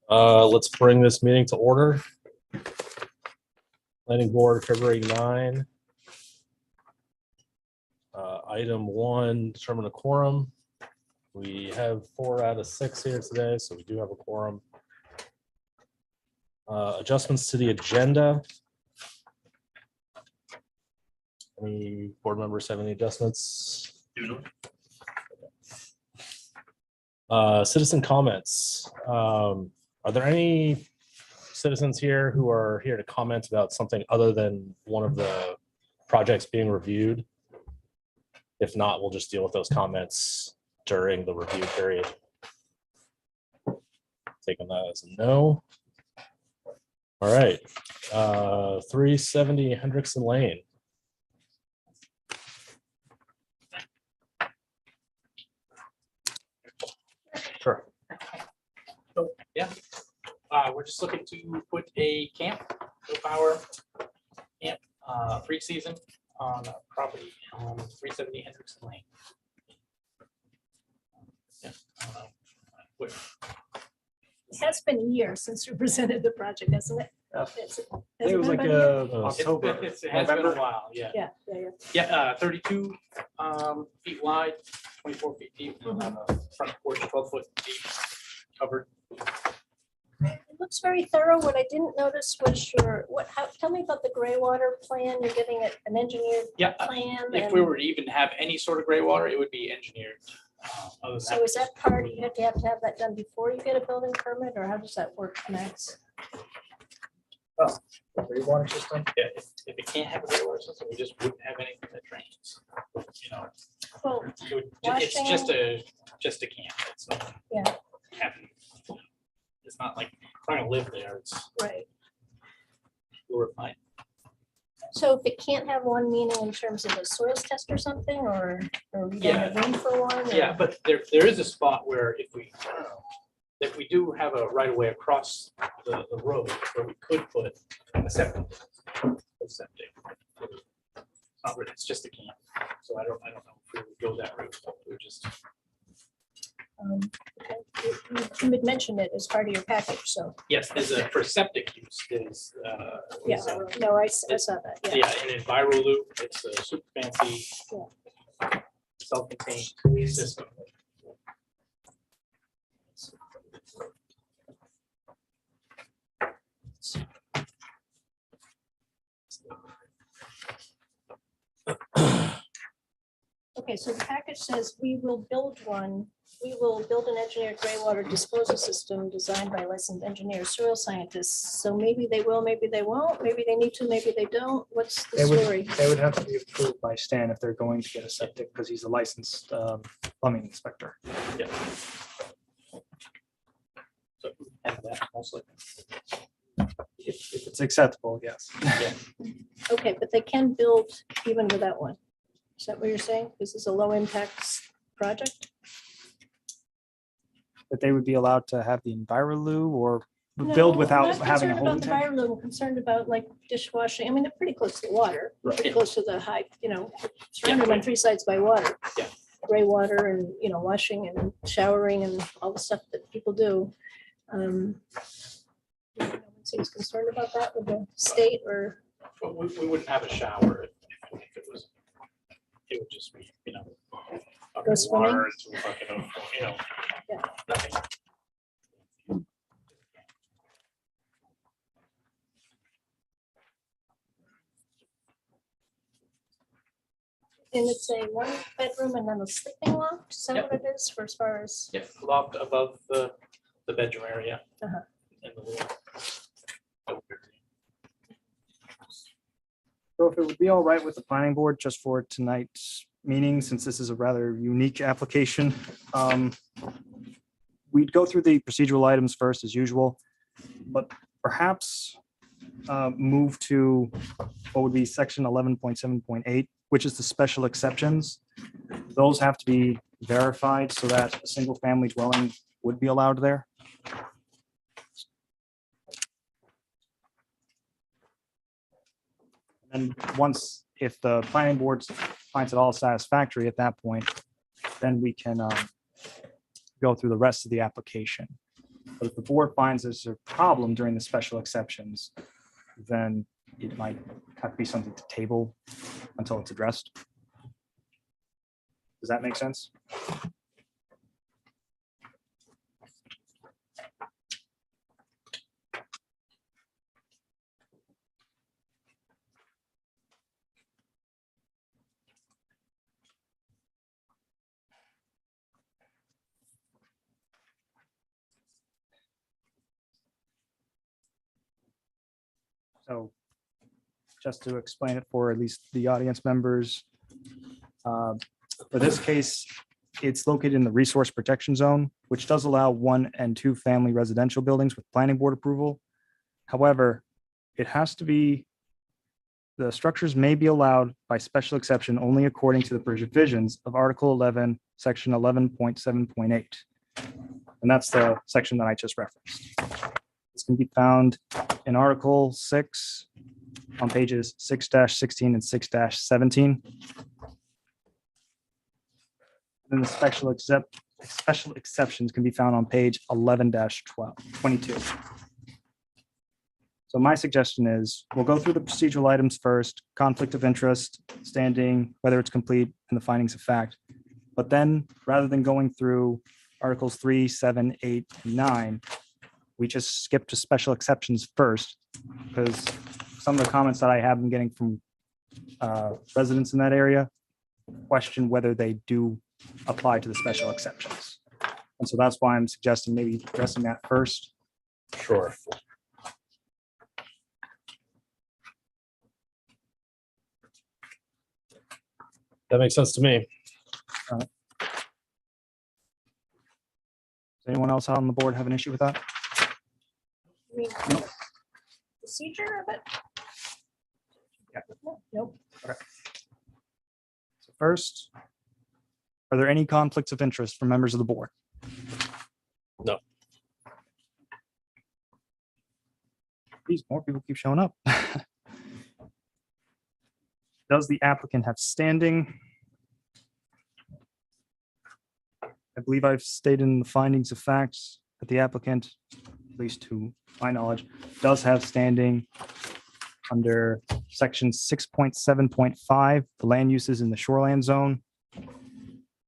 Let's bring this meeting to order. Planning Board, February 9. Item 1, determine a quorum. We have 4 out of 6 here today, so we do have a quorum. Adjustments to the agenda. Any board members have any adjustments? Citizen comments. Are there any citizens here who are here to comment about something other than one of the projects being reviewed? If not, we'll just deal with those comments during the review period. Taking that as a no. All right, 370 Hendrickson Lane. Sure. So, yeah, we're just looking to put a camp, no power camp, free season on a property on 370 Hendrickson Lane. Yeah, what- It has been a year since we presented the project, hasn't it? Yeah. Has I think it was been like about a year? October. It has been a November. while, yeah. Yeah. Yeah, 32 feet wide, 24 feet deep, we'll have a front porch 12-foot deep covered. It looks very thorough. What I didn't notice was tell me about the gray water plan. You're getting an engineered Yeah, plan. if and- we were to even have any sort of gray water, it would be engineered. Other than So is that part, you have to have that done before you get a building permit, or how does that work, Max? Water system. Yeah, if it can't have a gray water system, we just wouldn't have anything that drains. You know, Well, it's just a camp. It's not. Yeah. Happy. It's not like trying to live there. It's right. we're fine. So if it can't have one, meaning in terms of a soils test or something, or we don't have room for one? or- Yeah, but there is a spot where if we do have a right of way across the road where we could put a septic. It's not really, it's just a camp. So I don't know if we would go that route. We're just. Okay. You had mentioned it as part of your package, so, Yes, there's a, for septic use, there's, yeah, no, I saw that, yeah. yeah, an Enviro Loop, it's a super fancy self-contained system. Okay, so the package says we will build an engineered gray water disposal system designed by licensed engineers, soil scientists. So maybe they will, maybe they won't, maybe they need to, maybe they don't. What's the story? They would have to be approved by Stan if they're going to get a septic, because he's a licensed plumbing inspector. Yeah. So, and that mostly. If it's acceptable, yes. Okay, but they can build even without one. Is that what you're saying? This is a low impact project? That they would be allowed to have the Envirolu or No, build I'm without not having a concerned holding about the tank. fire loom. I'm concerned about like dishwashing. I mean, they're pretty close to the water, pretty Right. close to the high, surrounded on 3 sides by water. Yeah. Gray water and, washing and showering and all the stuff that people do. Seems concerned about that with the state or, But we wouldn't have a shower if it was, it would just be, up Go in swimming? water into a bucket of, Yeah. nothing. and it's a 1-bedroom and then a sleeping loft. Is that Yep. what it is for as far as? Yeah, loft above the bedroom area. Uh-huh. In the wall. So if it would be all right with the planning board just for tonight's meeting, since this is a rather unique application, we'd go through the procedural items first as usual, but perhaps move to what would be section 11.7.8, which is the special exceptions. Those have to be verified so that a single family dwelling would be allowed there. And once if the planning board finds it all satisfactory at that point, then we can go through the rest of the application. But if the board finds there's a problem during the special exceptions, then it might have to be something to table until it's addressed. Does that make sense? So just to explain it for at least the audience members, for this case, it's located in the resource protection zone, which does allow 1 and 2 family residential buildings with planning board approval. However, it has to be, the structures may be allowed by special exception only according to the provisions of Article 11, Section 11.7.8. And that's the section that I just referenced. This can be found in Article 6 on pages 6-16 and 6-17. Then the special exceptions can be found on page 11-22. So my suggestion is we'll go through the procedural items first, conflict of interest, standing, whether it's complete, and the findings of fact. But then rather than going through Articles 3, 7, 8, and 9, we just skip to special exceptions first, because some of the comments that I have been getting from residents in that area question whether they do apply to the special exceptions. And so that's why I'm suggesting maybe addressing that first. Sure. That makes sense to me. Does anyone else on the board have an issue with that? I mean, procedure of it? Yeah. Nope. So first, are there any conflicts of interest from members of the board? No. Please, more people keep showing up. Does the applicant have standing? I believe I've stated in the findings of facts that the applicant, at least to my knowledge, does have standing under section 6.7.5, the land uses in the shoreland zone,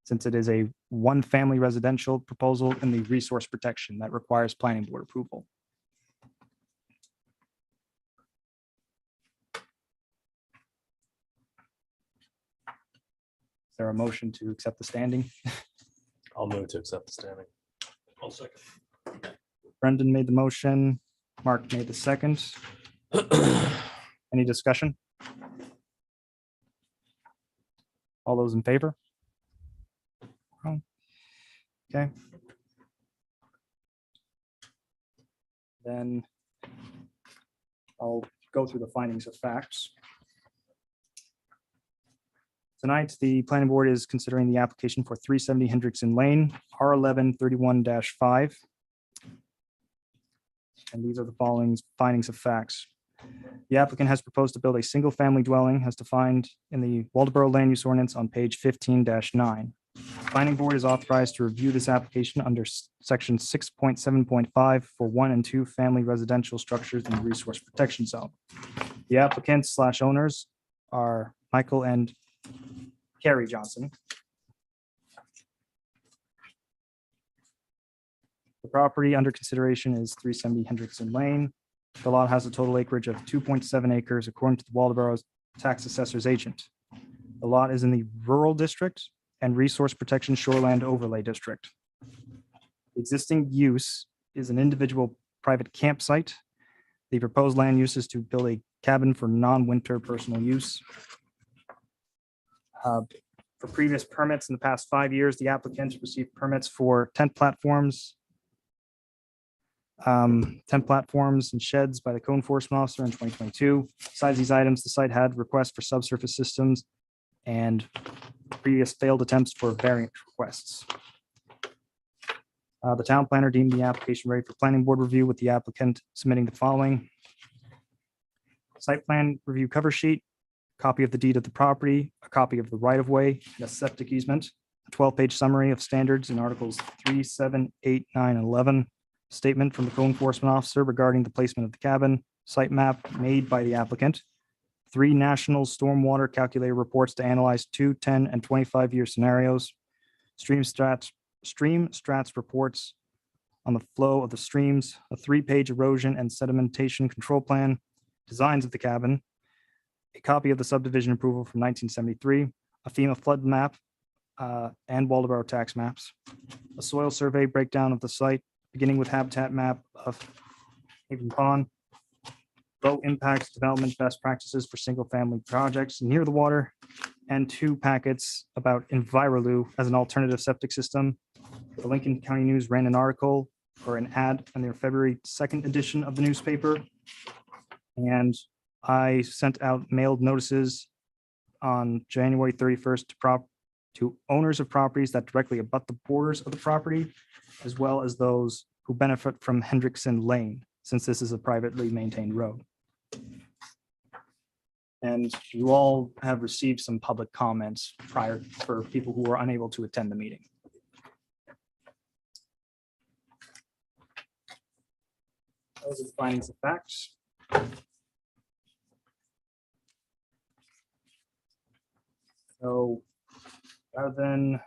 since it is a one-family residential proposal in the resource protection that requires planning board approval. Is there a motion to accept the standing? I'll move to accept the standing. I'll second. Brendan made the motion. Mark made the second. Any discussion? All those in favor? Okay. Then I'll go through the findings of facts. Tonight, the planning board is considering the application for 370 Hendrickson Lane, R11 31-5. And these are the following findings of facts. The applicant has proposed to build a single-family dwelling as defined in the Waldeboro Land Use Ordinance on page 15-9. Planning board is authorized to review this application under section 6.7.5 for 1 and 2 family residential structures in the resource protection zone. The applicants / owners are Michael and Carrie Johnson. The property under consideration is 370 Hendrickson Lane. The lot has a total acreage of 2.7 acres according to the Waldeboro tax assessor's agent. The lot is in the rural district and resource protection shoreland overlay district. The existing use is an individual private campsite. The proposed land use is to build a cabin for non-winter personal use. For previous permits in the past 5 years, the applicants received permits for tent platforms and sheds by the code enforcement officer in 2022. Besides these items, the site had requests for subsurface systems and previous failed attempts for variant requests. The town planner deemed the application ready for planning board review with the applicant submitting the following: site plan review cover sheet, copy of the deed of the property, a copy of the right-of-way, and a septic easement, a 12-page summary of standards in Articles 3, 7, 8, 9, and 11, statement from the code enforcement officer regarding the placement of the cabin, site map made by the applicant, 3 national stormwater calculator reports to analyze 2, 10, and 25-year scenarios, stream strats reports on the flow of the streams, a 3-page erosion and sedimentation control plan, designs of the cabin, a copy of the subdivision approval from 1973, a FEMA flood map, and Waldeboro tax maps, a soil survey breakdown of the site, beginning with habitat map of Haven Pond, low impact development best practices for single-family projects near the water, and 2 packets about Envirolu as an alternative septic system. The Lincoln County News ran an article or an ad in their February 2nd edition of the newspaper. And I sent out mailed notices on January 31st to owners of properties that directly abut the borders of the property, as well as those who benefit from Hendrickson Lane, since this is a privately maintained road. And you all have received some public comments prior for people who were unable to attend the meeting. Those are the findings of facts. So rather than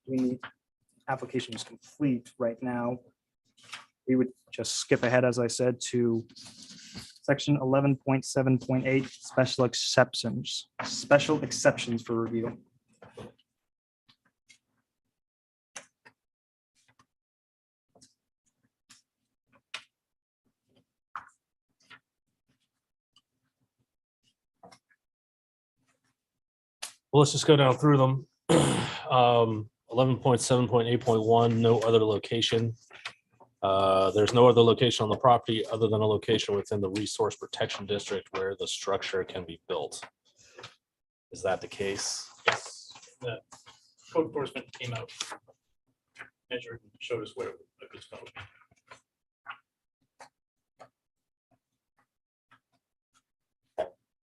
doing the application is complete right now, we would just skip ahead, as I said, to section 11.7.8, special exceptions for review. Well, let's just go down through them. 11.7.8.1, no other location. There's no other location on the property other than a location within the resource protection district where the structure can be built. Is that the case? Yes, the code enforcement came out, measured, and showed us where it was going.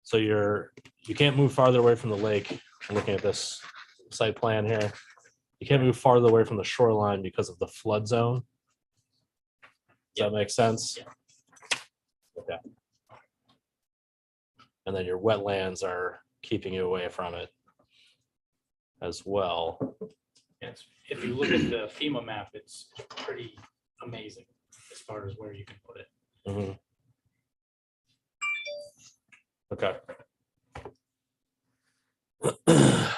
So you can't move farther away from the lake. I'm looking at this site plan here. You can't move farther away from the shoreline because of the flood zone. Does that make sense? Yeah. Okay. And then your wetlands are keeping you away from it as well. And if you look at the FEMA map, it's pretty amazing as far as where you can put it. Mhm. Okay.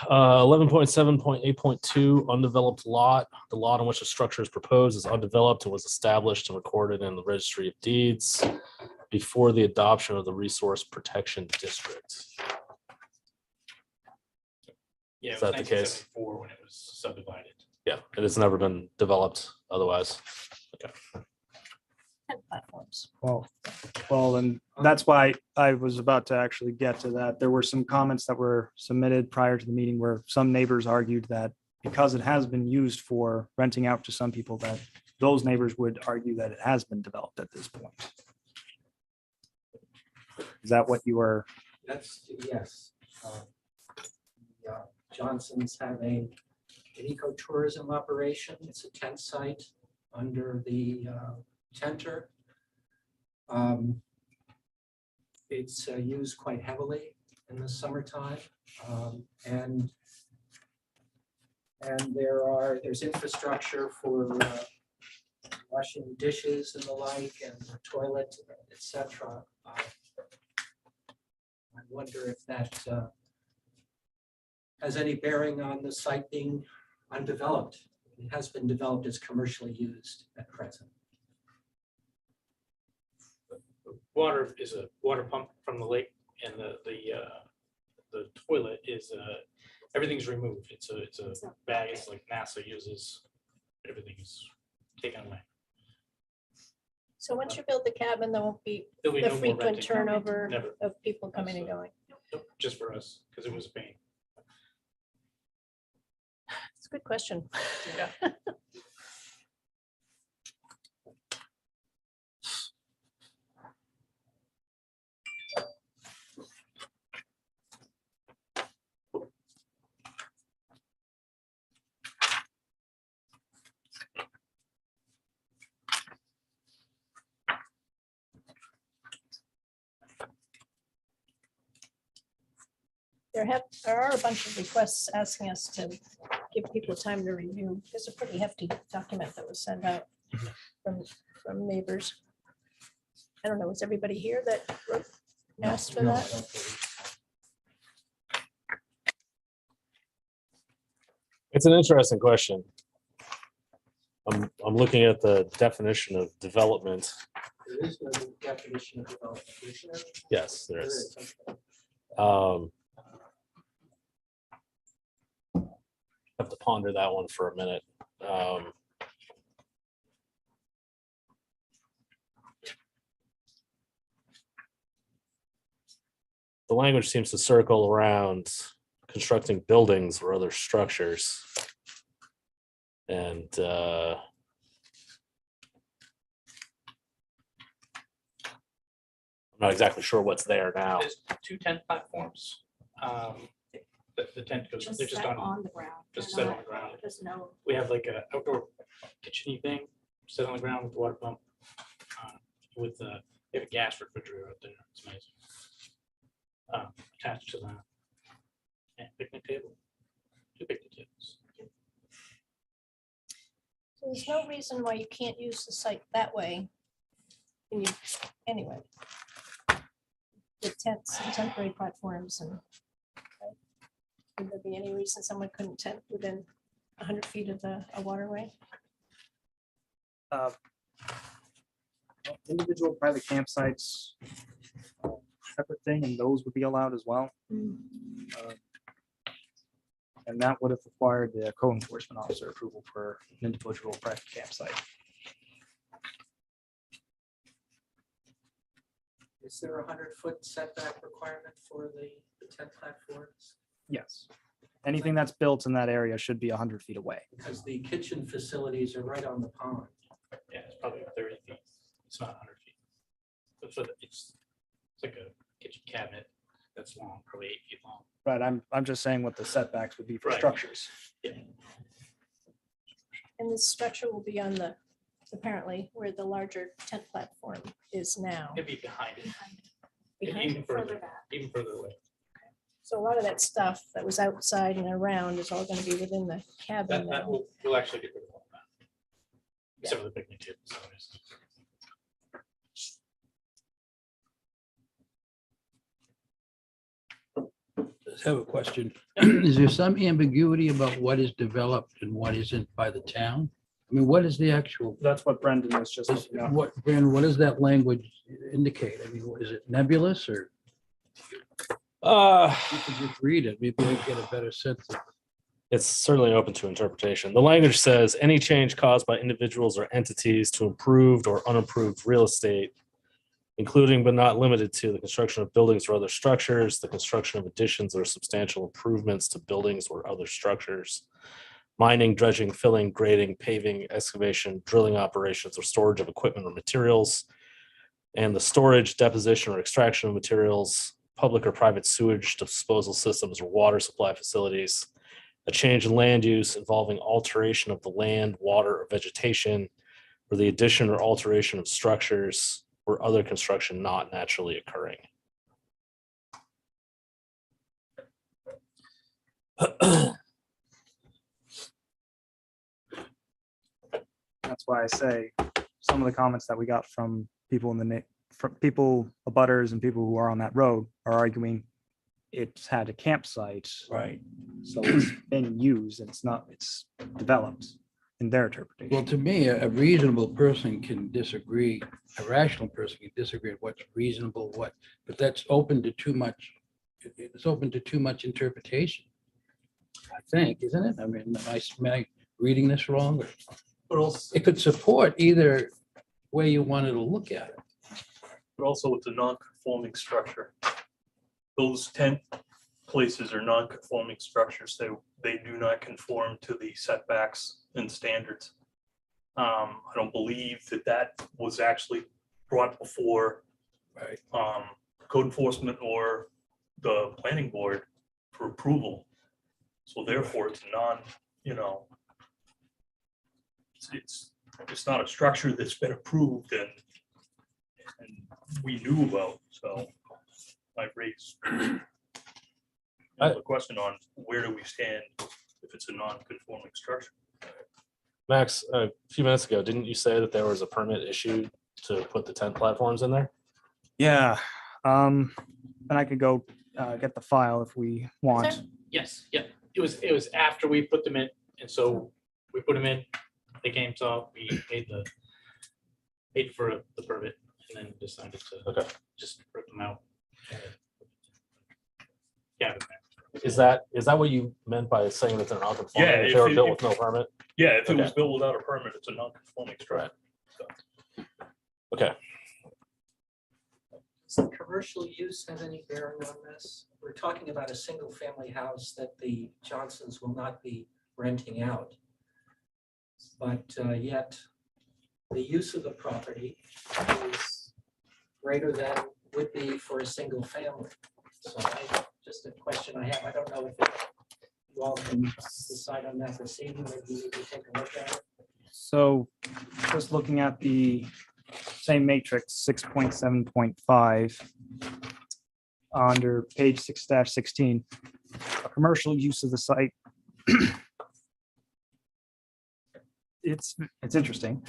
11.7.8.2 undeveloped lot. The lot on which the structure is proposed is undeveloped and was established and recorded in the Registry of Deeds before the adoption of the Resource Protection District. Yeah, Is it was that the case? 1974 when it was subdivided. Yeah, it has never been developed otherwise. And platforms. Well, and that's why I was about to actually get to that. There were some comments that were submitted prior to the meeting where some neighbors argued that because it has been used for renting out to some people, that those neighbors would argue that it has been developed at this point. Is that what you were? That's, yes. Johnson's have an ecotourism operation. It's a tent site under the tenter. It's used quite heavily in the summertime. And there's infrastructure for washing dishes and the like, and the toilet, etc. I wonder if that has any bearing on the site being undeveloped. It has been developed as commercially used at present. Water is a water pump from the lake, and the toilet is everything's removed. It's a bag. It's like NASA uses. Everything is taken away. So once you build the cabin, there won't be There'll be the no more frequent renting. turnover Never. of people coming and going. Nope, just for us, because it was a pain. It's a good question. Yeah. there are a bunch of requests asking us to give people time to review. There's a pretty hefty document that was sent out from neighbors. I don't know, was everybody here that asked for that? It's an interesting question. I'm looking at the definition of development. There is no definition of development. is there? Yes, there There is. is, okay. Have to ponder that one for a minute. The language seems to circle around constructing buildings or other structures. And I'm not exactly sure what's there now. There's 2 tent platforms. The tent goes, they're just on, the ground. just set on the ground. There's no. We have like a outdoor kitchen thing, set on the ground with the water pump. With we have a gas refrigerator out there. It's amazing. Attached to that. And picnic table. 2 picnic tables. So there's no reason why you can't use the site that way. Anyway. With tents and temporary platforms and. Right? Would there be any reason someone couldn't tent within 100 feet of a waterway? Individual private campsites, separate thing, and those would be allowed as well. And that would have required the code enforcement officer approval for an individual private campsite. Is there a 100-foot setback requirement for the tent platforms? Yes. Anything that's built in that area should be 100 feet away. Because the kitchen facilities are right on the pond. Yeah, it's probably 30 feet. It's not 100 feet. But for it's like a kitchen cabinet that's long, probably 8 feet long. Right, I'm just saying what the setbacks would be for Right. structures. And this structure will be on the, apparently, where the larger tent platform is now. It'd be behind it, Behind even it, further. further back. even further away. So a lot of that stuff that was outside and around is all going to be within the cabin That now. we'll actually get rid of all that. Except for the picnic tables. obviously. Just have a question. Is there some ambiguity about what is developed and what isn't by the town? I mean, what is the actual, That's what Brendan was just looking up. what, Brandon, what does that language indicate? I mean, is it nebulous or you could just read it? Maybe I get a better sense of. It's certainly open to interpretation. The language says any change caused by individuals or entities to improved or unimproved real estate, including but not limited to the construction of buildings or other structures, the construction of additions or substantial improvements to buildings or other structures, mining, dredging, filling, grading, paving, excavation, drilling operations, or storage of equipment or materials, and the storage, deposition, or extraction of materials, public or private sewage disposal systems or water supply facilities, a change in land use involving alteration of the land, water, or vegetation, or the addition or alteration of structures or other construction not naturally occurring. That's why I say some of the comments that we got from people in the, from people, abutters and people who are on that road are arguing it's had a campsite, Right. so it's been used and it's developed in their Well, interpretation. to me, a reasonable person can disagree, a rational person can disagree with what's reasonable, but that's open to too much. It's open to too much interpretation. I think, isn't it? I mean, am I reading this wrong? But also, It could support either way you wanted to look at it. but also it's a non-conforming structure. Those tent places are non-conforming structures. They do not conform to the setbacks and standards. I don't believe that was actually brought before Right. code enforcement or the planning board for approval. So therefore, it's non, it's not a structure that's been approved and we knew about, so I raised. I have a question on where do we stand if it's a non-conforming structure? Max, a few minutes ago, didn't you say that there was a permit issued to put the tent platforms in there? Yeah, and I could go get the file if we want. Yes, yeah, it was after we put them in, and so we put them in, they came, so we paid for the permit, and then decided to Okay. just rip them out. Yeah, Is that what you meant by saying that they're non-conforming? Yeah, If they were if- built if- with no permit? Yeah, if it was Okay. built without a permit, it's a non-conforming structure. Okay. Does the commercial use have any bearing on this? We're talking about a single-family house that the Johnsons will not be renting out. But yet, the use of the property is greater than would be for a single family. So just a question I have, I don't know if you all can decide on that this evening, maybe you need to take a look at it. So just looking at the same matrix, 6.7.5 under page 6-16, a commercial use of the site. It's interesting.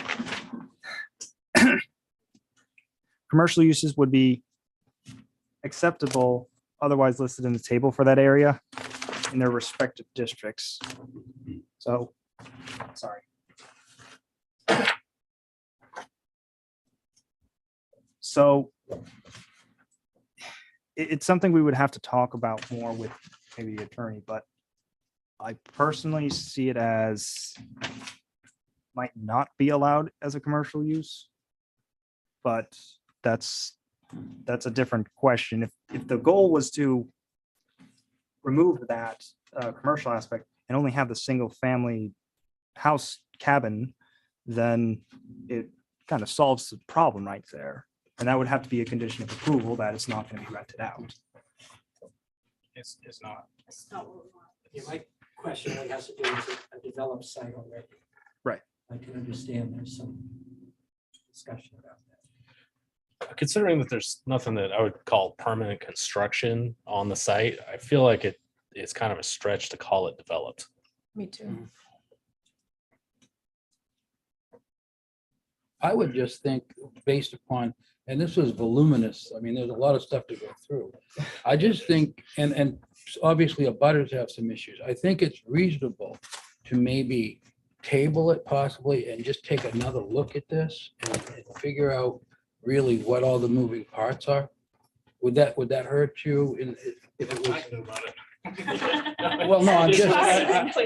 Commercial uses would be acceptable, otherwise listed in the table for that area in their respective districts. So, sorry. So it's something we would have to talk about more with maybe the attorney, but I personally see it as might not be allowed as a commercial use. But that's a different question. If the goal was to remove that commercial aspect and only have the single family house cabin, then it kind of solves the problem right there. And that would have to be a condition of approval that it's not going to be rented out. it's not. That's not what we want. Yeah, my question really has to do with a developed site already. Right. I can understand there's some discussion about that. Considering that there's nothing that I would call permanent construction on the site, I feel like it's kind of a stretch to call it developed. Me too. I would just think based upon, and this was voluminous, I mean, there's a lot of stuff to go through. I just think, and obviously abutters have some issues. I think it's reasonable to maybe table it possibly and just take another look at this and figure out really what all the moving parts are. Would that hurt you? If it was, knew about it. well, no, I'm just,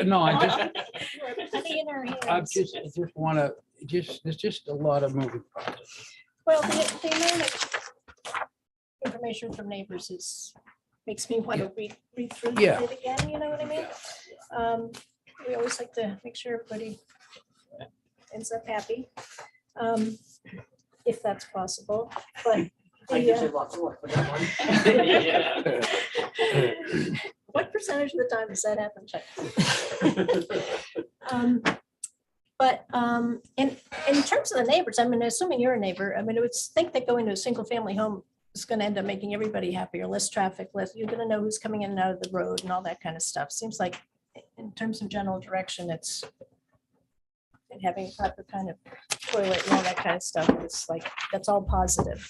no, I just, We're putting in our I hands. just want to, there's just a lot of moving parts. Well, the amount of information from neighbors makes me want to read through Yeah. it again, you know what I mean? We always like to make sure everybody ends up happy, if that's possible, but I the, usually lots of work with that one. what percentage of the time does that happen? But in terms of the neighbors, I mean, assuming you're a neighbor, I mean, I would think that going to a single family home is going to end up making everybody happier, less traffic, less, you're going to know who's coming in and out of the road and all that kind of stuff. Seems like in terms of general direction, it's and having a proper kind of toilet and all that kind of stuff. It's like, that's all positive.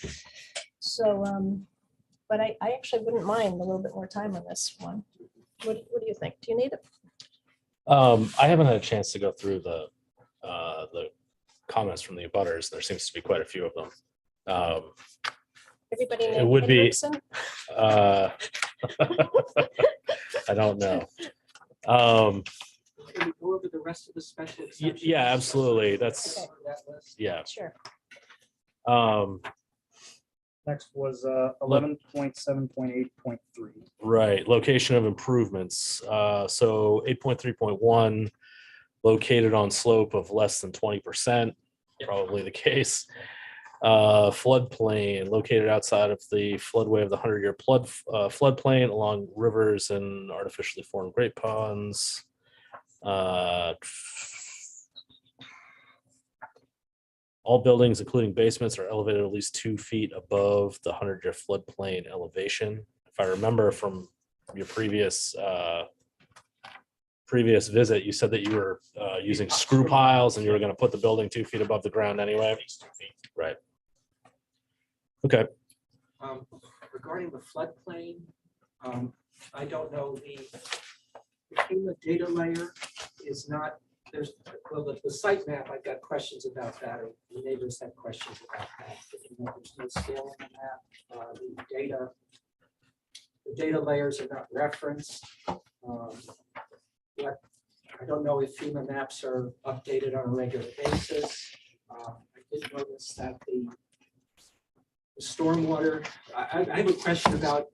So, but I actually wouldn't mind a little bit more time on this one. What do you think? Do you need it? I haven't had a chance to go through the comments from the abutters. There seems to be quite a few of them. Everybody It named would be- Hendrickson? I don't know. Can we go over the rest of the special Yeah, exceptions? absolutely. That's, Okay. That list? yeah. Sure. Next was 11.7.8.3. Right, location of improvements. So 8.3.1, located on slope of less than 20%, probably the case. Floodplain, located outside of the floodway of the 100-year floodplain along rivers and artificially formed great ponds. All buildings, including basements, are elevated at least 2 feet above the 100-year floodplain elevation. If I remember from your previous previous visit, you said that you were using screw piles and you were gonna put the building 2 feet above the ground anyway. At least 2 feet. Right. Okay, Regarding the floodplain, I don't know, the FEMA data layer is not, there's, well, the site map, I've got questions about that, or the neighbors have questions about that. There's no scale in the map. The data layers are not referenced. I don't know if FEMA maps are updated on a regular basis. I did notice that the stormwater, I have a question about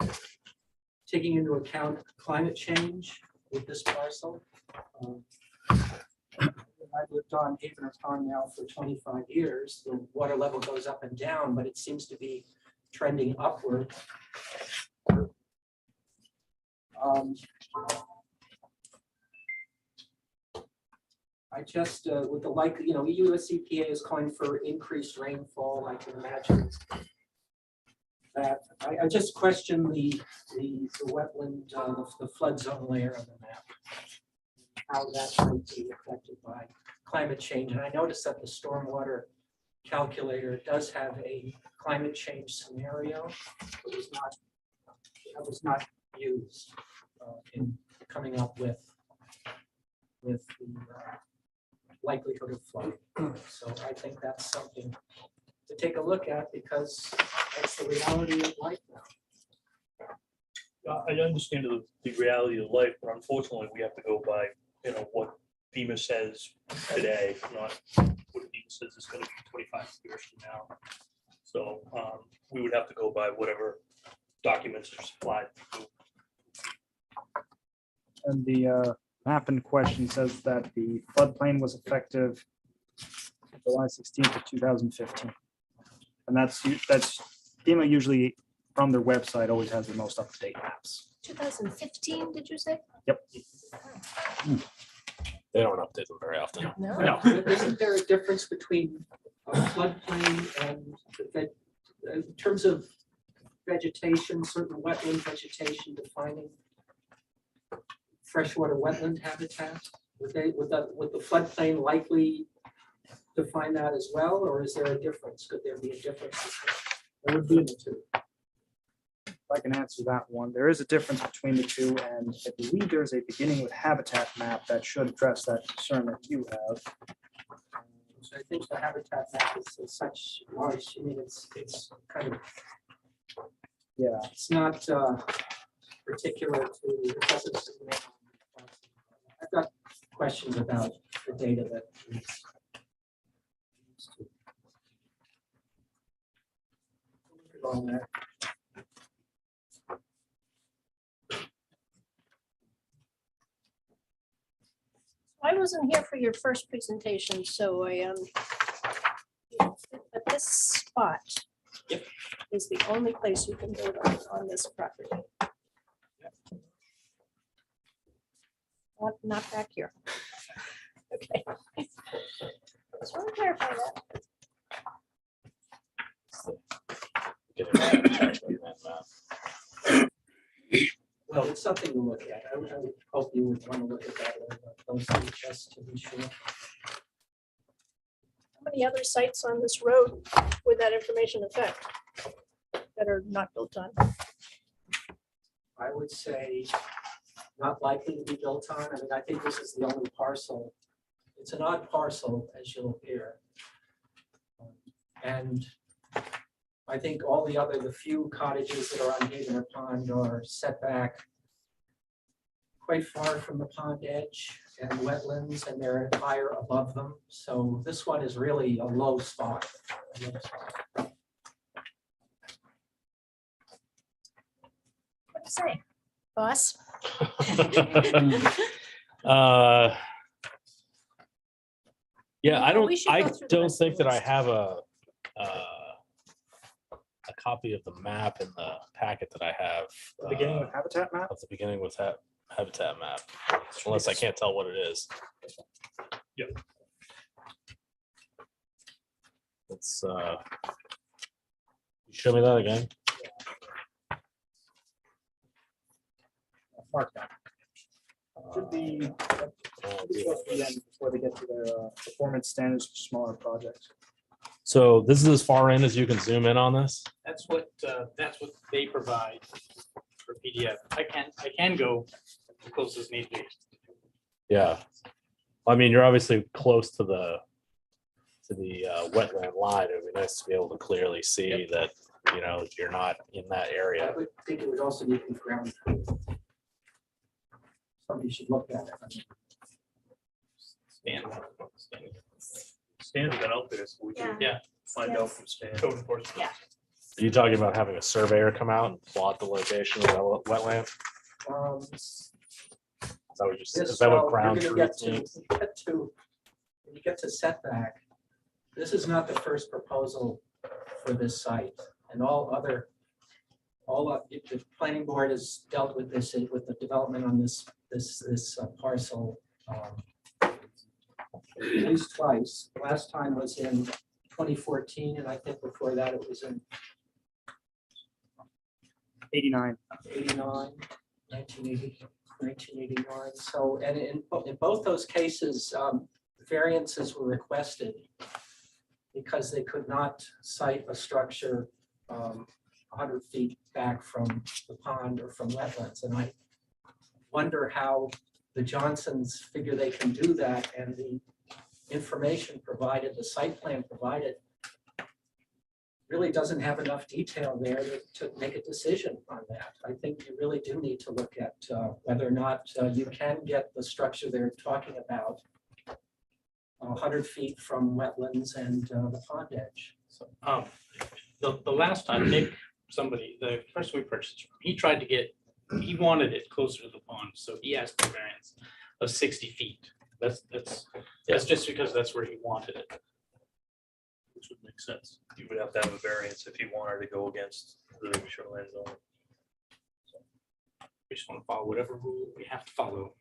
taking into account climate change with this parcel. I've lived on Havener Pond now for 25 years. The water level goes up and down, but it seems to be trending upward. I just, with the US EPA is calling for increased rainfall, I can imagine that. I just question the wetland, the flood zone layer of the map, how that might be affected by climate change. And I noticed that the stormwater calculator does have a climate change scenario. It was not used in coming up with the likelihood of flooding. So I think that's something to take a look at, because that's the reality of life now. I understand the reality of life, but unfortunately, we have to go by, what FEMA says today, not what FEMA says is going to be 25 years from now. So we would have to go by whatever documents are supplied. And the map in question says that the floodplain was effective July 16th of 2015. And that's FEMA usually from their website always has the most up-to-date maps. 2015, did you say? Yep. they don't update them very often. No. Isn't there a difference between a floodplain and in terms of vegetation, certain wetland vegetation defining freshwater wetland habitat? Would the floodplain likely define that as well, or is there a difference? Could there be a difference? There would be in the two. If I can answer that one, there is a difference between the two, and I believe there's a beginning with habitat map that should address that concern that you have. So I think the habitat map is such large, I mean, it's kind of, Yeah, it's not particular to, it doesn't submit. I've got questions about the data that needs to look at all that. I wasn't here for your first presentation, so but this spot is the only place you can build on this property. Not back here. Okay. Just want to clarify that. Well, it's something to look at. I would hope you would want to look at that a little more closely, just to be sure. How many other sites on this road would that information affect that are not built on? I would say not likely to be built on. I mean, I think this is the only parcel. It's an odd parcel, as you'll hear. And I think all the few cottages that are on Havener Pond are set back quite far from the pond edge and wetlands, and they're higher above them. So this one is really a low spot. What do you say, boss? Yeah, I Well, we should I go through the don't rest of think the that I list. have a copy of the map in the packet that I have. the beginning with habitat map. At the beginning with that habitat map, unless I can't tell what it is. Yep. Let's show me that again. mark that. Should be close to the end before they get to their performance standards for smaller projects. So this is as far in as you can zoom in on this. That's what they provide for PDF. I can go as close as need be. Yeah. I mean, you're obviously close to the wetland line. It would be nice to be able to clearly see that, you know, you're not in that I area. would think it would also need to be ground. truth. Somebody should look at it. I mean, Stan's been out there, so we can Yeah. find out from Stan. Code enforcement. Yeah. Are you talking about having a surveyor come out and plot the location of the wetland? Is that what you said? This, Is that well, what ground you're gonna truth means? when you get to setback, this is not the first proposal for this site. And the planning board has dealt with this, with the development on this parcel at least twice. The last time was in 2014, and I think before that it was in 89. 1989. So, and in both those cases, variances were requested because they could not site a structure 100 feet back from the pond or from wetlands. And I wonder how the Johnsons figure they can do that, and the information provided, the site plan provided, really doesn't have enough detail there to make a decision on that. I think you really do need to look at whether or not you can get the structure they're talking about 100 feet from wetlands and the pond edge. So, the last time Nick, the person we purchased, he wanted it closer to the pond, so he asked for variance of 60 feet. That's just because that's where he wanted it. Which would make sense. You would have to have a variance if you wanted to go against the shoreline zone. We just want to follow whatever rule we have to follow.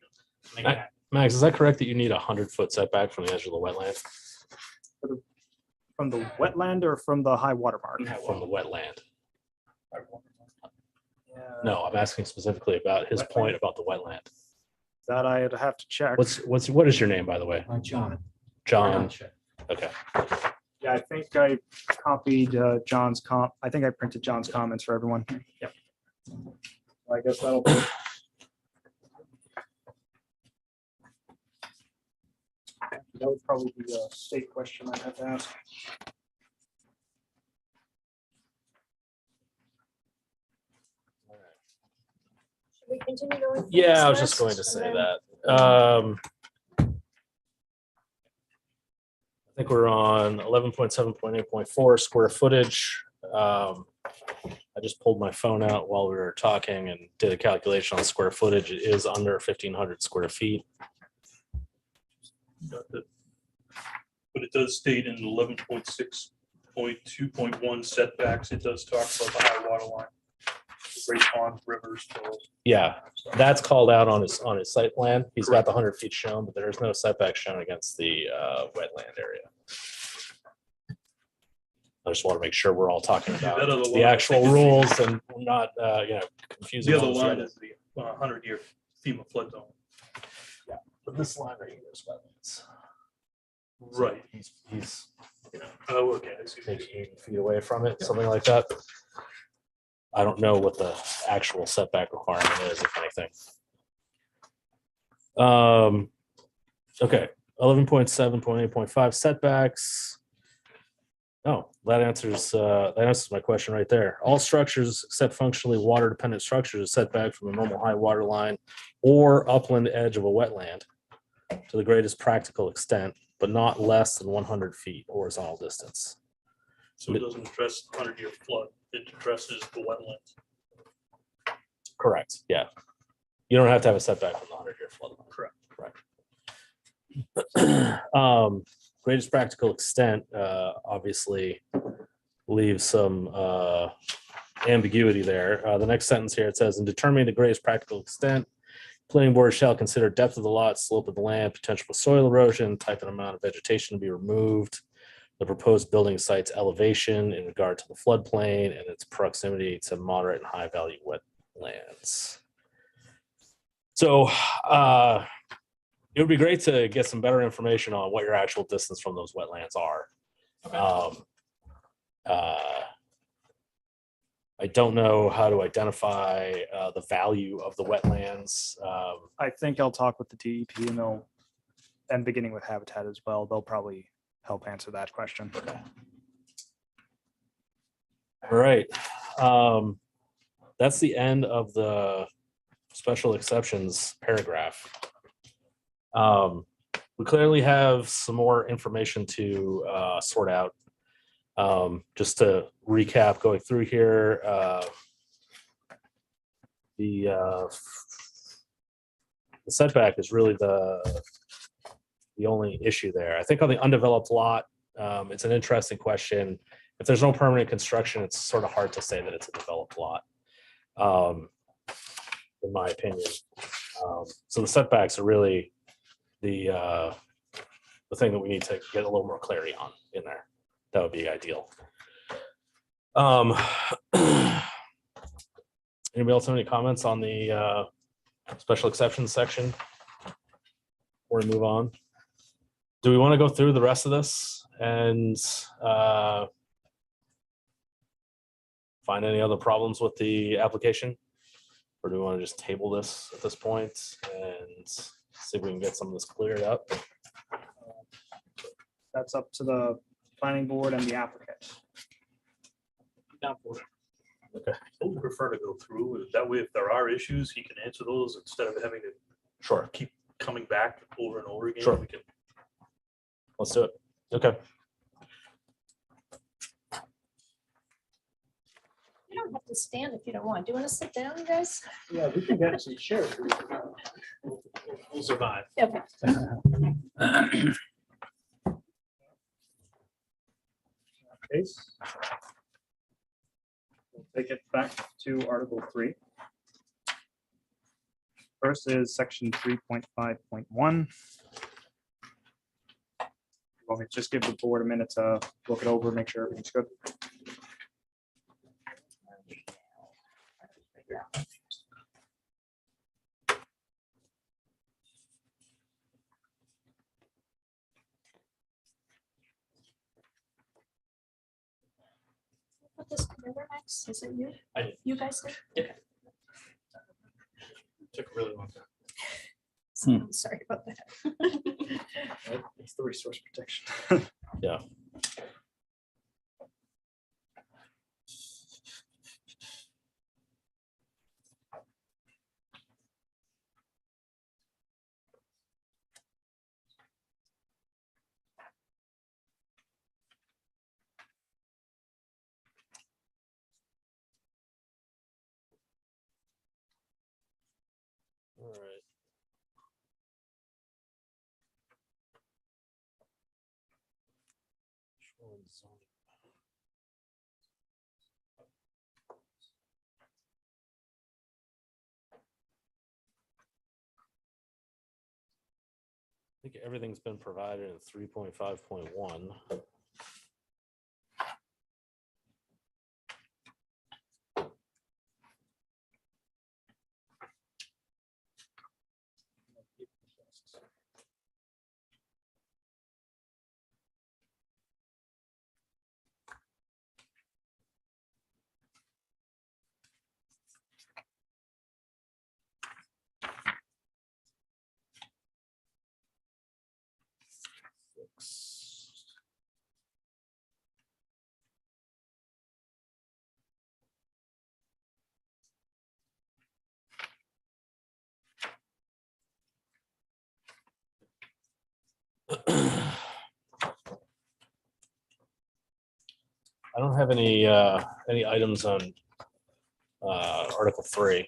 to make it happen. Max, is that correct that you need 100-foot setback from the edge of the wetland? From the wetland or from the high water mark? From the wetland? Yeah, No, I'm asking specifically about his point about the wetland. that I'd have to check. What is your name, by the way? John. John. Okay. Yeah, I think I copied John's I think I printed John's comments for everyone. Yep. I guess that'll be. That would probably be a state question I'd have to ask. Should we continue going? through Yeah, this I was just list going to say and then- that. I think we're on 11.7.8.4 square footage. I just pulled my phone out while we were talking and did a calculation on square footage. It is under 1,500 square feet. Got that. But it does state in 11.6.2.1 setbacks, it does talk about the high water line. Great pond, rivers, hills. Yeah, that's called out on his site plan. He's got the 100 feet shown, but there is no setback shown against the wetland area. I just want to make sure we're all talking about that other the line, I actual think, is- rules and not, confusing. The other one with line is the 100-year FEMA flood zone. But this line right here is wetlands. Right. He's Oh, okay. I see. maybe 80 feet away from it, something like that. I don't know what the actual setback requirement is, if anything. Okay, 11.7.8.5 setbacks. Oh, that answers my question right there. All structures except functionally water dependent structures are set back from a normal high water line or upland edge of a wetland to the greatest practical extent, but not less than 100 feet horizontal distance. So it doesn't address the 100-year flood, it addresses the wetlands. Correct, yeah. You don't have to have a setback from the 100-year flood line. Correct. Greatest practical extent obviously leaves some ambiguity there. The next sentence here, it says, in determining the greatest practical extent, planning board shall consider depth of the lot, slope of the land, potential for soil erosion, type and amount of vegetation to be removed, the proposed building site's elevation in regard to the floodplain and its proximity to moderate and high value wetlands. So it would be great to get some better information on what your actual distance from those wetlands are. I don't know how to identify the value of the wetlands. I think I'll talk with the DEP and beginning with Habitat as well. They'll probably help answer that question. All right. That's the end of the special exceptions paragraph. We clearly have some more information to sort out. Just to recap, going through here, the setback is really the only issue there. I think on the undeveloped lot, it's an interesting question. If there's no permanent construction, it's sort of hard to say that it's a developed lot, in my opinion. So the setbacks are really the thing that we need to get a little more clarity on in there. That would be ideal. Anybody else have any comments on the special exceptions section before we move on? Do we want to go through the rest of this and find any other problems with the application? Or do we want to just table this at this point and see if we can get some of this cleared up? That's up to the planning board and the applicant. Down for it. I would prefer to go through. That way, if there are issues, he can answer those instead of having to Sure, keep coming back over and over again. Sure. We can let's do it. Okay. You don't have to stand if you don't want. Do you want to sit down, you guys? Yeah, we can get some chairs. We'll survive. Okay. Case. We'll take it back to Article 3. First is section 3.5.1. Want me to just give the board a minute to look it over, make sure everything's good? Put this together next. Is it you? I did. You guys did? Took a really long time. Sorry about that. It's the resource protection. Yeah. All right. Shoreline zoning. I think everything's been provided in 3.5.1. I don't have any items on Article 3.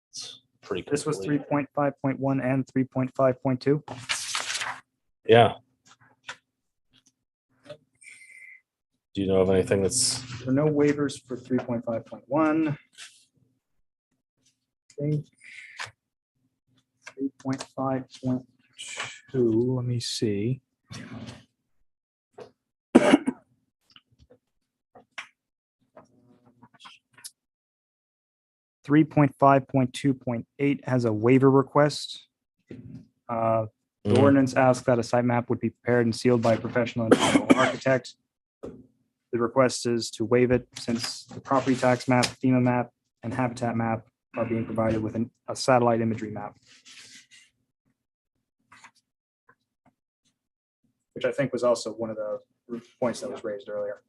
It's pretty This was complete. 3.5.1 and 3.5.2. Yeah. Do you know of anything that's, There are no waivers for 3.5.1. 3.5.2, let me see. 3.5.2.8 has a waiver request. The Mhm. ordinance asks that a site map would be prepared and sealed by a professional and general architect. The request is to waive it since the property tax map, FEMA map, and habitat map are being provided with a satellite imagery map. Which I think was also one of the points that was raised earlier.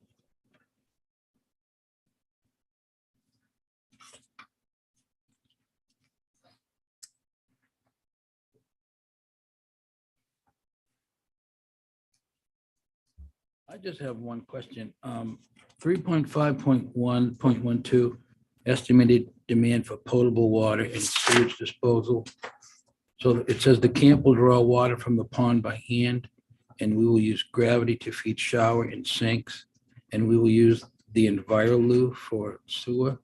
I just have one question. 3.5.1.12, estimated demand for potable water and sewage disposal. So it says the camp will draw water from the pond by hand, and we will use gravity to feed shower and sinks, and we will use the Enviroloo for sewer.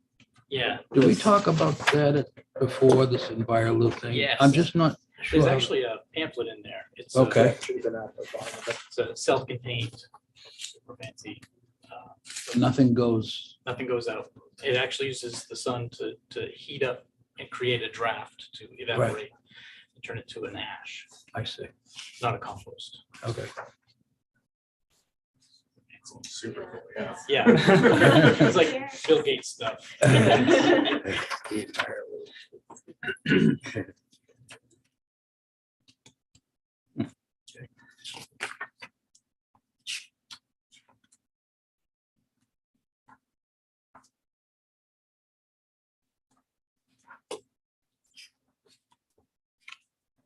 Yeah. Did we talk about that before, this Enviroloo thing? Yes. I'm just not sure. There's how- actually a pamphlet in there. It's Okay. It's a self-contained, super fancy. Nothing goes, Nothing goes out. It actually uses the sun to heat up and create a draft to evaporate and turn it to an ash, I see. not a compost. Okay. Super cool, yeah. Yeah. It's like Bill Gates stuff.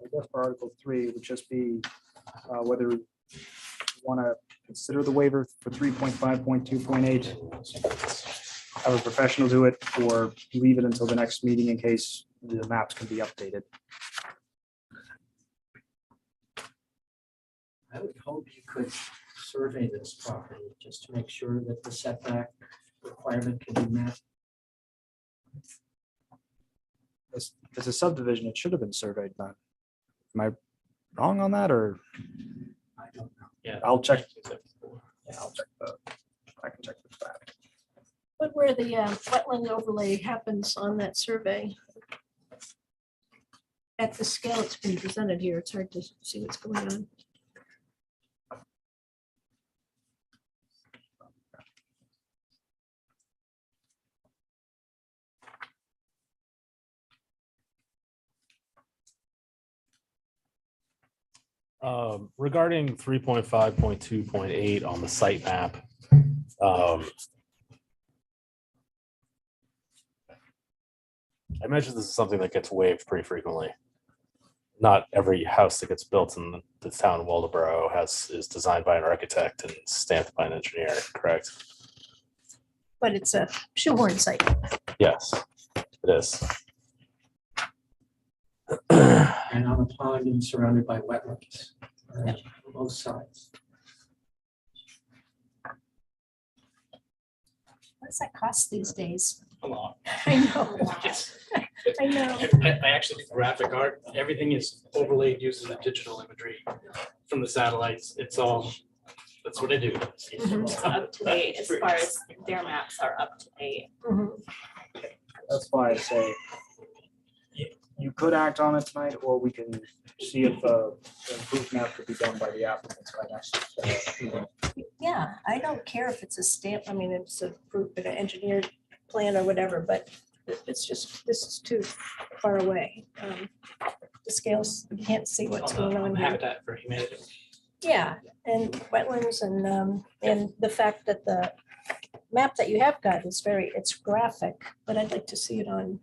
I guess for Article 3 would just be whether you want to consider the waiver for 3.5.2.8, have a professional do it, or leave it until the next meeting in case the maps can be updated. I would hope you could survey this property just to make sure that the setback requirement can be met. It's a subdivision, it should have been surveyed, but am I wrong on that, or I don't know. Yeah. I'll check. Yeah. I can check the fact. But where the wetland overlay happens on that survey. At the scale it's been presented here, it's hard to see what's going on. Regarding 3.5.2.8 on the site map. I imagine this is something that gets waived pretty frequently. Not every house that gets built in the town of Waldeboro is designed by an architect and stamped by an engineer, correct? But it's a shoehorn site. Yes, it is. And on a pond and surrounded by wetlands on both sides. What does that cost these days? A lot. I know. Yes. I know. I actually do graphic art. Everything is overlaid using the digital imagery from the satellites. It's all, that's what I do. Mhm. Up to date as far as their maps are up to date. Mhm. That's why I say you could act on it tonight, or we can see if the improved map could be done by the applicants by next meeting. Yeah, I don't care if it's a stamp, I mean, it's a proof, an engineered plan or whatever, but it's just, this is too far away. The scales, you can't see what's going on here. Habitat for Humanity. Yeah, and wetlands and the fact that the map that you have got is it's graphic, but I'd like to see it on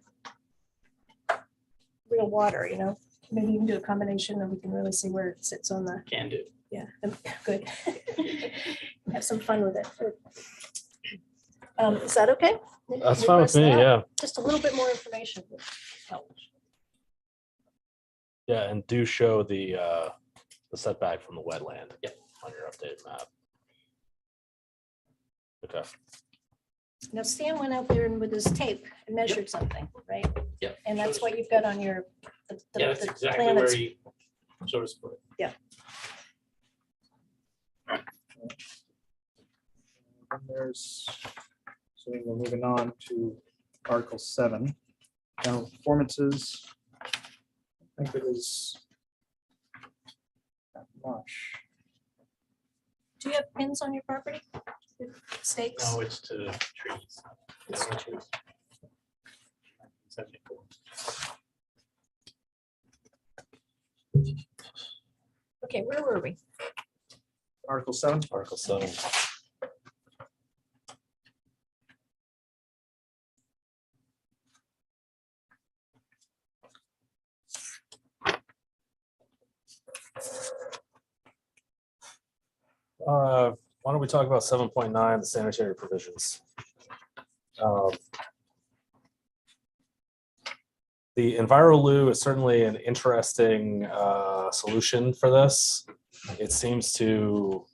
real water, you know? Maybe you can do a combination and we can really see where it sits on the, Can do. yeah, good. Have some fun with it. Is that okay? That's fine with Request me, that? yeah. Just a little bit more information would help. Yeah, and do show the setback from the wetland. Yep. On your updated map. Okay. Now Stan went out there and with his tape and measured something, right? Yep. And that's what you've got on your. Yeah, that's exactly plan where that's- he showed us. put it. And there's, so we're moving on to Article 7. General performances. I think it is not much. Do you have pins on your property? Stakes? No, it's to trees. It's to trees. 74. Okay, where were we? Article 7. Article 7. Why don't we talk about 7.9, the sanitary provisions? The EnviroLoo is certainly an interesting solution for this. It seems to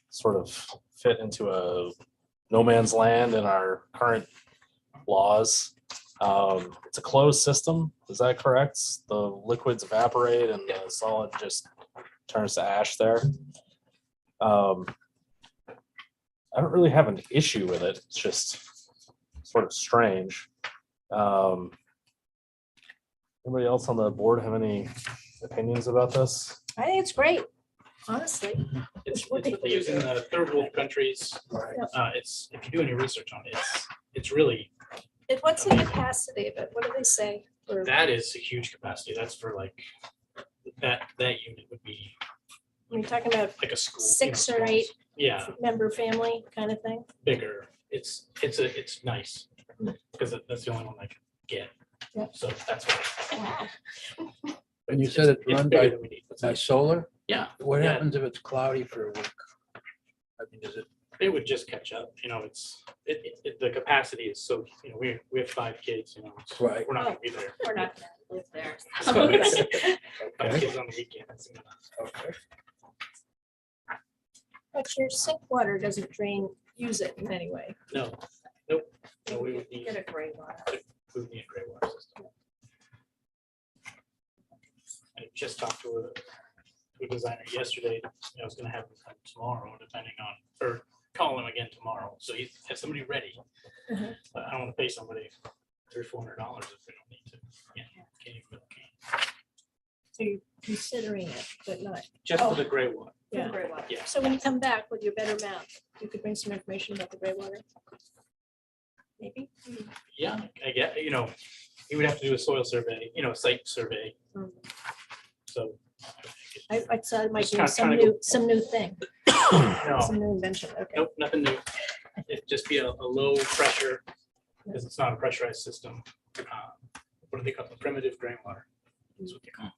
sort of fit into a no man's land in our current laws. It's a closed system, is that correct? The liquids evaporate and the solid just turns to ash there. I don't really have an issue with it. It's just sort of strange. Anybody else on the board have any opinions about this? I think it's great, honestly. It's what they use in the third world countries. It's, if you do any research on it, it's really, What's the capacity of it? What do they say? for- that is a huge capacity. That's for like, that unit would be Are you talking about like a school. 6 you or know, 8 Yeah, member family kind of thing? bigger. It's nice because that's the only one I can get. Yep. So that's why. And you said it's run bigger by, than we need. That's by nice. solar? Yeah, What Yeah. happens if it's cloudy for a week? I mean, is it, it would just catch up, the capacity is so, we have 5 kids, it's- Right. we're not gonna be there. We're not gonna live there. So it's 5 kids on the weekend. It's gonna- okay. But your sink water doesn't use it in any way. No, no, we would need, Get a gray one. we would need a gray water system. I just talked to a designer yesterday, I was gonna have him come tomorrow, depending on, or call him again tomorrow, so he has somebody ready. Mhm. But I don't wanna pay somebody $300-400 if we don't need to. Yeah, can't even build a can. So you're considering it, but not. Just for the gray water, Yeah. Gray one. yeah. So when you come back with your better map, you could bring some information about the gray water. Maybe? Yeah, I get, he would have to do a soil survey, a site survey, Mm. so. I thought it might Just be trying to some new thing, No, some new invention. Okay. nope, nothing new. It'd just be a low pressure, because it's not a pressurized system. What do they call it? Primitive drain water. Is what they call it.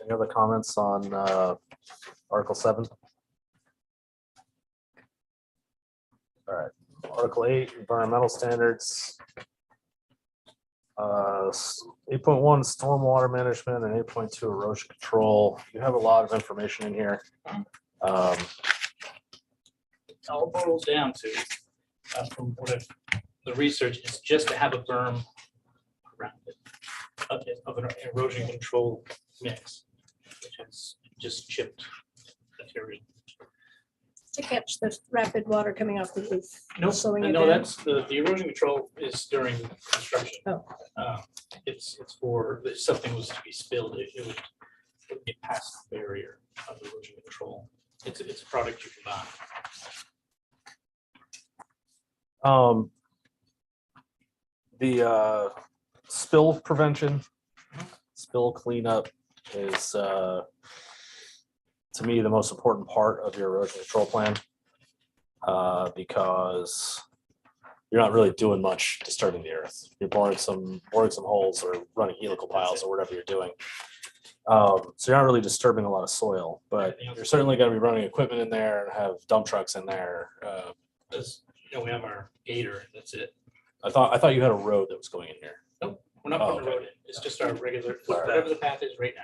Any other comments on Article 7? All right, Article 8, environmental standards. 8.1 stormwater management and 8.2 erosion control. You have a lot of information in here. All boils down to, from what the research is just to have a berm around it of an erosion control mix, which has just chipped material. To catch the rapid water coming off the roof. Nope, slowing it no, down. that's the erosion control is during construction. Oh. It's for, if something was to be spilled, it would get past the barrier of erosion control. It's a product you can buy. The spill prevention, spill cleanup is, to me, the most important part of your erosion control plan. Because you're not really doing much disturbing the earth. You're boring some holes or running helical piles or whatever you're doing. So you're not really disturbing a lot of soil, but you're certainly going to be running equipment in there and have dump trucks in there. Because, we have our gator, that's it. I thought you had a road that was going in here. Nope, we're not putting a road in. It's just our regular, whatever the path is right now.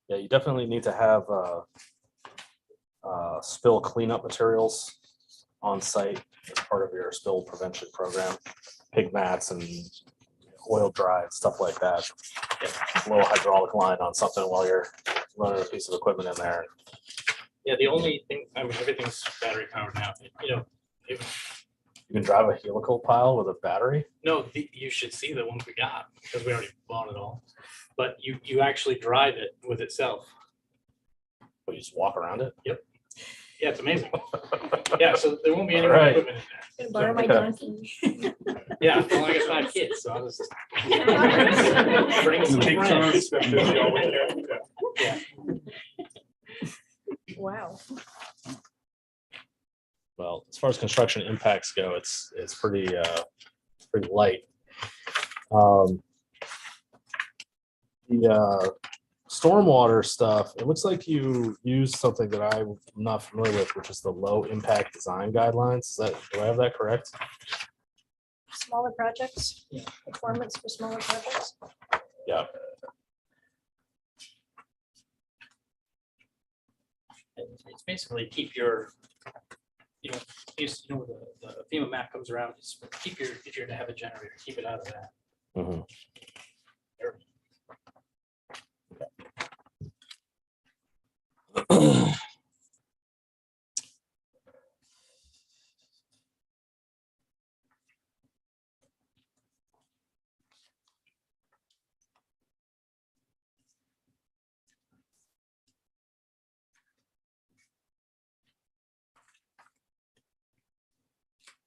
Yeah, you definitely need to have spill cleanup materials on site as part of your spill prevention program. pig mats and oil dry and stuff like that. Blow a hydraulic line on something while you're running a piece of equipment in there. Yeah, the only thing, I mean, everything's battery powered now, you know, if, You can drive a helical pile with a battery. no, you should see the ones we got, because we already bought it all. But you actually drive it with itself. But you just walk around it. Yeah, it's amazing. Yeah, so there won't be any more Alright. equipment in Gonna borrow my Okay. donkey. there. Yeah, well, I got 5 kids, so I'll just. Bring some Take friends. turns. Yeah. Wow. Well, as far as construction impacts go, it's pretty light. The stormwater stuff, it looks like you used something that I'm not familiar with, which is the low impact design guidelines. Do I have that correct? Smaller projects? Yeah. Performance for smaller projects? Yeah. It's basically keep your, you know, the FEMA map comes around, just keep your, if you're to have a generator, keep it out of that. Mhm.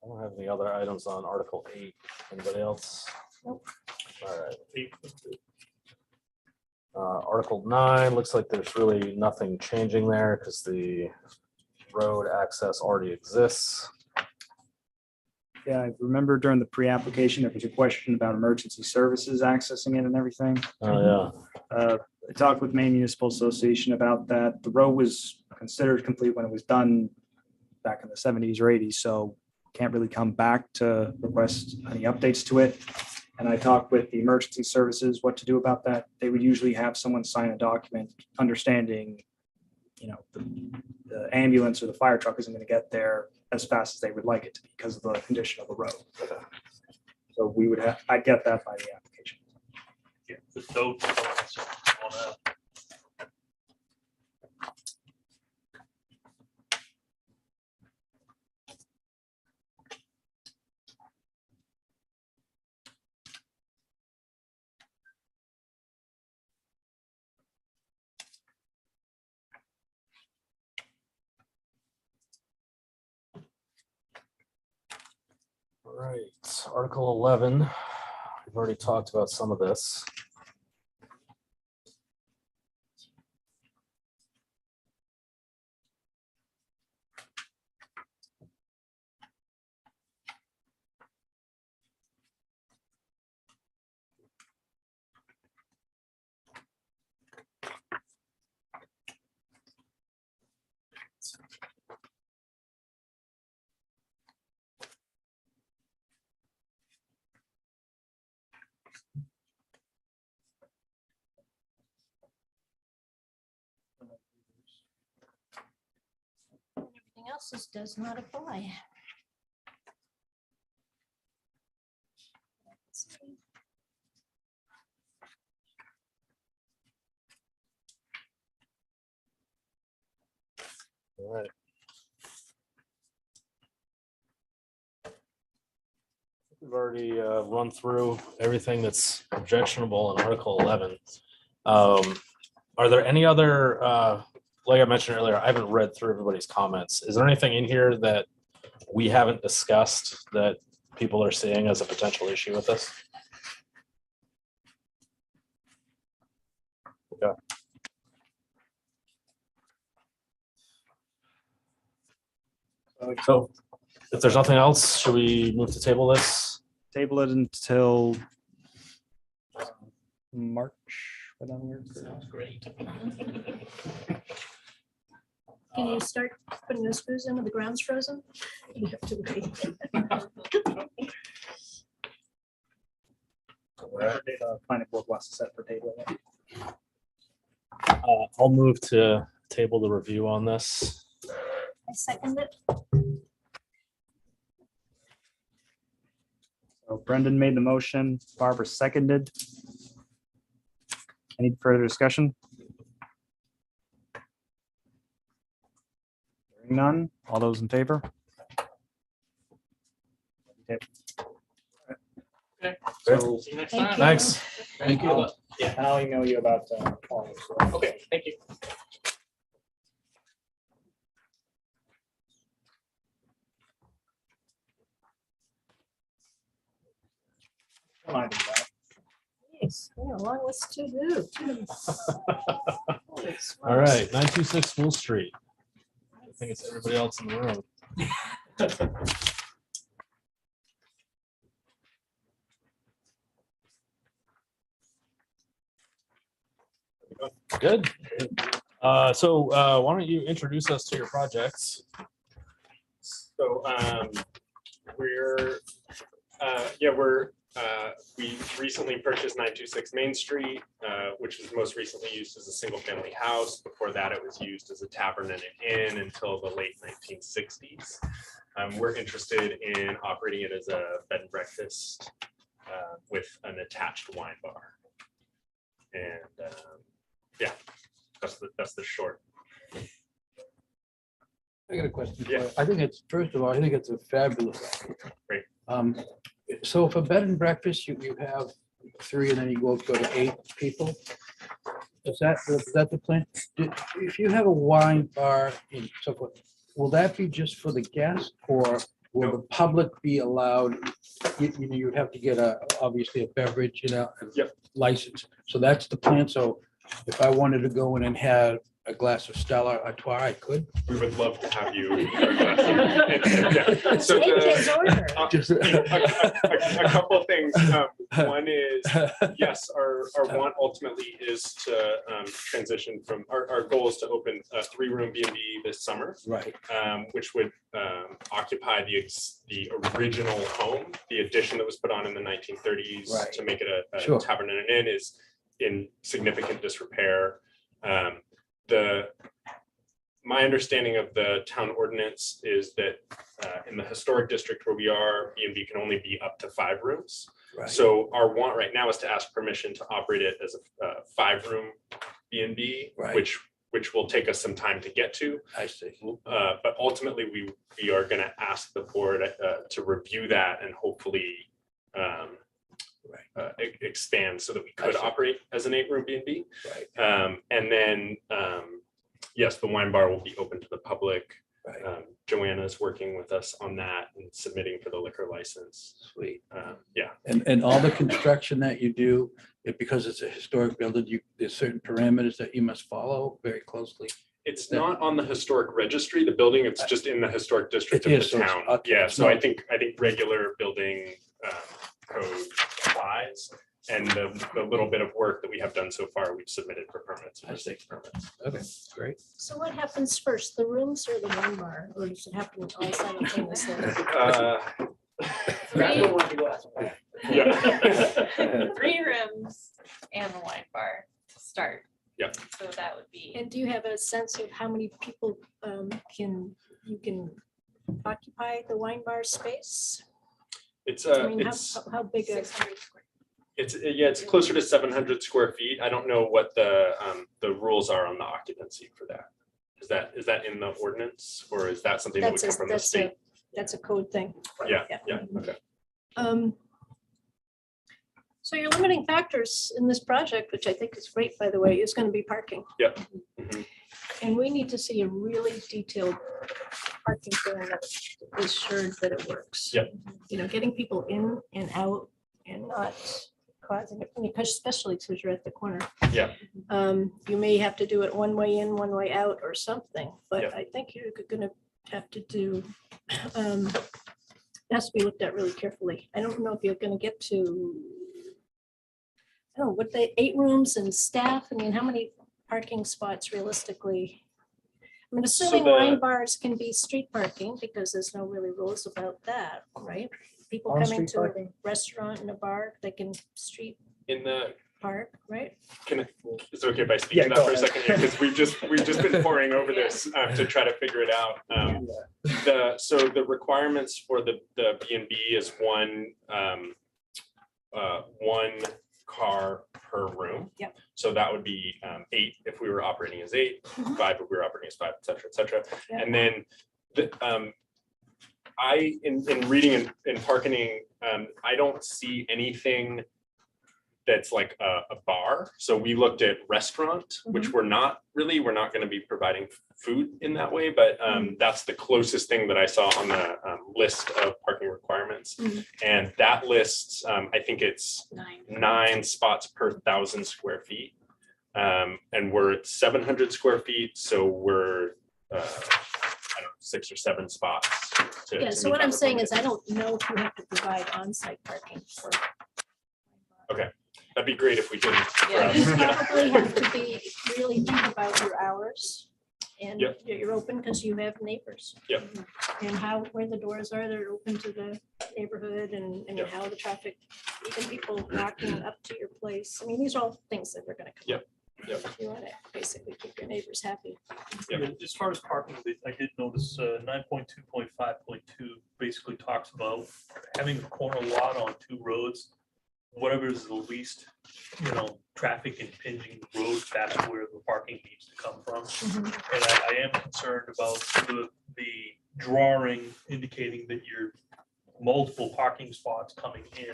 I don't have any other items on Article 8. Anybody else? Nope. All right. Article 9, looks like there's really nothing changing there because the road access already exists. Yeah, I remember during the pre-application, there was a question about emergency services accessing it and everything. Oh, I talked with Maine Municipal Association about that. The road was considered complete when it was done back in the 70s or 80s, so can't really come back to request any updates to it. And I talked with the emergency services, what to do about that. They would usually have someone sign a document understanding, you know, the ambulance or the fire truck isn't going to get there as fast as they would like it to because of the condition of the road. So we would have, I'd get that by the application. Yeah, the notes on that. all right. Article 11. We've already talked about some of this. Everything else does not apply. All right. We've already run through everything that's objectionable in Article 11. Are there any other, like I mentioned earlier, I haven't read through everybody's comments. Is there anything in here that we haven't discussed that people are seeing as a potential issue with this? Okay. So if there's nothing else, should we move to table this? Table it until March. what that weird? Sounds great. Can you start putting those screws in when the ground's frozen? You have to wait. Planning board wants to set for table. I'll move to table the review on this. I second it. So Brendan made the motion, Barbara seconded. Any further discussion? Hearing none, all those in favor? So see you next Thank time. you. Thanks. Thank you. Yeah, And I'll email you about Paul. okay, thank you. Yes, we have a long list to do. Holy smokes. All right, 926 School Street. I think it's everybody else in the room. Good. So why don't you introduce us to your projects? So we recently purchased 926 Main Street, which was most recently used as a single family house. Before that, it was used as a tavern and an inn until the late 1960s. We're interested in operating it as a bed and breakfast with an attached wine bar. And yeah, that's the short. I got a question. for Yeah. you. I think it's, first of all, I think it's a fabulous idea. Great. So for bed and breakfast, you have 3 and then you go to 8 people. Is that the plan? If you have a wine bar and so forth, will that be just for the guests or will the public be allowed? You know, you'd have to get obviously a beverage, Yep. license. So that's the plan. So if I wanted to go in and have a glass of Stella Artois, I could. We would love to have you. Yeah. So Take the- his order. Just- a couple of things. One is, yes, our want ultimately is to transition from, our goal is to open a 3-room B&B this summer, Right. which would occupy the original home. The addition that was put on in the 1930s Right. to make it a Sure. tavern and an inn is in significant disrepair. My understanding of the town ordinance is that in the historic district where we are, B&B can only be up to 5 rooms. Right. So our want right now is to ask permission to operate it as a 5-room B&B, Right. which will take us some time to get to. I see. But ultimately, we are going to ask the board to review that and hopefully expand so that we could I see. operate as an 8-room B&B. Right. And then, yes, the wine bar will be open to the public. Right. Joanna is working with us on that and submitting for the liquor license. Sweet. Yeah, And all the construction that you do, because it's a historic building, there's certain parameters that you must follow very closely. it's not on the historic registry, the building, it's just in the historic district It of is, the so it's- town. okay, Yeah, it's so I not- think regular building code applies. And the little bit of work that we have done so far, we've submitted for permits. I see. Permits. Okay, great. So what happens first, the rooms or the wine bar, or does it happen all simultaneously? Three, Yeah. 3 rooms and the wine bar to start. Yeah. So that would be, And do you have a sense of how many people you can occupy the wine bar space? It's I mean, it's how big a, 600 square. it's closer to 700 square feet. I don't know what the rules are on the occupancy for that. Is that in the ordinance or is that something that would that's come a, from the that's state? a code thing. Yeah, Yeah. yeah, okay. So your limiting factors in this project, which I think is great, by the way, is going to be parking. Yep. Mhm. And we need to see a really detailed parking plan that is sure that it works. Yep. You know, getting people in and out and not causing it, because especially because you're at the corner. Yeah. You may have to do it one way in, one way out or something, but Yep. I think you're gonna have to do, it has to be looked at really carefully. I don't know if you're gonna get to, I don't know, what the 8 rooms and staff, I mean, how many parking spots realistically? I mean, assuming the- wine bars can be street parking, because there's no really rules about that, right? People coming On-street to a parking? restaurant and a bar, they can street, In the park, right? Can I, is it okay if I speak Yeah, to that go for a ahead. second here? Because we've just been poring over this to try to figure it out. So the requirements for the B and B is one car per room. Yep. So that would be 8 if we were operating as 8, Mhm. 5 if we were operating as 5, et cetera, et cetera. Yep. And then in reading and parking, I don't see anything that's like a bar. So we looked at restaurant, which we're not going to be providing food in that way, but that's the closest thing that I saw on the list of parking requirements. Mhm. And that lists, I think it's 9. 9 spots per 1,000 square feet. And we're at 700 square feet, so we're, I don't know, 6 or 7 spots. Yeah, so what I'm saying is I don't know if you have to provide on-site parking for. Okay. That'd be great if we didn't. for Yeah. us. You Yeah. probably have to be, really think about your hours. And Yep. you're open because you have neighbors. Yep. And how, where the doors are, they're open to the neighborhood and Yep. how the traffic, even people walking up to your place. I mean, these are all things that are gonna come up. Yep. You wanna basically keep your neighbors happy. Yeah, as far as parking, I did notice 9.2.5.2 basically talks about having a corner lot on 2 roads. Whatever is the least, traffic impinging road, that's where the parking needs to come from. Mhm. And I am concerned about the drawing indicating that you're multiple parking spots coming in.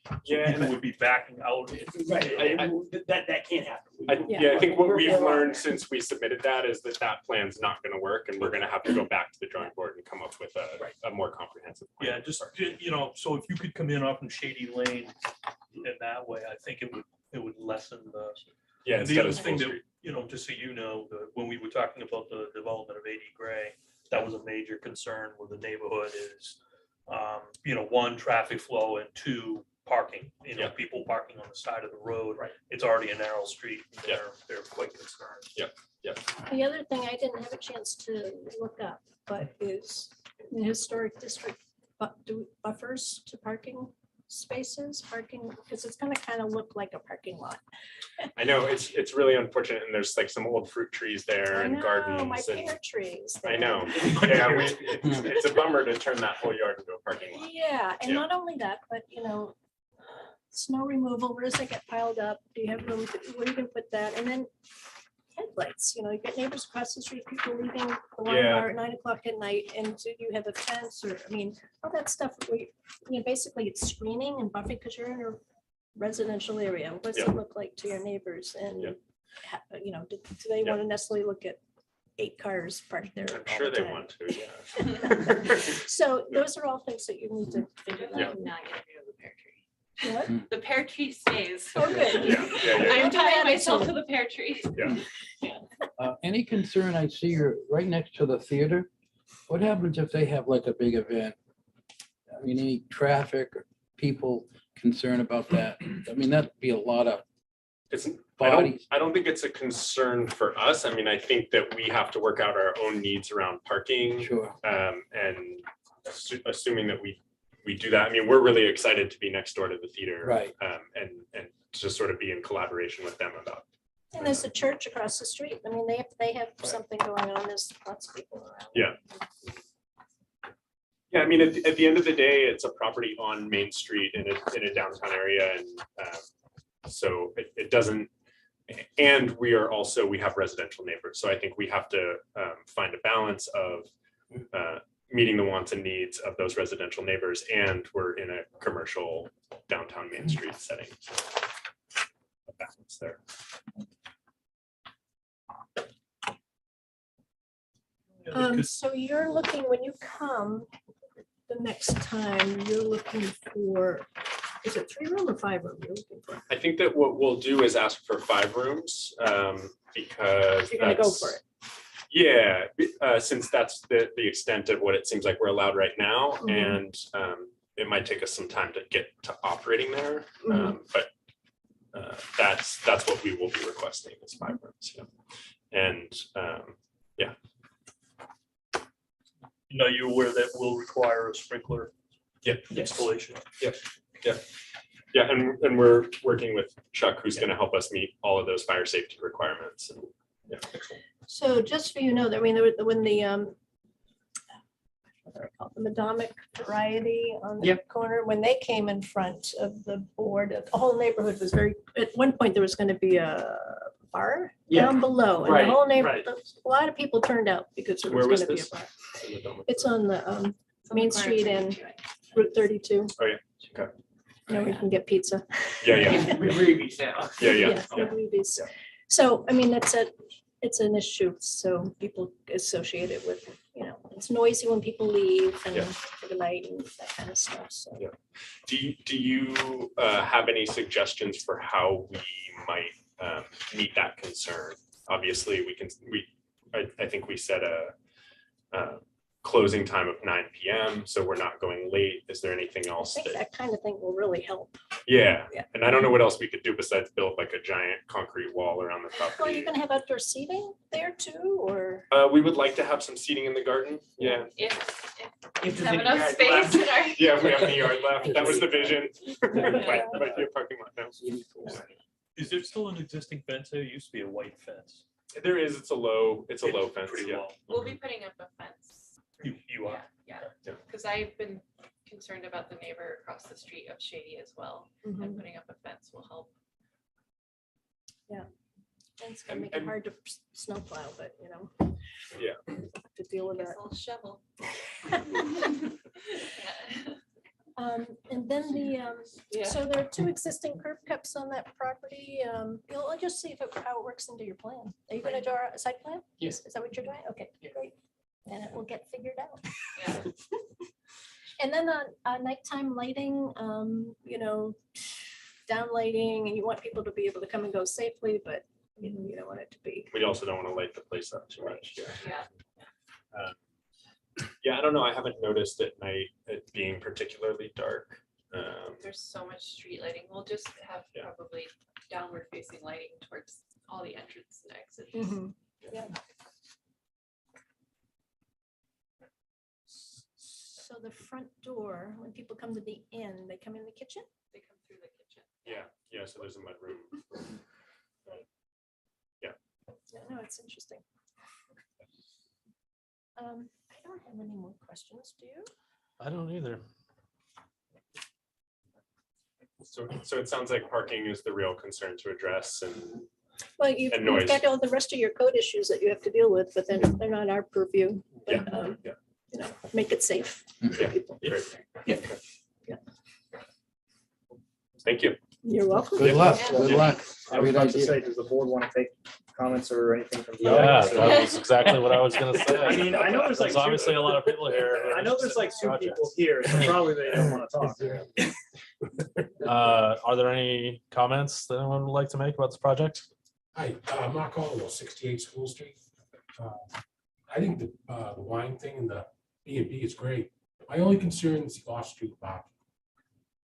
So Yeah, people would be backing out. That can't happen. Yeah, I think what we've learned since we submitted that is that plan's not gonna work, and we're gonna have to go back to the drawing board and come up with a more comprehensive plan. Yeah, just, so if you could come in off from Shady Lane in that way, I think it would lessen the. Yeah, And the instead other of thing School that, Street. just so you know, when we were talking about the development of 80 Gray, that was a major concern with the neighborhood is, 1, traffic flow, and 2, parking, Yeah. people parking on the side of the road. Right. It's already a narrow street. Yeah. They're quite concerned. The other thing I didn't have a chance to look up, but is the historic district buffers to parking spaces, because it's gonna kind of look like a parking lot. I know, it's really unfortunate, and there's like some old fruit trees there I and know, my gardens, and pear trees. I there. know. Yeah, it's a bummer to turn that whole yard into a parking lot. Yeah, and Yeah. not only that, but snow removal, where does it get piled up? Do you have room, where you can put that? And then headlights, you get neighbors across the street, people leaving the wine Yeah. bar at 9 o'clock at night, and so you have a fence, or, all that stuff, basically it's screening and buffering, because you're in a residential area. What does Yeah. it look like to your neighbors? And, Yeah. do they Yeah. want to necessarily look at 8 cars parked there? I'm all sure the they time? want to, yeah. So those are all things that you need to figure Yeah. out. Not gonna do the pear tree. What? The pear tree stays. Oh, good. Yeah. I'm tying myself attitude. to the pear tree. Any concern I see you're right next to the theater? What happens if they have like a big event? I mean, any traffic or people concerned about that? I mean, that'd be a lot of bodies. I don't think it's a concern for us. I mean, I think that we have to work out our own needs around parking. Sure. And assuming that we do that, I mean, we're really excited to be next door to the theater. Right. And to sort of be in collaboration with them about. And there's a church across the street. I mean, they have something going on. There's lots of people around. Yeah. Yeah, I mean, at the end of the day, it's a property on Main Street in a downtown area, and so it doesn't. And we have residential neighbors, so I think we have to find a balance of meeting the wants and needs of those residential neighbors, and we're in a commercial downtown Main Street setting. A balance there. So you're looking, when you come the next time, you're looking for, is it 3-room or 5-room you're looking for? I think that what we'll do is ask for 5 rooms, because You're gonna go that's- for it. Yeah, since that's the extent of what it seems like we're allowed right now, Mhm. and it might take us some time to get to operating there. Mhm. But that's what we will be requesting is 5 rooms. Yeah. And You're aware that will require a sprinkler Yep. installation. Yeah, and we're working with Chuck, who's gonna help us meet all of those fire safety requirements. And yeah, excellent. So just so you know, I mean, when the, what are they called? The Madomic Variety on the corner, when they came in front of the board, the whole neighborhood was very, at one point, there was going to be a bar down below. And right, the whole neighborhood, right. a lot of people turned out because there was Where was going to be a this? bar. It's on the Main Street and Route 32. Oh, yeah. Okay. You know, where you can get pizza. Yeah, yeah, yeah. Ruby's. So, I mean, it's an issue, so people associate it with, you know, it's noisy when people leave and Yeah. for the night and that kind of stuff, so. Yeah. Do you have any suggestions for how we might meet that concern? Obviously, I think we set a closing time of 9 p.m. so we're not going late. Is there anything I else think that? that kind of thing will really help. Yeah, Yeah. and I don't know what else we could do besides build like a giant concrete wall around the Well, property. you're gonna have outdoor seating there too, or? We would like to have some seating in the garden. Yeah, If If we have enough space in our. yeah, if we have any yard left. That was the vision. Might be a parking lot now. Is there still an existing fence there? It used to be a white fence. There is, it's a low fence, Pretty yeah. low. We'll be putting up a fence. You are. Yeah, Yeah. because I've been concerned about the neighbor across the street of Shady as well, Mhm. and putting up a fence will help. It's gonna And- make it and- hard to snowplow, but you know. Yeah. To deal with Guess that. I'll shovel. And then Yeah. so there are 2 existing curb cuts on that property. I'll just see how it works into your plan. Are you gonna draw a site plan? Yes. Is that what you're doing? Okay, great. And it will get figured out. Yeah. And then on nighttime lighting, you know, down lighting, and you want people to be able to come and go safely, but you don't want it to be. We also don't want to light the place up too much. Yeah. Yeah. Yeah, I don't know. I haven't noticed at night it being particularly dark. There's so much street lighting. We'll just have Yeah. probably downward facing lighting towards all the entrance and exits. Mhm. Yeah. So the front door, when people come to the inn, they come in the kitchen? They come through the kitchen. Yeah, so there's a mud room. Yeah, no, it's interesting. I don't have any more questions, do you? I don't either. So it sounds like parking is the real concern to address and Well, you've And you've noise. got all the rest of your code issues that you have to deal with, but then they're not our purview. But, yeah, yeah. you know, make it safe. for Yeah. people. Great. Yeah. Thank you. You're welcome. Good luck, Yeah. good luck. I was Great about to idea. say, does the board want to take comments or anything from the Yeah, audience? that was exactly what I was gonna say. I mean, I know there's like There's obviously a lot of people here. who are I know there's like interested 2 in people projects. here, so probably they don't want to talk. Are there any comments that anyone would like to make about this project? Hi, Mark Oliver, 68 School Street. I think the wine thing and the B&B is great. My only concern is the off-street parking.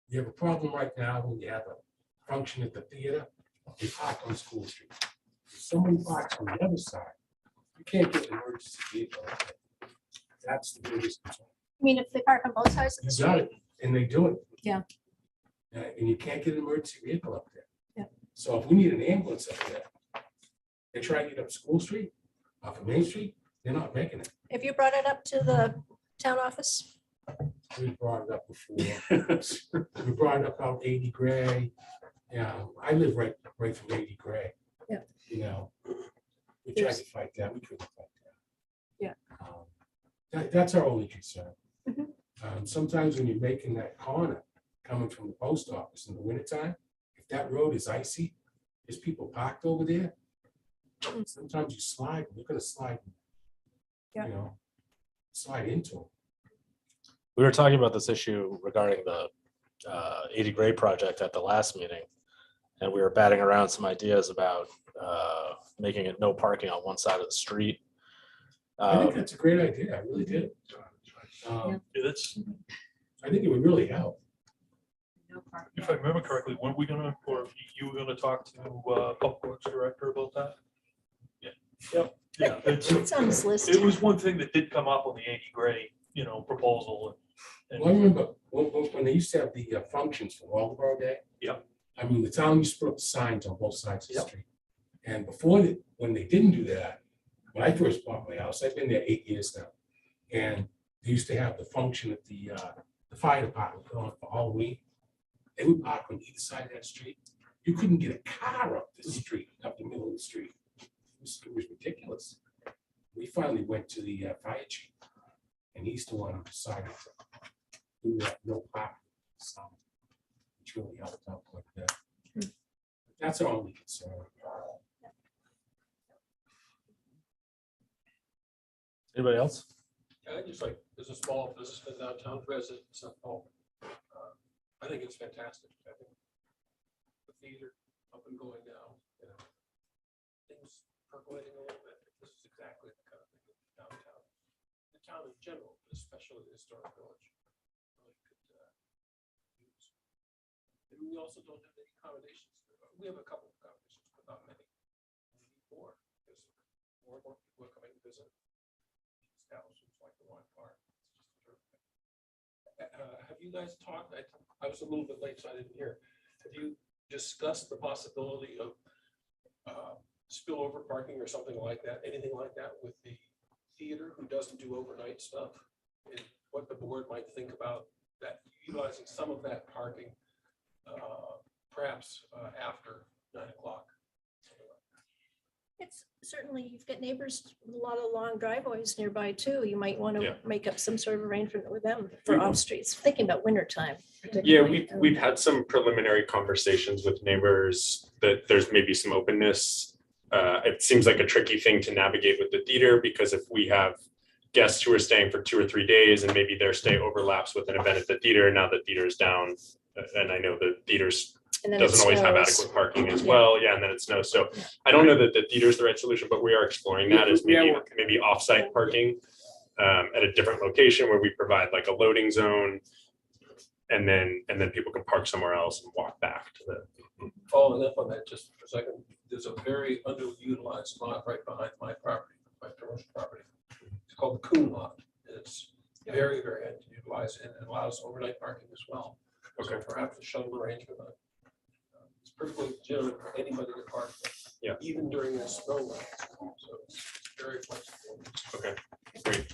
You have a problem right now when you have a function at the theater, you park on School Street. If somebody parks on the other side, you can't get an emergency vehicle. That's the biggest concern. I mean, if they park on both sides of the You got street. it, and they do it. Yeah. And you can't get an emergency vehicle up there. Yeah. So if we need an ambulance up there, they try to get up School Street, off of Main Street, they're not making it. Have you brought it up to the town office? We brought it up before. We brought it up out 80 Gray. Yeah, I live right from 80 Gray. Yeah. You know, we tried to fight that, we couldn't fight that. Yeah. That's our only concern. Mhm. Sometimes when you're making that corner, coming from the post office in the wintertime, if that road is icy, there's people parked over there. Sometimes you slide, you're gonna slide, Yeah. you know, slide into them. We were talking about this issue regarding the 80 Gray project at the last meeting. And we were batting around some ideas about making it no parking on one side of the street. I think that's a great idea, I really did. Yeah, that's, I think it would really help. No parking. if I remember correctly, when we gonna, or you were gonna talk to Public Works Director about that? Yeah. Yep. Yeah, It's on this list. it was one thing that did come up on the 80 Gray, proposal. Well, I remember when they used to have the functions for Waldeboro Day. Yep. I mean, the town used to put up signs on both sides of the Yep. street. And when they didn't do that, when I first bought my house, I've been there 8 years now. And they used to have the function at the fire department put on for Halloween. They would park on either side of that street. You couldn't get a car up the street, up the middle of the street. It was ridiculous. We finally went to the fire chief, and he's the one who decided to do that, no parking. So it's really helped out like that. That's our only concern. Anybody else? I just like, as a small businessman downtown resident, St. Paul, I think it's fantastic. I think the theater up and going now, you know, things percolating a little bit. This is exactly the kind of thing that downtown, the town in general, especially the historic village, really could use. And we also don't have any accommodations. We have a couple of accommodations, but not many. We need more, because more and more people are coming to visit establishments like the wine park. It's just terrific. Have you guys talked, I was a little bit late, so I didn't hear. Have you discussed the possibility of spillover parking or something like that, anything like that with the theater who doesn't do overnight stuff? And what the board might think about that, utilizing some of that parking, perhaps after 9 o'clock. It's certainly, you've got neighbors, a lot of long driveways nearby too. You might want Yeah. to make up some sort of arrangement with them for We- off streets, thinking about winter time. Yeah, particularly. we've had some preliminary conversations with neighbors that there's maybe some openness. It seems like a tricky thing to navigate with the theater, because if we have guests who are staying for 2 or 3 days and maybe their stay overlaps with an event at the theater, now the theater is down, and I know the theaters And then it doesn't always have snows. adequate parking as Yeah. well. Yeah, and then it snows. So I don't know that the theater is the right solution, but we are exploring that as Yeah, maybe offsite parking at a different location where we provide like a loading zone. And then people can park somewhere else and walk back to the. Following up on that just for a second, there's a very underutilized lot right behind my property, my commercial property. It's called the Coon Lot. It's very, very underutilized and it allows overnight parking as well. So perhaps a shuttle arrangement. It's perfectly legitimate for anybody to park there. Yeah. Even during the snow. So it's very flexible. Okay, great.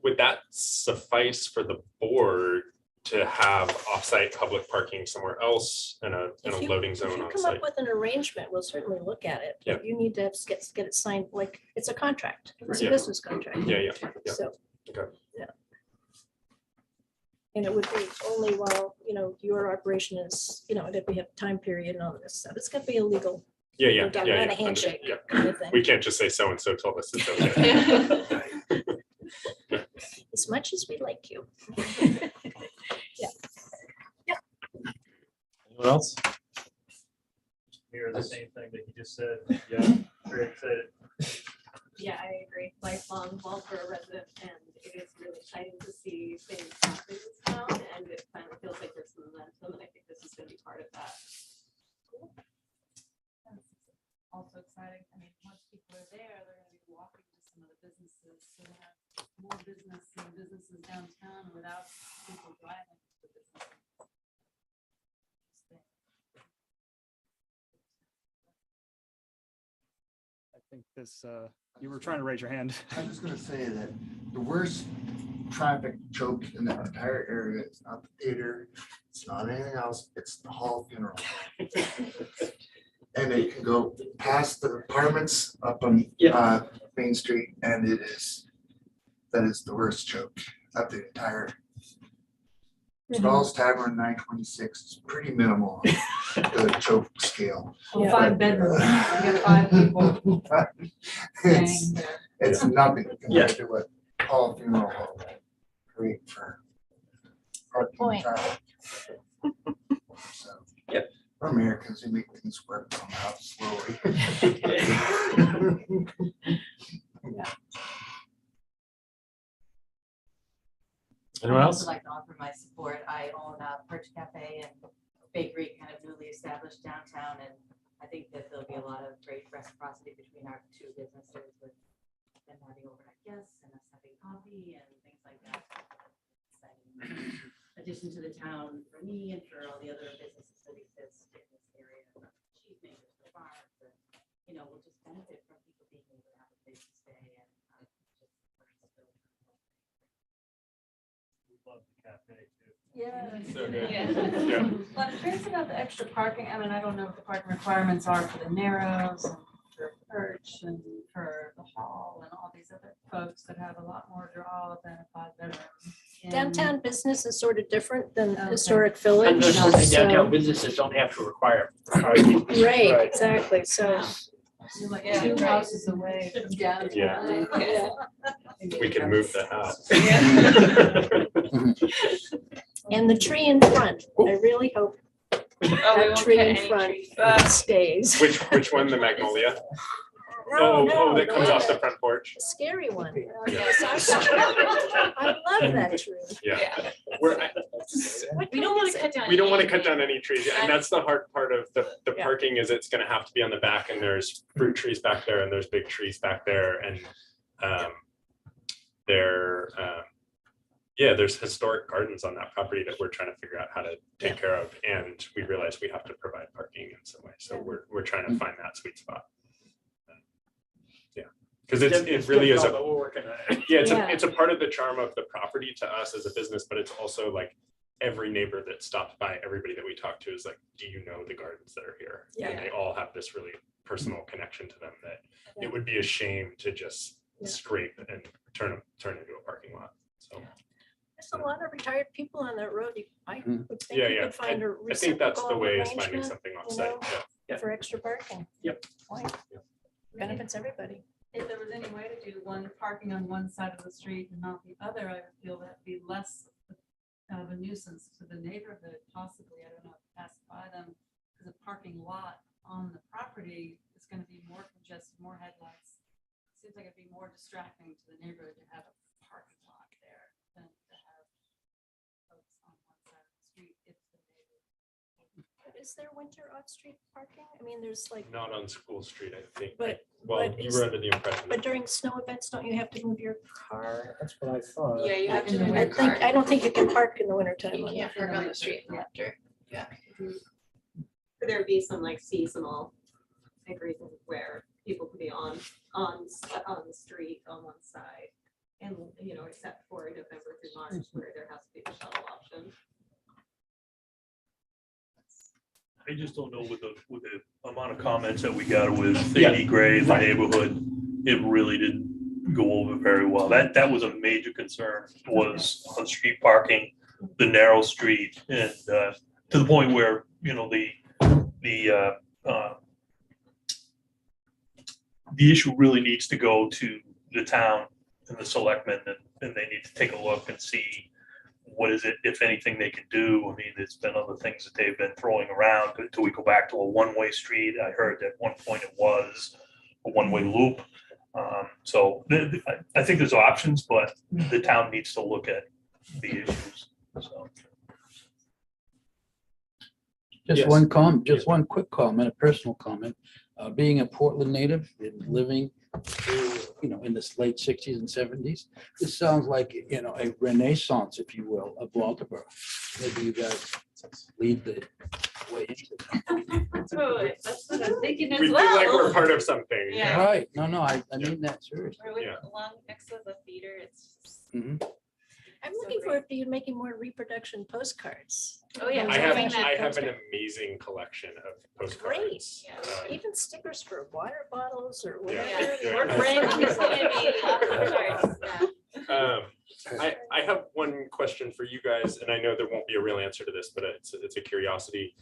Would that suffice for the board to have offsite public parking somewhere else and a If you- loading If zone you on come site? up with an arrangement, we'll certainly look at it. Yeah. But you need to get it signed, like, it's a contract. It's a Yeah. business contract. Yeah. So. Okay. Yeah. And it would be only while, your operation is, that we have time period and all this stuff. It's gonna be illegal, Yeah. not a handshake Yeah. kind of thing. We can't just say so-and-so told us it's okay. As much as we like you. Anyone else? Hear the same thing that you just said. Yeah, very excited. Yeah, I agree. Lifelong Waldeboro resident, and it is really exciting to see things happening in this town, and it finally feels like there's some momentum, and I think this is gonna be part of that. Also exciting, I mean, once people are there, they're gonna be walking to some of the businesses, so we have more business and businesses downtown without people driving to the business. I think this, you were trying to raise your hand. I was just gonna say that the worst traffic choke in that entire area is not the theater, it's not anything else, it's the Hall Funeral. And it can go past the apartments up on Main Street, and that is the worst choke of the entire. Stalls Tavern 926 is pretty minimal, the choke scale. Yeah. 5 bedrooms, you got 5 people It's, staying there. it's nothing compared to what Hall Funeral Home create for parking Point. traffic. So, we're Americans, we make things work somehow slowly. Anyone I'd else? also like to offer my support. I own a Perch Cafe and bakery kind of newly established downtown, and I think that there'll be a lot of great reciprocity between our two businesses with them having overnight guests and us having coffee and things like that. addition to the town for me and for all the other businesses that exist in this area. Cheese makers, the farms, and, we'll just benefit from people being able to have a place to stay and. Yeah. So good. Yeah. Yeah. Well, I'm curious about the extra parking. I mean, I don't know what the parking requirements are for the Narrows and for Perch and for the Hall and all these other folks that have a lot more draw than a 5-bedroom. in- Downtown business is sort of different than Okay. historic village. Unfortunately, downtown so- businesses don't have to require parking. Right, exactly. So, You're like Yeah. 2 houses away from downtown. Yeah. We can move the house. and the tree in front, I really hope Oh, we that won't tree get in any front trees. stays. Which one, the magnolia? No, Oh, that the comes one off the that- front porch. the scary one. Yeah. I love that tree. Yeah. We're, What We don't kind want is to it? cut down. we don't want to cut anything. down any trees, and that's the hard part of the Yeah. parking is it's gonna have to be on the back, and there's fruit trees back there, and there's big trees back there, and there's historic gardens on that property that we're trying to figure out how to take care of, and we realize we have to provide parking in some way, so we're trying to find that sweet spot. Yeah, because it really is a But we're working on it. yeah, Yeah. it's a part of the charm of the property to us as a business, but it's also like every neighbor that stops by, everybody that we talk to is like, do you know the gardens that are here? And Yeah. they all have this really personal connection to them that Yeah. it would be a shame to just Yeah. scrape and turn into a parking lot. So There's a lot of retired people on that road. I Mhm. would think yeah, you yeah, could find a I think that's the reciprocal way is finding arrangement something offsite. know? Yeah. Yeah. for extra parking. Yep. Point. Benefits everybody. If there was any way to do one parking on one side of the street and not the other, I would feel that'd be less of a nuisance to the neighborhood, possibly. I don't know, pass by them, because a parking lot on the property is gonna be more congested, more headlights. Seems like it'd be more distracting to the neighborhood to have a parking lot there than to have folks on one side of the street if the neighbor. But is there winter off-street parking? I mean, there's like, Not on School Street, I think. But- Well, but you is- were under the impression. but during snow events, don't you have to move your car? That's what I thought. Yeah, you have to. In the move I your winter. think, car. I don't think you can park in the wintertime. You on can't that. park on the street in the winter. There would be some like seasonal like reasons where people could be on the street on one side. And, except for November through March, where there has to be the shuttle option. I just don't know with the amount of comments that we got with Yeah. AD Gray, the neighborhood, it really didn't go over very well. That was a major concern, was on street parking, the narrow street, and to the point where, the issue really needs to go to the town and the selectmen, and they need to take a look and see what is it, if anything, they can do. I mean, there's been other things that they've been throwing around. Do we go back to a one-way street? I heard at one point it was a one-way loop. So I think there's options, but the town needs to look at the issues. So. Just Yes. just one quick comment, a personal comment. Being a Portland native and living, in this late 60s and 70s, this sounds like, a renaissance, if you will, of Waldeboro. Maybe you guys lead the way into that. That's what I'm thinking as We feel like we're well. part of something. Yeah. Right, no, I mean that seriously. Or with Yeah. along next to the theater, it's just. Mhm. I'm looking for if you're making more reproduction postcards. Oh, yeah. I Those have, are I have an fantastic. amazing collection of Great. postcards. Yeah. Even stickers for water bottles or Yeah. whatever. Yeah. We're brand new, it's gonna be lots of cards, yeah. I have one question for you guys, and I know there won't be a real answer to this, but it's a curiosity.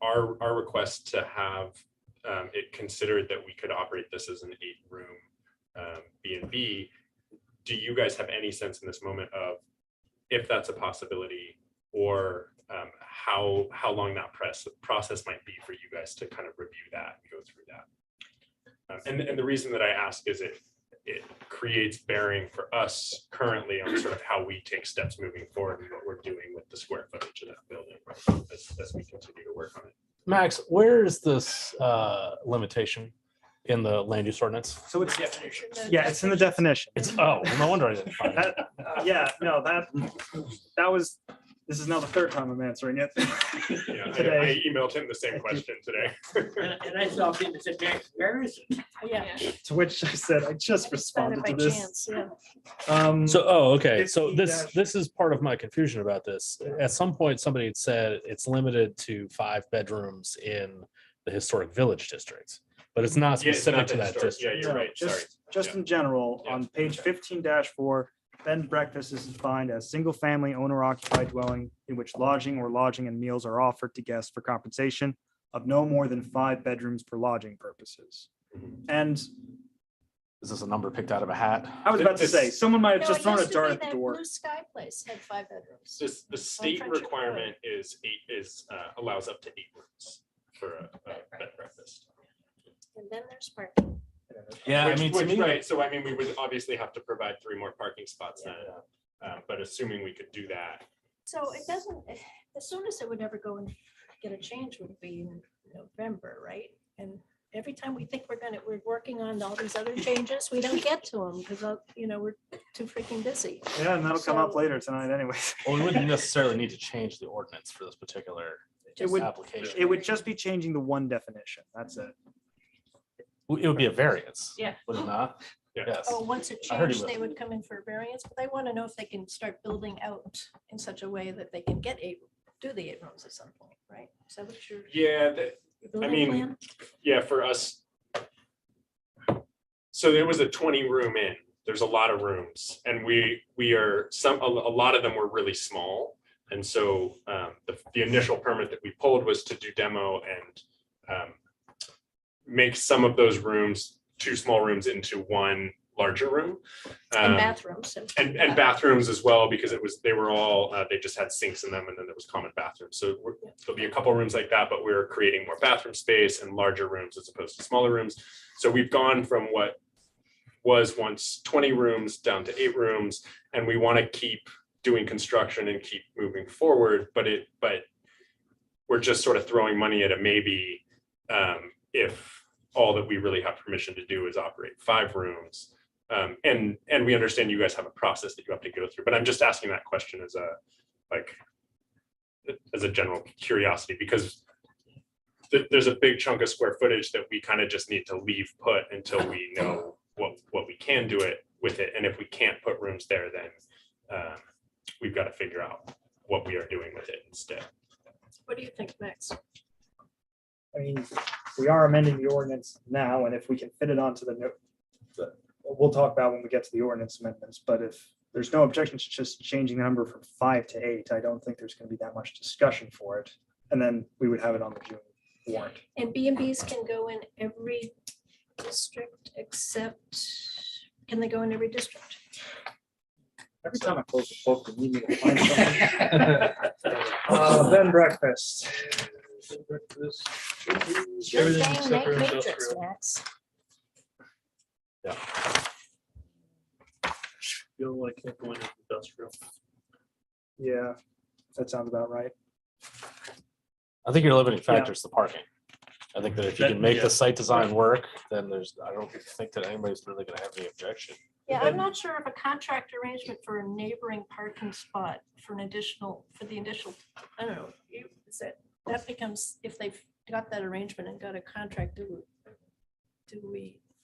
Our request to have it considered that we could operate this as an 8-room B&B. Do you guys have any sense in this moment of if that's a possibility, or how long that process might be for you guys to kind of review that and go through that? And the reason that I ask is it creates bearing for us currently on sort of how we take steps moving forward and what we're doing with the square footage of that building as we continue to work on it. Max, where is this limitation? in the land use ordinance? So it's, Definition. yeah, it's in the definition. It's, oh, well, no wonder I didn't find it. Yeah, no, that was, this is now the third time I'm answering it. Yeah, I Today. emailed him the same question today. And I stopped in and said, Max, where is it? Yeah. To which I said, I just Found it responded by to this. chance, yeah. So, oh, okay, so 15 this is part of my confusion about this. At some point, somebody had said it's limited to 5 bedrooms in the historic village district, but it's not Yeah, it's specific not to the that historic- district. Yeah, you're right, sorry. Just Yeah. in general, Yeah. on page 15-4, bed and breakfast is defined as single-family owner-occupied dwelling in which lodging or lodging and meals are offered to guests for compensation of no more than 5 bedrooms for lodging purposes. And Is this a number picked out of a hat? I was about to say, someone might have No, just it thrown a used to dart be at the that door. Blue Sky Place had 5 bedrooms. The state Friendship requirement is allows up to 8 rooms for a bed and breakfast. And then there's parking. Yeah, I Which- mean, to which, me, right, so I mean, we would obviously have to provide 3 more parking spots then. But assuming we could do that, So it doesn't, the soonest it would ever go and get a change would be in November, right? And every time we think we're working on all these other changes, we don't get to them because, we're too freaking busy. Yeah, and that'll come up So- later tonight anyways. well, we wouldn't necessarily need to change the ordinance for this particular It would, application. it would just be changing the one definition. That's it. It would be a variance. Yeah. Would it not? Yeah. Yes. Oh, once it I heard he changed, they was. would come in for a variance, but they want to know if they can start building out in such a way that they can do the 8 rooms at some point, right? Is that what you're? yeah, your building mean, plan? yeah, for us. So there was a 20 room in, there's a lot of rooms and we are a lot of them were really small. And so the initial permit that we pulled was to do demo and make some of those rooms, 2 small rooms into 1 larger room. And bathrooms. And bathrooms as well, because they were all, they just had sinks in them and then there was common bathrooms. So there'll be a couple rooms like that, but we're creating more bathroom space and larger rooms as opposed to smaller rooms. So we've gone from what was once 20 rooms down to 8 rooms, and we want to keep doing construction and keep moving forward, but we're just sort of throwing money at a maybe if all that we really have permission to do is operate 5 rooms. And we understand you guys have a process that you have to go through, but I'm just asking that question as a general curiosity, because there's a big chunk of square footage that we kind of just need to leave put until we know what we can do with it. And if we can't put rooms there, then we've got to figure out what we are doing with it instead. What do you think, Max? I mean, we are amending the ordinance now, and if we can fit it onto we'll talk about when we get to the ordinance amendments, but if there's no objection to just changing the number from 5 to 8, I don't think there's going to be that much discussion for it. And then we would have it on the June warrant. And B&Bs can go in every district except, can they go in every district? Every time I close the book, we need me to find something. Bed and breakfast. Your Everything dang except make for matrix, industrial. Max. Feel like they're going into industrial. Yeah, that sounds about right. I think your limiting factor is the parking. I think that if you can make Yeah. the site design work, then I don't think that anybody's really gonna have any objection. Yeah, I'm not sure if a contract arrangement for a neighboring parking spot for the additional, I don't know. That becomes, if they've got that arrangement and got a contract,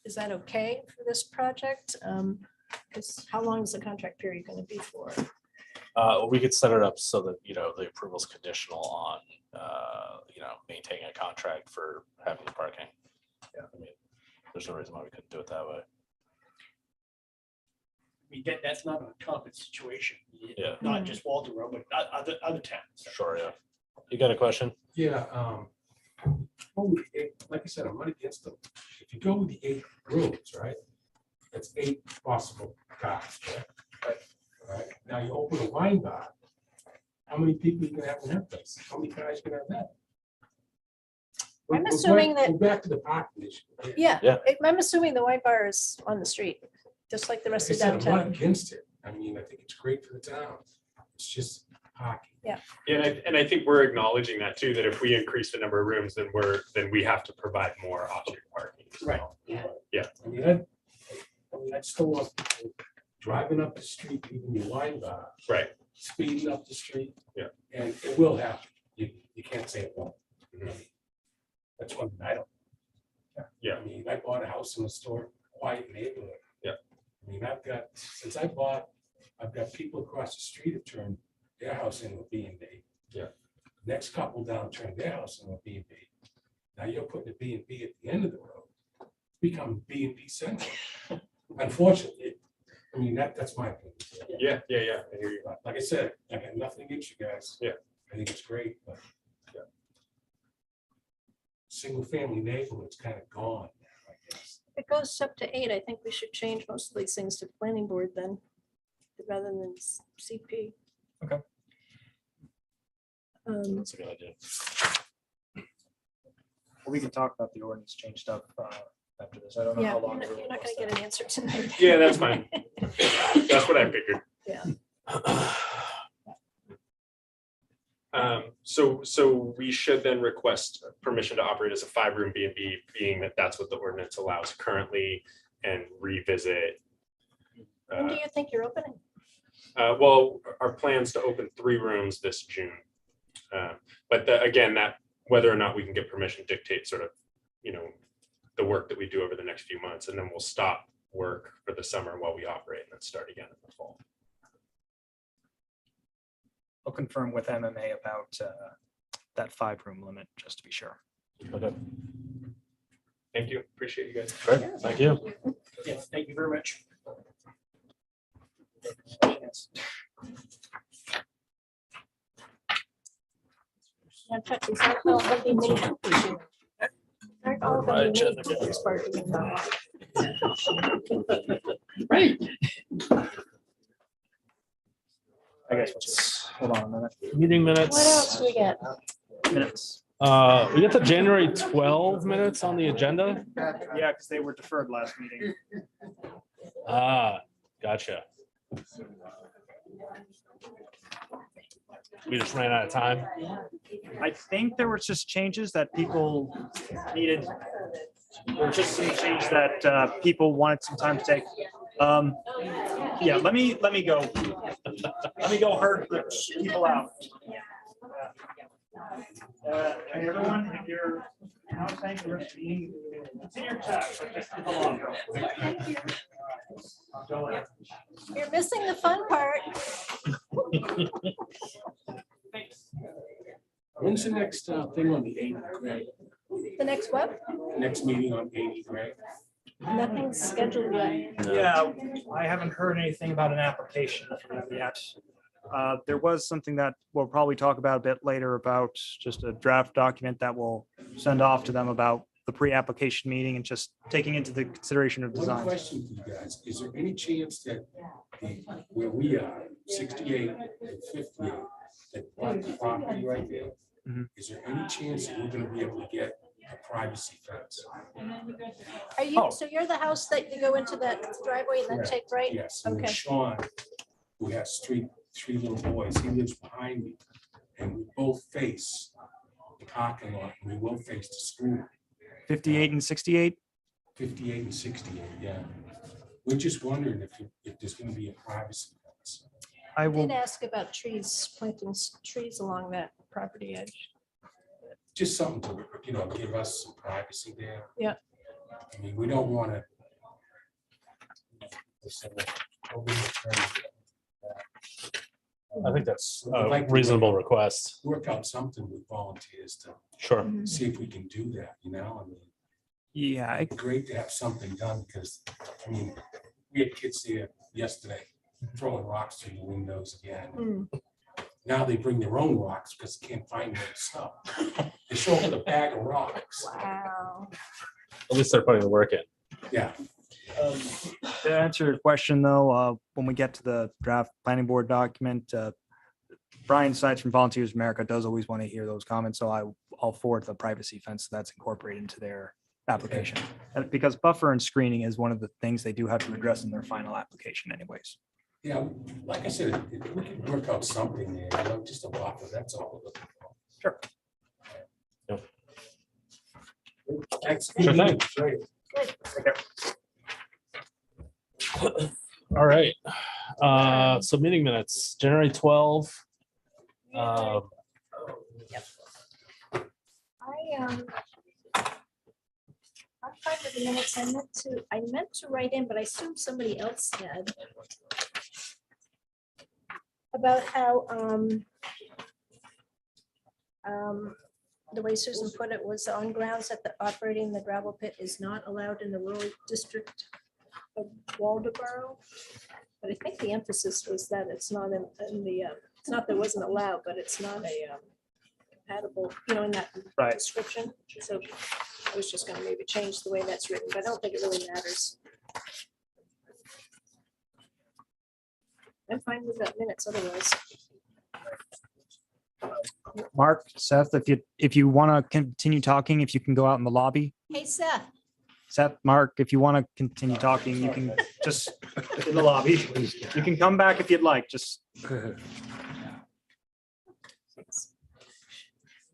is that okay for this project? Because how long is the contract period going to be for? We could set it up so that, the approval's conditional on, maintaining a contract for having the parking. Yeah, I mean, there's no reason why we couldn't do it that way. I mean, that's not a common situation. Yeah. Not just Walter Road, but other towns. Sure, yeah. You got a question? Yeah, like I said, I'm not against them. If you go with the 8 rooms, right? That's 8 possible cars, right? Right, now you open a wine bar. How many people you gonna have in that place? How many cars you gonna have that? I'm assuming that- Go back to the parking issue. Yeah, Yeah. I'm assuming the wine bar is on the street, just like the Like I rest of said, I'm not downtown. against it. I mean, I think it's great for the town. It's just parking. Yeah, and I think we're acknowledging that too, that if we increase the number of rooms, then we have to provide more off-street parking. Right. Yeah. I mean, I just don't want people driving up the street, leaving your wine bar, Right. speeding up the street. Yeah. And it will happen. You can't say it won't. Mhm. That's one thing I don't. Yeah. I mean, I bought a house in a store, quiet neighborhood. Yeah. I mean, since I've got people across the street have turned their house into a B and B. Yeah. Next couple down turned their house into a B and B. Now you're putting a B and B at the end of the road. Become B and B central. Unfortunately, I mean, that's my opinion. Yeah. I hear you. But like I said, I got nothing against you guys. Yeah. I think it's great, but single family neighborhood's kind of gone now, I guess. If it goes up to 8, I think we should change most of these things to planning board then, rather than CP. Okay. That's a good idea. We can talk about the ordinance change stuff after this. I don't know Yeah, how you're long. not it really gonna was get that. an answer tonight. Yeah, that's fine. That's what I figured. Yeah. So we should then request permission to operate as a 5-room B&B, being that that's what the ordinance allows currently, and revisit. When do you think you're opening? Well, our plans to open 3 rooms this June. But again, that whether or not we can get permission dictates sort of, the work that we do over the next few months, and then we'll stop work for the summer while we operate and then start again in the fall. I'll confirm with MMA about that 5-room limit, just to be sure. Okay, Thank you. Appreciate you guys. great, thank you. Yeah, thank you very much. Now, Chuck, is that all of the main- aren't all of the main purpose part of it? Right. I guess, hold on a minute. Meeting minutes. What else we got? Minutes. We got the January 12 minutes on the agenda. Yeah, because they were deferred last meeting. Gotcha. We just ran out of time. I think there was just changes that people needed. There were just some changes that people wanted some time to take. Yeah, let me go. Let me go herd the people out. And everyone, if you're now saying the rest of the meeting, it's in your chat, but just come along. You're missing the fun part. When's the next thing on the 80, Greg? The next what? Next meeting on 80, Greg? Nothing's scheduled yet. Yeah, I haven't heard anything about an application from them yet. There was something that we'll probably talk about a bit later about just a draft document that we'll send off to them about the pre-application meeting and just taking into the consideration of One design. question for you guys, is there any chance that where we are, 68 and 58, that property right there, Mhm. is there any chance that we're gonna be able to get a privacy fence? Are you, Oh. so you're the house that you go into that driveway and then Correct. take right? Yes, and Okay. Sean, who has three little boys, he lives behind me, and we both face the parking lot, and we will face the school, 58 and 68? 58 and 68, yeah. We're just wondering if there's gonna be a privacy fence. I I will, did ask about trees, planting trees along that property edge. Just something to, give us some privacy there. Yeah. I mean, we don't wanna. I think that's I'd a like to reasonable request. Work out something with volunteers to Sure. see if we can do that, I mean. yeah, It'd be great to have something done because, I mean, we had kids there yesterday throwing rocks through the windows again. Hmm. Now they bring their own rocks because they can't find their stuff. They show up with a bag of rocks. Wow. At least they're putting the work in. Yeah. to answer your question though, when we get to the draft planning board document, Brian Sides from Volunteers America does always want to hear those comments, so I'll forward the privacy fence that's incorporated into their application. And because buffer and screening is one of the things they do have to address in their final application anyways. Yeah, like I said, if we could work out something there, just a buffer, that's all. we're looking for. Sure. Thanks. Sure thing. Great. All right. So meeting minutes, January 12. I, I'm fine with the minutes. I meant to write in, but I assume somebody else had. About how, the way Susan put it was on grounds that the operating the gravel pit is not allowed in the rural district of Waldeboro. But I think the emphasis was that it's not in the, it's not that it wasn't allowed, but it's not a compatible, in that Right. description. So I was just gonna maybe change the way that's written, but I don't think it really matters. I'm fine with that minutes otherwise. Mark, Seth, if you want to continue talking, if you can go out in the lobby. Hey, Seth. Seth, Mark, if you want to continue talking, you can just in the lobby. You can come back if you'd like, just.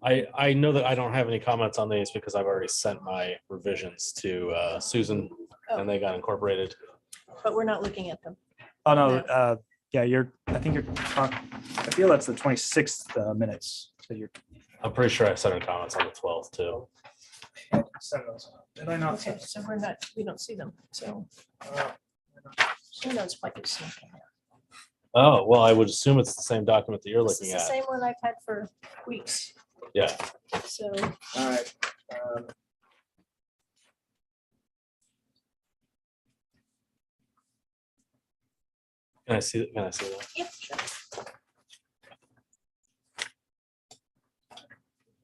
I know that I don't have any comments on these because I've already sent my revisions to Susan and they got incorporated. But we're not looking at them. Oh, no, yeah, I feel that's the 26th minutes. So you're. I'm pretty sure I sent her comments on the 12th too. Did I not? Okay, so we don't see them, so. Who knows what you're seeing. Oh, well, I would assume it's the same document that you're This is looking the at. same one I've had for weeks, Yeah. so. All right. Can I see that? Can I see that? Yep, sure.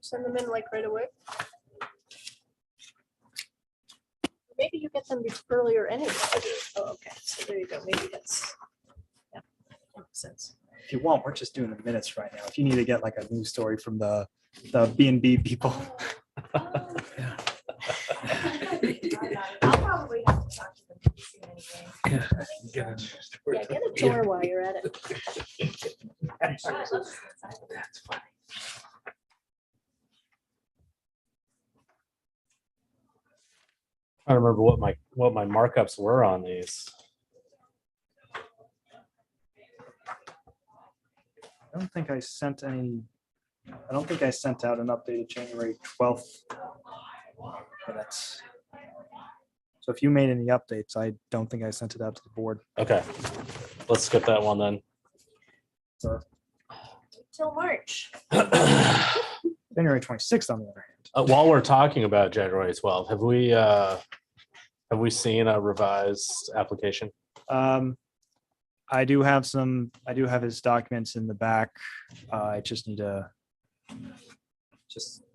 Send them in like right away. Maybe you get them earlier anyway. I do. Oh, okay, so there you go, maybe that's, yeah, makes sense. If you want, we're just doing the minutes right now. If you need to get like a news story from the B&B people. I'll probably have to talk to them anyway. Yeah, get a tour while you're at it. That's fine. I don't remember what my markups were on these. I don't think I sent out an updated January 12th minutes. So if you made any updates, I don't think I sent it out to the board. Okay, let's skip that one then. So Till March. January 26th, on the other hand. While we're talking about January 12th, have we seen a revised application? I do have his documents in the back. I just need to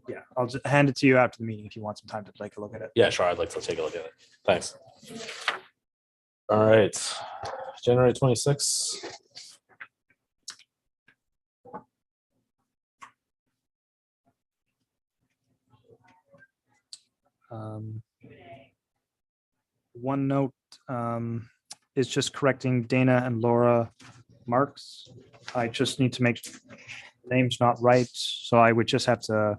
yeah, I'll just hand it to you after the meeting if you want some time to take a look at it. Yeah, sure. I'd like to take a look at it. Thanks. All right, January 26th. One note is just correcting Dana and Laura Marks. I just need to make names not right, so I would just have to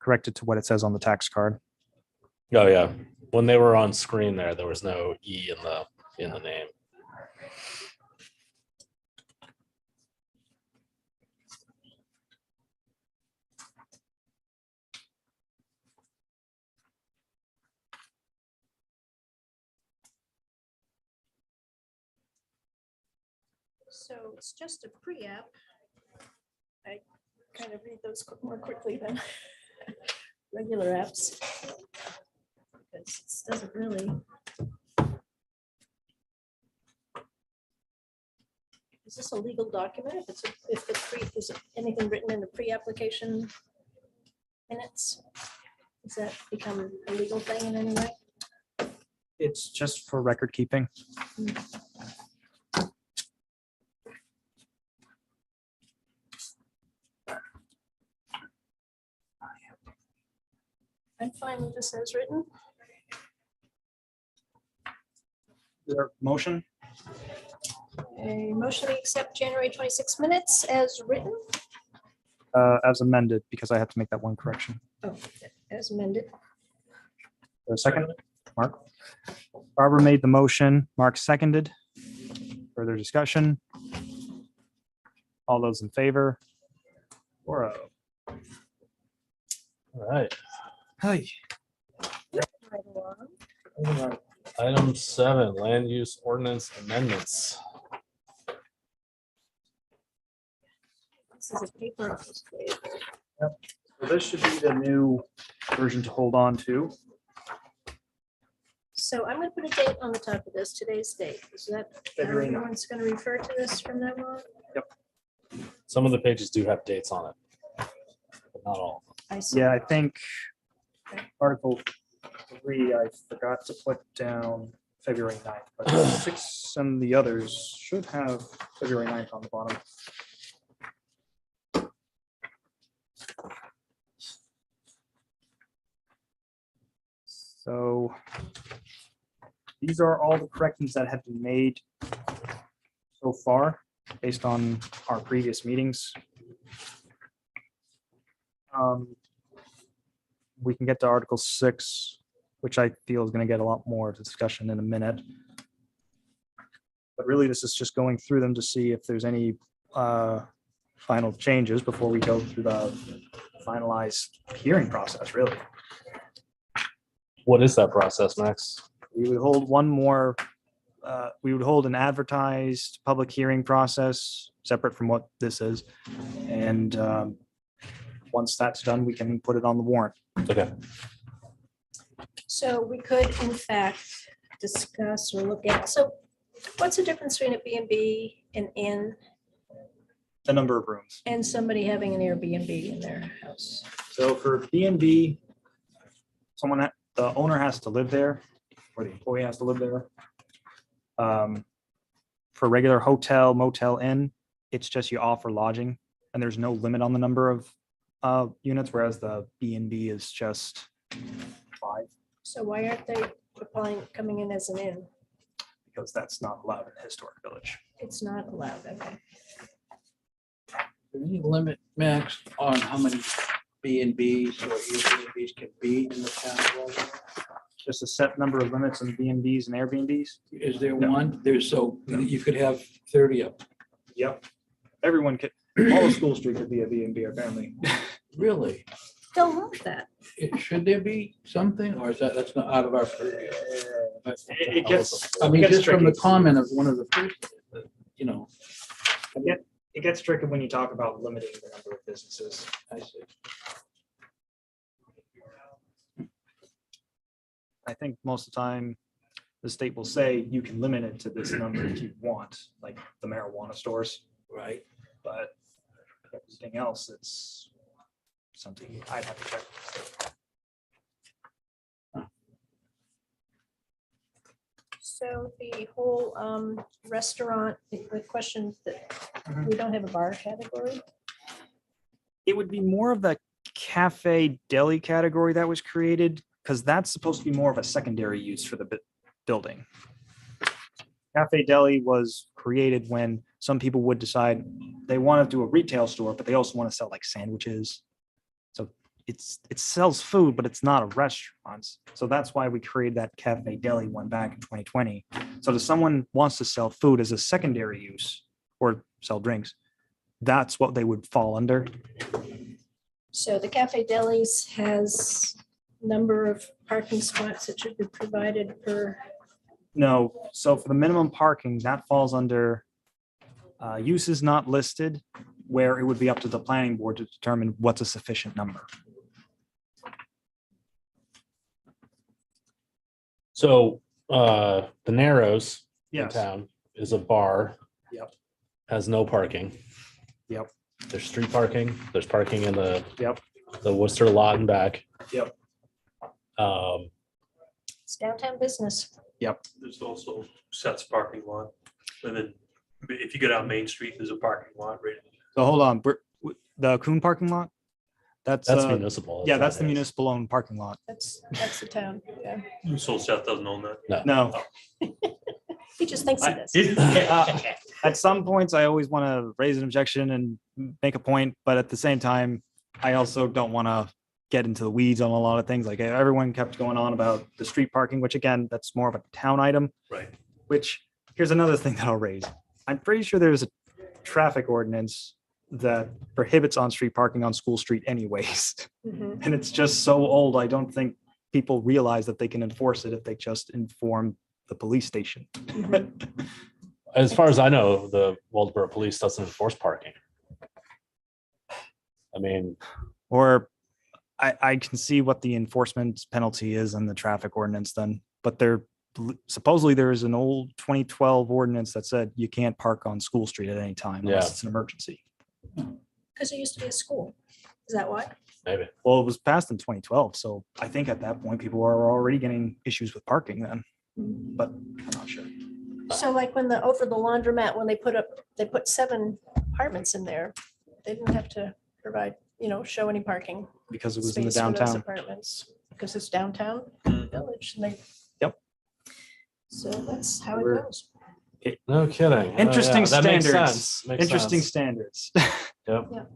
correct it to what it says on the tax card. Oh, yeah. When they were on screen there was no E in the name. So it's just a pre-app. I kind of read those more quickly than regular apps. Because it doesn't really. Is this a legal document? Is anything written in the pre-application minutes? Does that become a legal thing in any way? It's just for record keeping. I'm fine with this as written. Is there a motion? A motion to accept January 26 minutes as written. As amended, because I have to make that one correction. Oh, as amended. For a second? Mark. Barbara made the motion, Mark seconded. Further discussion? All those in favor? 4-0. All right. Hi. Right along. Item 7, land use ordinance amendments. This is a paper. So this should be the new version to hold on to. So I'm gonna put a date on the top of this, today's date. Is that how February 9th. everyone's gonna refer to this from now on? Some of the pages do have dates on it, but not all. I see. Yeah, I think Article 3, I forgot to put down February 9th, but 6 and the others should have February 9th on the bottom. So these are all the corrections that have been made so far based on our previous meetings. We can get to Article 6, which I feel is going to get a lot more discussion in a minute. But really, this is just going through them to see if there's any final changes before we go through the finalized hearing process, really. What is that process, Max? We would hold one more, we would hold an advertised public hearing process separate from what this is. And once that's done, we can put it on the warrant. Okay. So we could in fact discuss or look at, so what's the difference between a B and B, an inn, The number of rooms. and somebody having an Airbnb in their house? So for B and B, the owner has to live there, or the employee has to live there. For regular hotel, motel, inn, it's just you offer lodging, and there's no limit on the number of units, whereas the B and B is just 5, So why aren't they coming in as an inn? because that's not allowed in a historic village. It's not allowed, okay. there any limit, Max, on how many B and Bs or Airbnbs can be in the town of Waltham? Just a set number of limits on B and Bs and Airbnbs. Is there No. one? There's so you could have 30 of them. Yep. Everyone could, all of School Street could be a B and B or family. Really? Don't want that. Should there be something, or is that's not out of our purview? It gets, I mean, it gets just from the tricky. comment of one of the first, you know, It gets tricky when you talk about limiting the number of businesses. I see. I think most of the time, the state will say you can limit it to this number if you want, like the marijuana stores, Right. but everything else, it's something I'd have to check. So the whole restaurant, the question that we don't have a bar category? It would be more of the cafe deli category that was created, because that's supposed to be more of a secondary use for the building. Cafe deli was created when some people would decide they want to do a retail store, but they also want to sell like sandwiches. So it sells food, but it's not a restaurant. So that's why we created that cafe deli one back in 2020. So if someone wants to sell food as a secondary use or sell drinks, that's what they would fall under. So the Cafe Delis has number of parking spots that should be provided per, No, so for the minimum parking, that falls under uses not listed, where it would be up to the planning board to determine what's a sufficient number. So the Narrows in Yes. town is a bar. Yep. Has no parking. Yep. There's street parking. There's parking in the Yep. the Worcester lot and back. Yep. it's downtown business. There's also Seth's parking lot. And then if you get out Main Street, there's a parking lot right. So hold on, the Coon parking lot? That's municipal. yeah, It's that's not the his. municipal owned parking lot. That's the town. Yeah. So Seth doesn't own that. No. He just thinks he does. At some points, I always want to raise an objection and make a point, but at the same time, I also don't want to get into the weeds on a lot of things. Like everyone kept going on about the street parking, which again, that's more of a town item, Right. which here's another thing that I'll raise. I'm pretty sure there's a traffic ordinance that prohibits on-street parking on School Street anyways. Mhm. And it's just so old, I don't think people realize that they can enforce it if they just inform the police station. Mhm. As far as I know, the Waldeboro Police doesn't enforce parking. I mean, Or I can see what the enforcement penalty is in the traffic ordinance then, but there supposedly there is an old 2012 ordinance that said you can't park on School Street at any time unless Yeah. it's an emergency. Because it used to be a school. Is that why? maybe. Well, it was passed in 2012, so I think at that point, people are already getting issues with parking then, but I'm not sure. So like when over the laundromat, when they put 7 apartments in there, they didn't have to provide, show any parking. Because it was in the space for those downtown. Apartments, because it's downtown village. And they. Yep. So that's how it We're- goes. No kidding. Interesting That makes standards. sense. Makes Interesting sense. standards. Yep.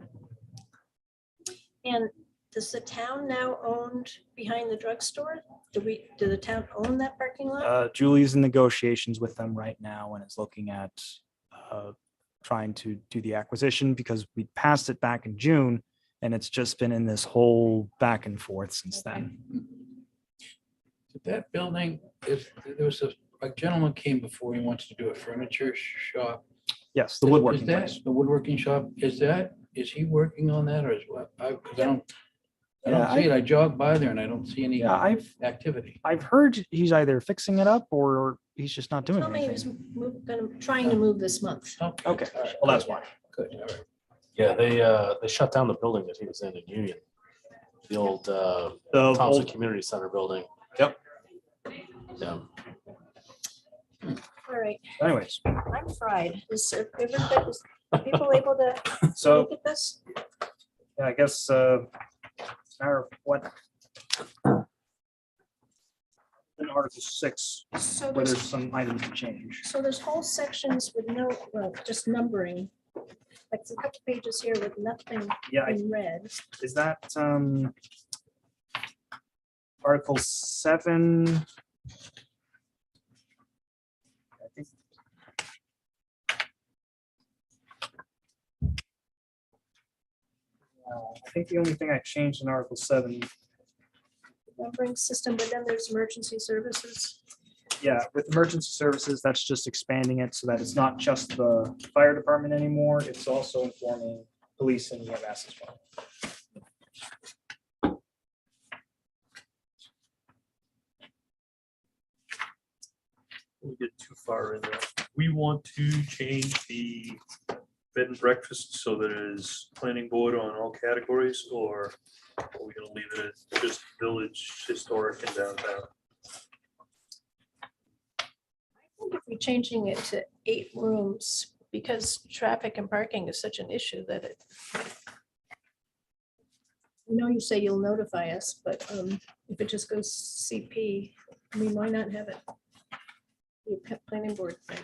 And does the town now owned behind the drugstore? Do the town own that parking lot? Julie's in negotiations with them right now and is looking at trying to do the acquisition because we passed it back in June and it's just been in this whole back and forth since then. That building, there was a gentleman came before, he wants to do a furniture shop. Yes, the Is woodworking that place. the woodworking shop? Is he working on that or is what? Because I don't Yeah, see it. I jog by there and I don't see any Yeah, activity. I've heard he's either fixing it up or he's just not doing Tell me he was anything. trying to move this month. Oh, Okay, all right, well, that's why. Good, all right. Yeah, they shut down the building that he was in Union. The old The Thompson old, Community Center building. Yep. Yeah. All right, anyways, I'm fried. Is people able to so look at this? yeah, I guess it's a matter of what in Article 6, So where there's, there's some items to change. so there's whole sections with no, well, just numbering. Like a couple pages here with nothing Yeah, in red. is that Article 7? I think I think the only thing I changed in Article 7, Numbering system, but then there's emergency services. yeah, with emergency services, that's just expanding it so that it's not just the fire department anymore. It's also informing police and EMS as well. We get too far in there. We want to change the bed and breakfast so that it is planning board on all categories, or are we gonna leave it as just village, historic and downtown? I think if we're changing it to 8 rooms, because traffic and parking is such an issue that it. I know you say you'll notify us, but if it just goes CP, I mean, why not have it? Your planning board thing.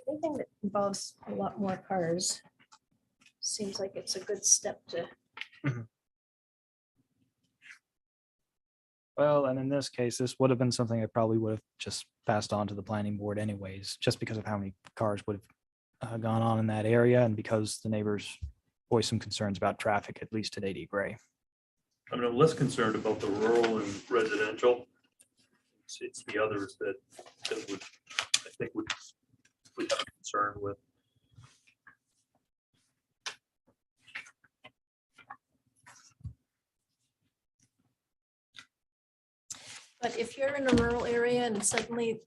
Anything that involves a lot more cars seems like it's a good step to. Well, and in this case, this would have been something I probably would have just passed on to the planning board anyways, just because of how many cars would have gone on in that area and because the neighbors voiced some concerns about traffic, at least at 80 Gray. I mean, I'm less concerned about the rural and residential. It's the others that would, I think would have a concern with. But if you're in a rural area and suddenly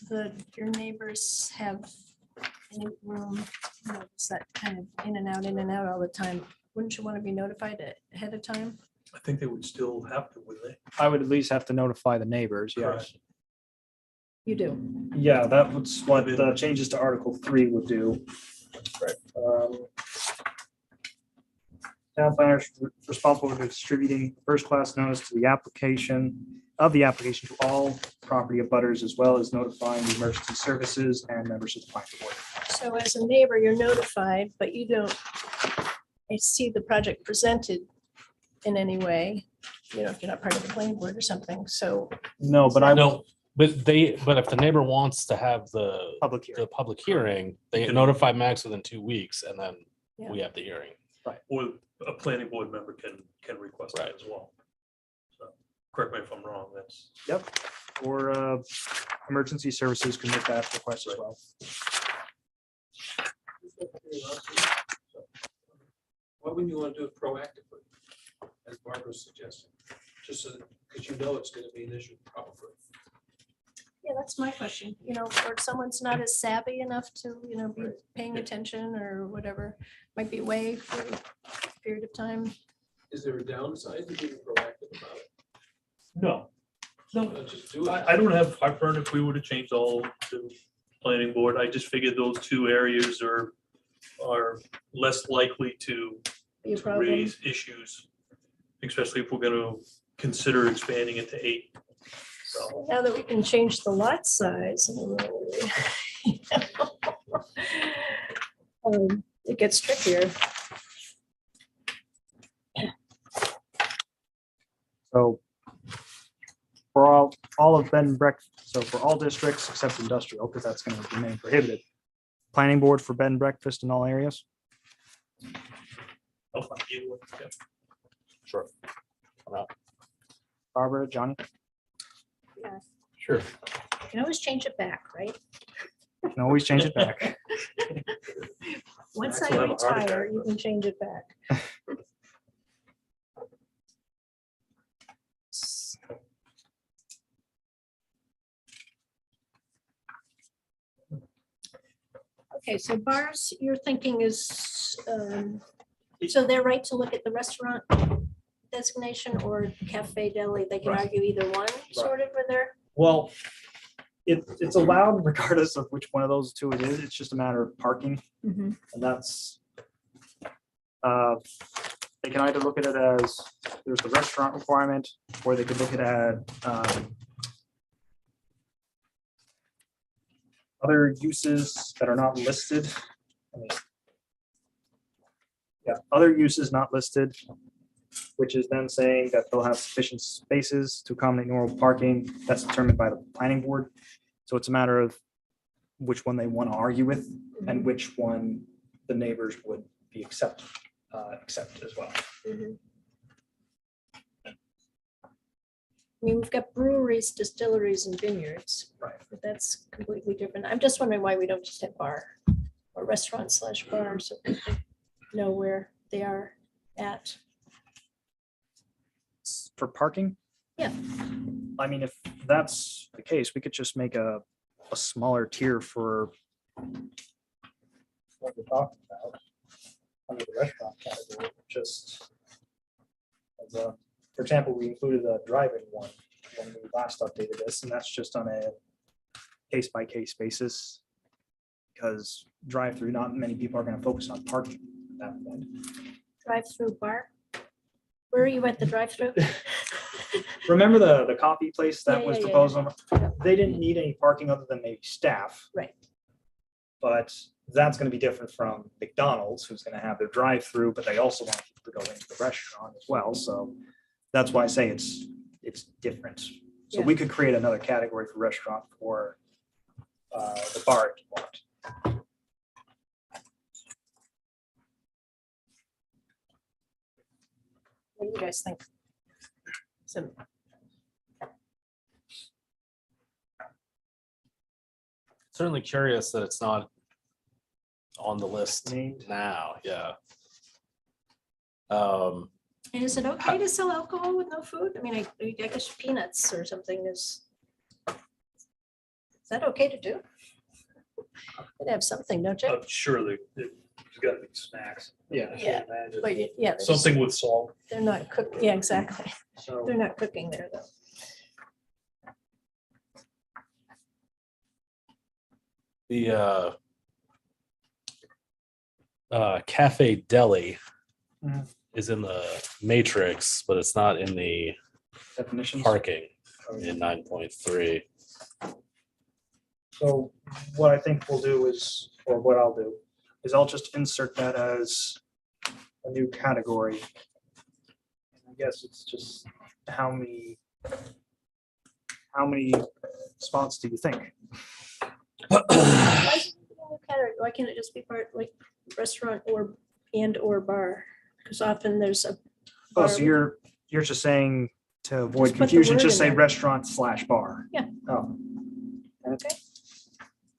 your neighbors have any room, it's that kind of in and out all the time, wouldn't you want to be notified ahead of time? I think they would still have to, wouldn't they? I would at least have to notify the neighbors, yes. Correct. You do. Yeah, that was what the changes to Article 3 would do. Town planner is responsible for distributing first-class notice to the application to all property abutters, as well as notifying the emergency services and members of the planning board. So as a neighbor, you're notified, but you don't I see the project presented in any way. you know, if you're not part of the planning board or something, so. No, but I will, No, but if the neighbor wants to have the public hearing. public hearing, they can- notify Max within 2 weeks and then Yeah. we have the hearing. Or a planning board member can request that as well. So, correct me if I'm wrong, that's. Yep. Or emergency services can make that request as well. Why wouldn't you want to do it proactively, as Barbara's suggesting? Just so, because you know it's gonna be an issue probably. Yeah, that's my question, you know, or if someone's not as savvy enough to, you know, be paying attention or whatever, might be away for a period of time. Is there a downside to being proactive about it? No, No, just do it. I don't have heartburn if we were to change all to planning board. I just figured those two areas are less likely to Be a to problem. raise issues, especially if we're gonna consider expanding it to 8. So, Now that we can change the lot size. It gets trickier. So for all of bed and breakfast, so for all districts except industrial, because that's going to remain prohibited. Planning board for bed and breakfast in all areas. I'll find you one, yeah. Sure. Barbara, Johnny, Yeah, Sure. you can always change it back, right? you can always change it back. Once Max I will have a heart retire, attack, you can change it back. Okay, so bars, your thinking is, so they're right to look at the restaurant designation or cafe deli, they can Right. argue either one, sort of, with their. Well, it's allowed regardless of which one of those two it is. It's just a matter of parking. And that's, they can either look at it as, there's the restaurant requirement, or they could look at it at other uses that are not listed. Yeah, other uses not listed, which is then saying that they'll have sufficient spaces to accommodate normal parking. That's determined by the planning board. So it's a matter of which one they want to argue with and which one the neighbors would be accept as well. I mean, we've got breweries, distilleries, and vineyards. Right. But that's completely different. I'm just wondering why we don't just have bar or restaurant / bar, so people know where they are at. For parking? Yeah. I mean, if that's the case, we could just make a smaller tier for what we're talking about under the restaurant category, just as a, for example, we included a drive-in one when we last updated this, and that's just on a case-by-case basis. Because drive-through, not many people are gonna focus on parking at that point. Drive-through bar. Where are you at the drive-through? Remember the coffee place that Yeah, was yeah, yeah, proposed? yeah. on- They didn't need any parking other than maybe staff. Right. But that's gonna be different from McDonald's, who's gonna have their drive-through, but they also want people to go into the restaurant as well, so that's why I say it's different. So Yeah. we could create another category for restaurant for the bar if you want. What do you guys think? So, Certainly curious that it's not on the list Named. now, yeah. and is it okay to sell alcohol with no food? I mean, I guess peanuts or something is that okay to do? Could have something, don't you? I'm sure there's got to be snacks. Yeah. I can't Yeah, imagine. But yeah, they're just- Something with salt. they're not cooked. Yeah, exactly. So They're not cooking there though. The Cafe Deli Mhm. is in the matrix, but it's not in the definitions. parking in 9.3. So what I think we'll do is, or what I'll do, is I'll just insert that as a new category. I guess it's just how many spots do you think? Why is it in the category? Why can't it just be part like restaurant or bar? Because often there's a. Oh, bar so with- you're just saying to avoid Just put the confusion, word just in say there. restaurant/bar. Yeah. Oh, Okay.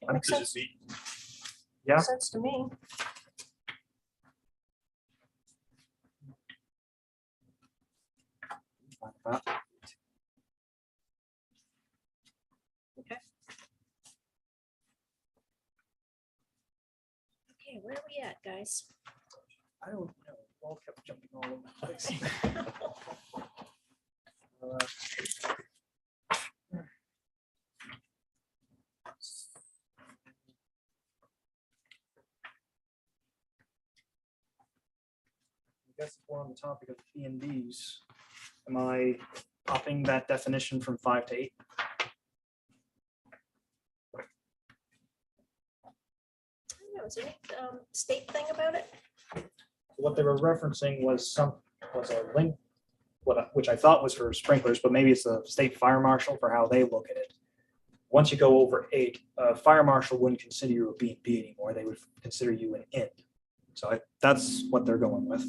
That makes sense. yeah. Makes sense to me. Okay, where are we at, guys? I don't know. All kept jumping all over the place. I guess if we're on the topic of P and Ds, am I upping that definition from 5 to 8? I don't know, is there any state thing about it? What they were referencing was a link, which I thought was for sprinklers, but maybe it's a state fire marshal for how they look at it. Once you go over 8, a fire marshal wouldn't consider you a B&B anymore. They would consider you an inn. So that's what they're going with.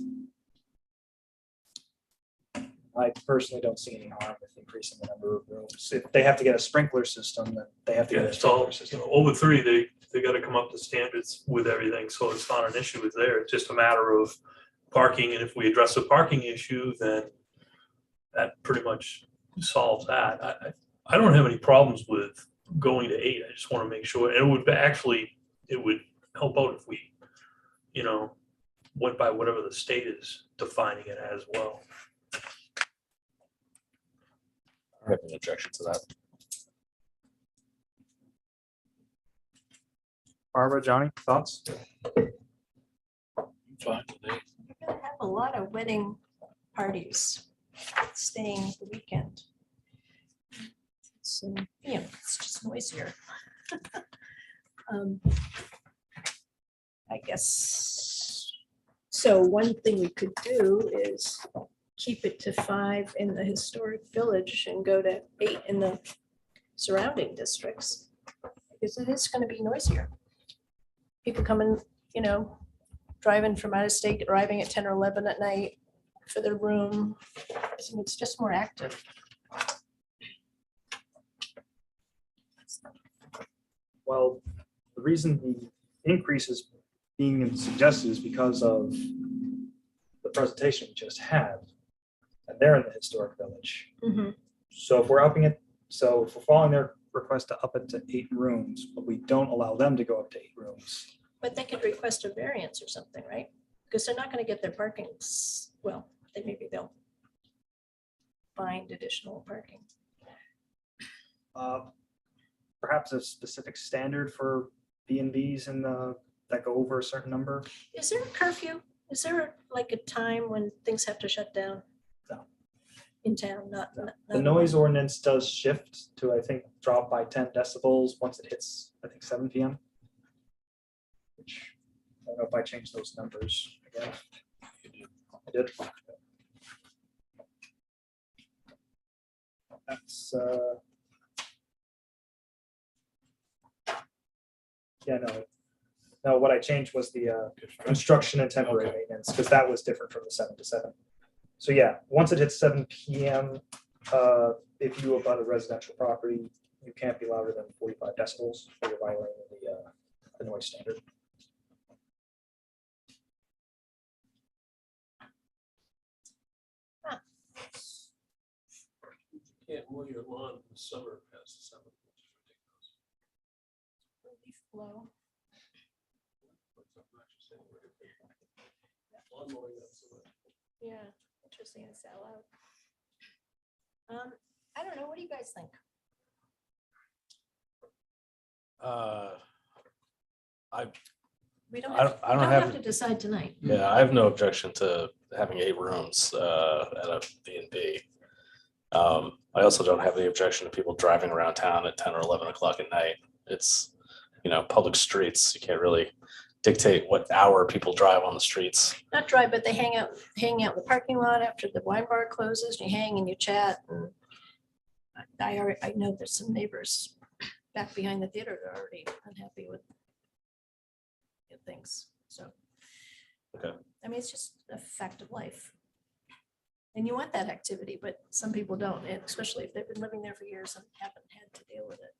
I personally don't see any harm with increasing the number of rooms. If they have to get a sprinkler system, then they have to Yeah, get a it's all, sprinkler system. over 3, they gotta come up to standards with everything, so it's not an issue with there, it's just a matter of parking, and if we address the parking issue, then that pretty much solves that. I don't have any problems with going to 8, I just wanna make sure, and it would help out if we, went by whatever the state is defining it as well. I have an objection to that. Barbara, Johnny, thoughts? Fine with it. We're gonna have a lot of wedding parties staying the weekend. So, it's just noisier. I guess, so one thing we could do is keep it to 5 in the historic village and go to 8 in the surrounding districts. Because it is gonna be noisier. People coming, driving from out of state, arriving at 10 or 11 at night for their room. So it's just more active. Well, the reason the increase is being suggested is because of the presentation we just had. And they're in the historic village. So if we're upping it, so if we're following their request to up it to 8 rooms, but we don't allow them to go up to 8 rooms. But they could request a variance or something, right? Because they're not gonna get their parking, well, maybe they'll find additional parking. Perhaps a specific standard for B&Bs and that go over a certain number. Is there a curfew? Is there like a time when things have to shut down? No. In town, not. The noise ordinance does shift to, I think, drop by 10 decibels once it hits, I think, 7 PM. Which, I don't know if I changed those numbers again. I did. That's, yeah, no, what I changed was the construction and temporary maintenance, because that was different from the 7 to 7. So yeah, once it hits 7 PM, if you abut a residential property, you can't be louder than 45 decibels, or you're violating the noise standard. You can't mow your lawn in the summer past the summer. which is ridiculous. Leaf blow. What's obnoxious anyway? Lawn mowing, not so much. Yeah, interesting to sell out. I don't know, what do you guys think? We don't I have, don't don't have- have to decide tonight. Yeah, I have no objection to having 8 rooms at a B&B. I also don't have the objection to people driving around town at 10 or 11 o'clock at night. It's, public streets. You can't really dictate what hour people drive on the streets. Not drive, but they hang out in the parking lot after the wine bar closes, you hang and you chat. And I know there's some neighbors back behind the theater that are already unhappy with things, so. Okay. I mean, it's just a fact of life. And you want that activity, but some people don't, and especially if they've been living there for years and haven't had to deal with it.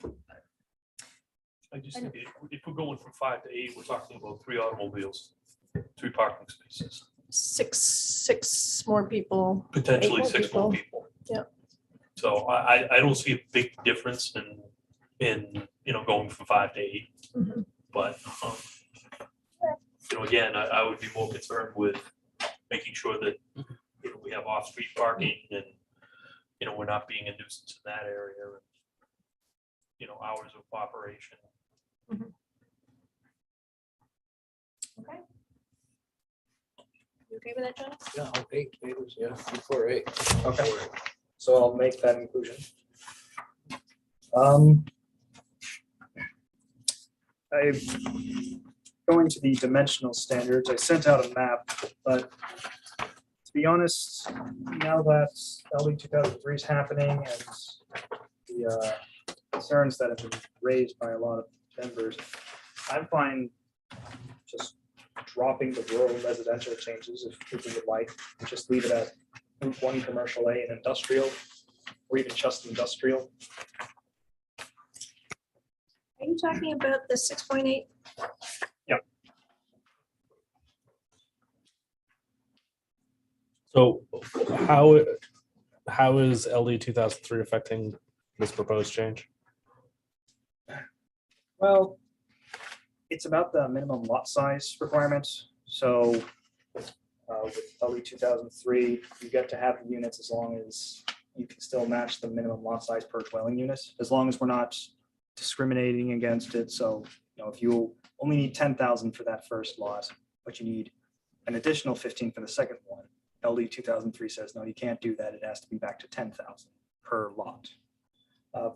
I just think if we're going from 5 to 8, we're talking about 3 automobiles, 3 parking spaces, Six more people. potentially more 6 more people. Yeah. So I don't see a big difference in, going from 5 to 8. Mhm. But, again, I would be more concerned with making sure that, we have off-street parking and, we're not being a nuisance in that area. Hours of operation. Okay. You okay with that, John? Yeah, 8, yeah, before 8. Okay, so I'll make that inclusion. Going to the dimensional standards, I sent out a map, but to be honest, now that LD 2003 is happening and the concerns that have been raised by a lot of members, I'm fine just dropping the rural residential changes if people would like, and just leave it at Route 1 commercial A and industrial, or even just industrial. Are you talking about the 6.8? So how is LD 2003 affecting this proposed change? Well, it's about the minimum lot size requirements. So with LD 2003, you get to have units as long as you can still match the minimum lot size per dwelling unit, as long as we're not discriminating against it. So, if you only need 10,000 for that first lot, but you need an additional 15 for the second one, LD 2003 says, no, you can't do that. It has to be back to 10,000 per lot.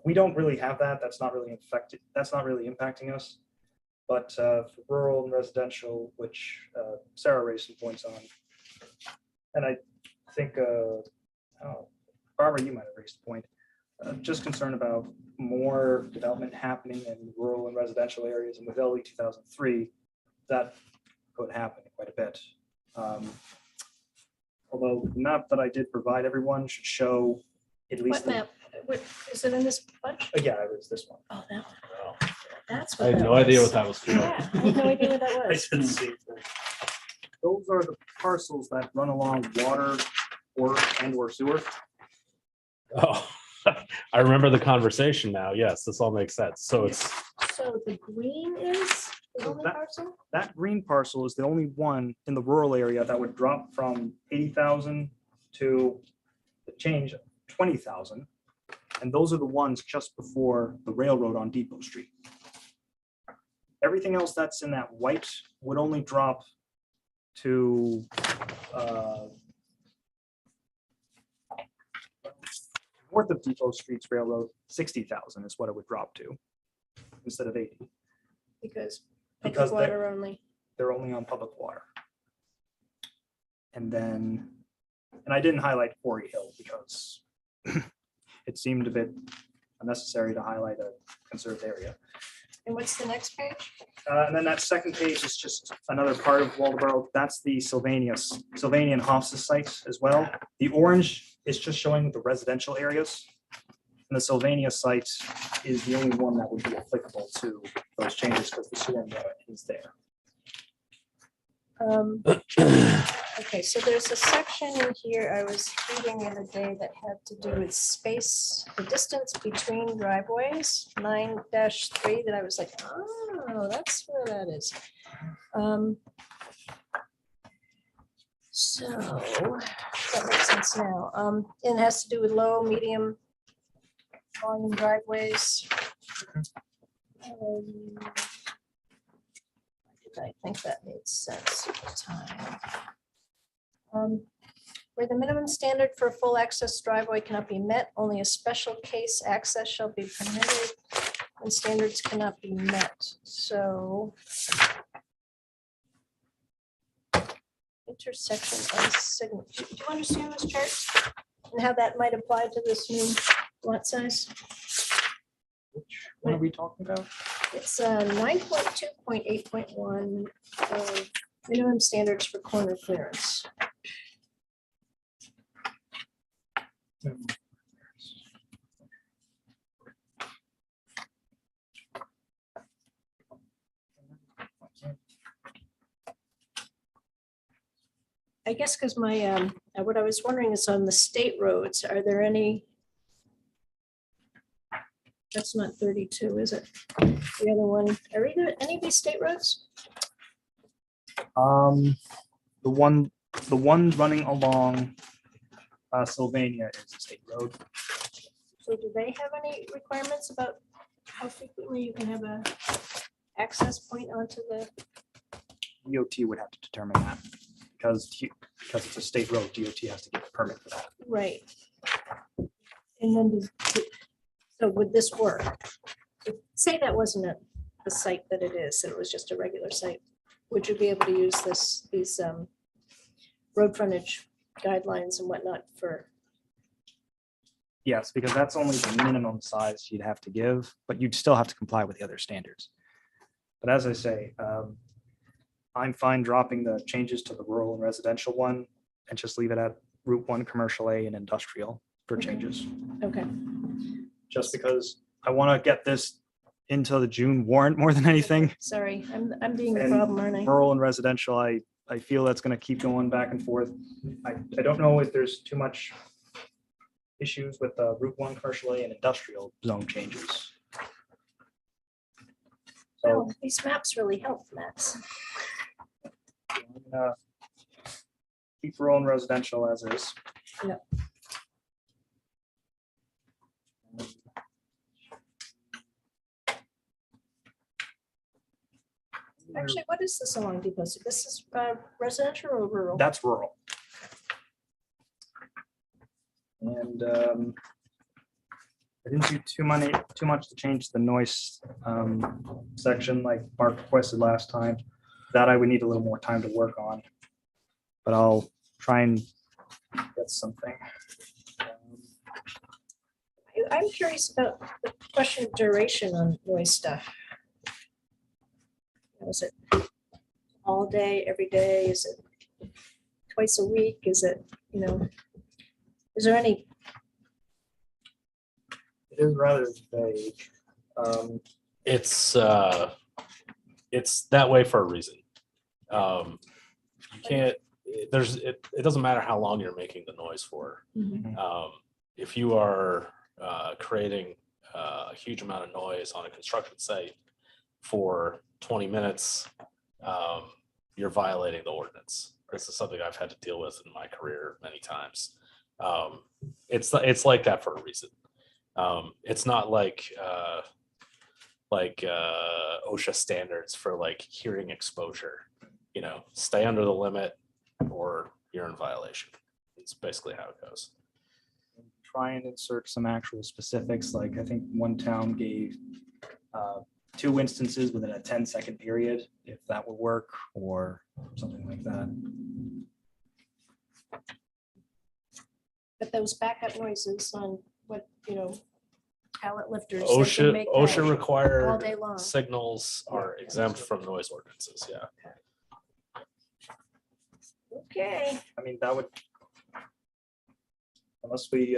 We don't really have that. That's not really impacting us. But for rural and residential, which Sarah raised some points on, and I think Barbara, you might have raised a point, just concerned about more development happening in rural and residential areas, and with LD 2003, that could happen quite a bit. Although the map that I did provide everyone should show at least. What map? What, is it in this bunch? Yeah, it was this one. Oh, that one. That's I what had that no idea was. what that was for. Yeah, I had no idea what that I was. didn't see it. Those are the parcels that run along water or sewer. Oh, I remember the conversation now. Yes, this all makes sense. So it's So the green is the So only that- parcel? That green parcel is the only one in the rural area that would drop from 80,000 to the change of 20,000. And those are the ones just before the railroad on Depot Street. Everything else that's in that white would only drop to north of Depot Street's railroad, 60,000 is what it would drop to instead of 80. Because Because public they're- water only. They're only on public water. And then, and I didn't highlight Quarry Hill because it seemed a bit unnecessary to highlight a conserved area. And what's the next page? And then that second page is just another part of Waldeboro. That's the Sylvanian Hofstra site as well. The orange is just showing the residential areas. And the Sylvania site is the only one that would be applicable to those changes because the sewer is there. Okay, so there's a section in here I was reading the other day that had to do with space, the distance between driveways, 9-3, that I was like, oh, that's where that is. So that makes sense now. It has to do with low, medium volume driveways. I think that made sense at the time. Where the minimum standard for a full access driveway cannot be met, only a special case access shall be permitted when standards cannot be met. So Intersection of signal. Do you understand this chart? And how that might apply to this new lot size? What are we talking about? It's 9.2.8.1 minimum standards for corner clearance. I guess because my, what I was wondering is on the state roads, are there any? That's not 32, is it? The other one, are either any of these state roads? The one running along Sylvania is a state road. So do they have any requirements about how frequently you can have a access point onto the? DOT would have to determine that because it's a state road, DOT has to get a permit for that. Right. And then, so would this work? Say that wasn't the site that it is, that it was just a regular site. Would you be able to use these road frontage guidelines and whatnot for? Yes, because that's only the minimum size you'd have to give, but you'd still have to comply with the other standards. But as I say, I'm fine dropping the changes to the rural and residential one and just leave it at Route 1, Commercial A and Industrial for changes. Okay. Just because I want to get this into the June warrant more than anything. Sorry, I'm being the And problem, aren't I? Rural and residential, I feel that's going to keep going back and forth. I don't know if there's too much issues with the Route 1 Commercial A and Industrial zone changes. So Oh, these maps really help, Max. I'm gonna keep rural and residential as is. Yep. Actually, what is this along Depot Street? This is residential or rural? That's rural. And I didn't do too much to change the noise section like Mark requested last time. That I would need a little more time to work on. But I'll try and get something. I'm curious about the question of duration on noise stuff. Is it all day, every day? Is it twice a week? Is it, is there any? It is rather vague. It's that way for a reason. You can't, it doesn't matter how long you're making the noise for. If you are creating a huge amount of noise on a construction site for 20 minutes, you're violating the ordinance. This is something I've had to deal with in my career many times. It's like that for a reason. It's not like OSHA standards for like hearing exposure. Stay under the limit or you're in violation. It's basically how it goes. Try and insert some actual specifics. Like I think one town gave 2 instances within a 10-second period, if that would work, or something like that. But those backup noises on what, pallet lifters. they can make that OSHA all required day long. signals are exempt from noise ordinances. Yeah. Okay. I mean, that would, unless we,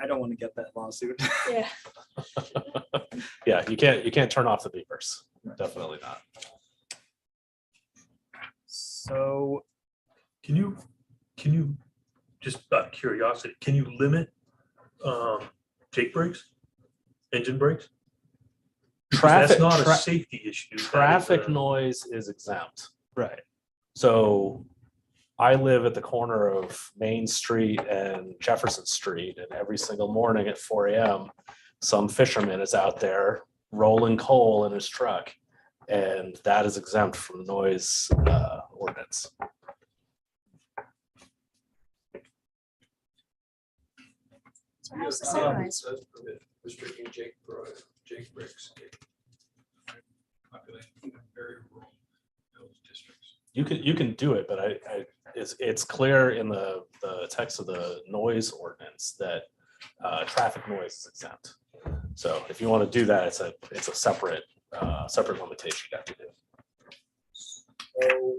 I don't want to get that lawsuit. Yeah. Yeah, you can't turn off the beepers. Definitely not. So Can you, just out of curiosity, can you limit Jake brakes, engine brakes? Because that's not a safety issue. that is Traffic a- noise is exempt. right. So I live at the corner of Main Street and Jefferson Street, and every single morning at 4 a.m., some fisherman is out there rolling coal in his truck, and that is exempt from the noise ordinance. So how's the sunrise? Does permit restricting Jake bricks. Population in very rural village districts. You can do it, but it's clear in the text of the noise ordinance that traffic noise is exempt. So if you want to do that, it's a separate limitation you have to do. So,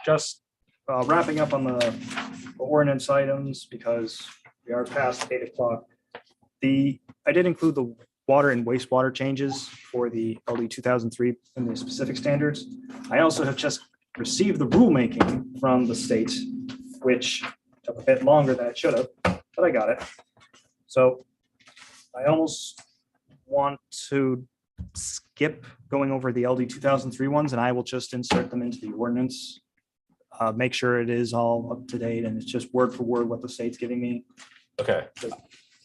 just wrapping up on the ordinance items, because we are past 8 o'clock. I did include the water and wastewater changes for the LD 2003 and the specific standards. I also have just received the rulemaking from the state, which took a bit longer than it should have, but I got it. So I almost want to skip going over the LD 2003 ones, and I will just insert them into the ordinance. Make sure it is all up to date and it's just word for word what the state's giving me. Okay.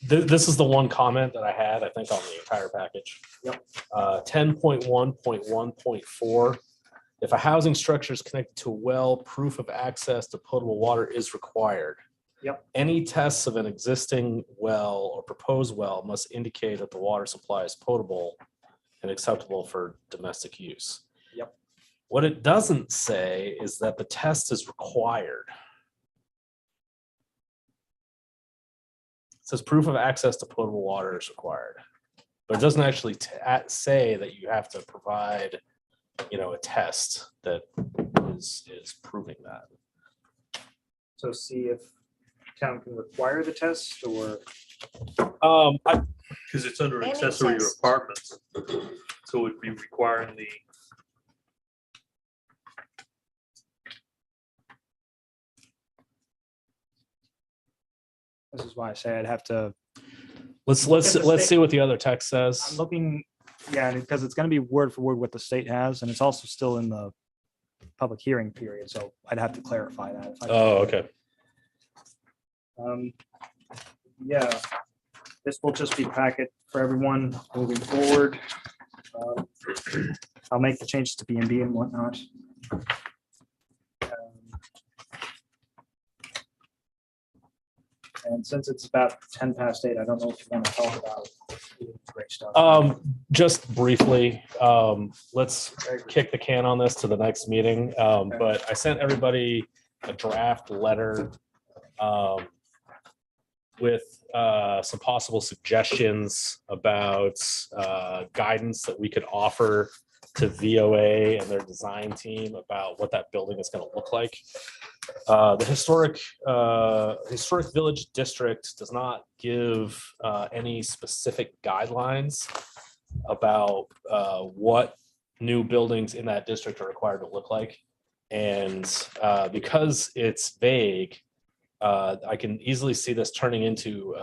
This is the one comment that I had, I think, on the entire package. Yep. 10.1.1.4. If a housing structure is connected to a well, proof of access to potable water is required. Yep. Any tests of an existing well or proposed well must indicate that the water supply is potable and acceptable for domestic use. Yep. What it doesn't say is that the test is required. It says proof of access to potable water is required, but it doesn't actually say that you have to provide, a test that is proving that. So see if town can require the test or. Because it's under Any accessory test. apartments. So it'd be requiring the. This is why I say I'd have to. Let's Look at the state. see what the other text I'm says. looking, yeah, because it's gonna be word for word what the state has, and it's also still in the public hearing period, so I'd have to clarify that. if I- Oh, okay. Yeah, this will just be packet for everyone moving forward. I'll make the changes to B&B and whatnot. And since it's about 10 past 8, I don't know if you want to talk about great stuff. Just briefly, let's kick the can on this to the next meeting. But I sent everybody a draft letter with some possible suggestions about guidance that we could offer to VOA and their design team about what that building is going to look like. The historic village district does not give any specific guidelines about what new buildings in that district are required to look like. And because it's vague, I can easily see this turning into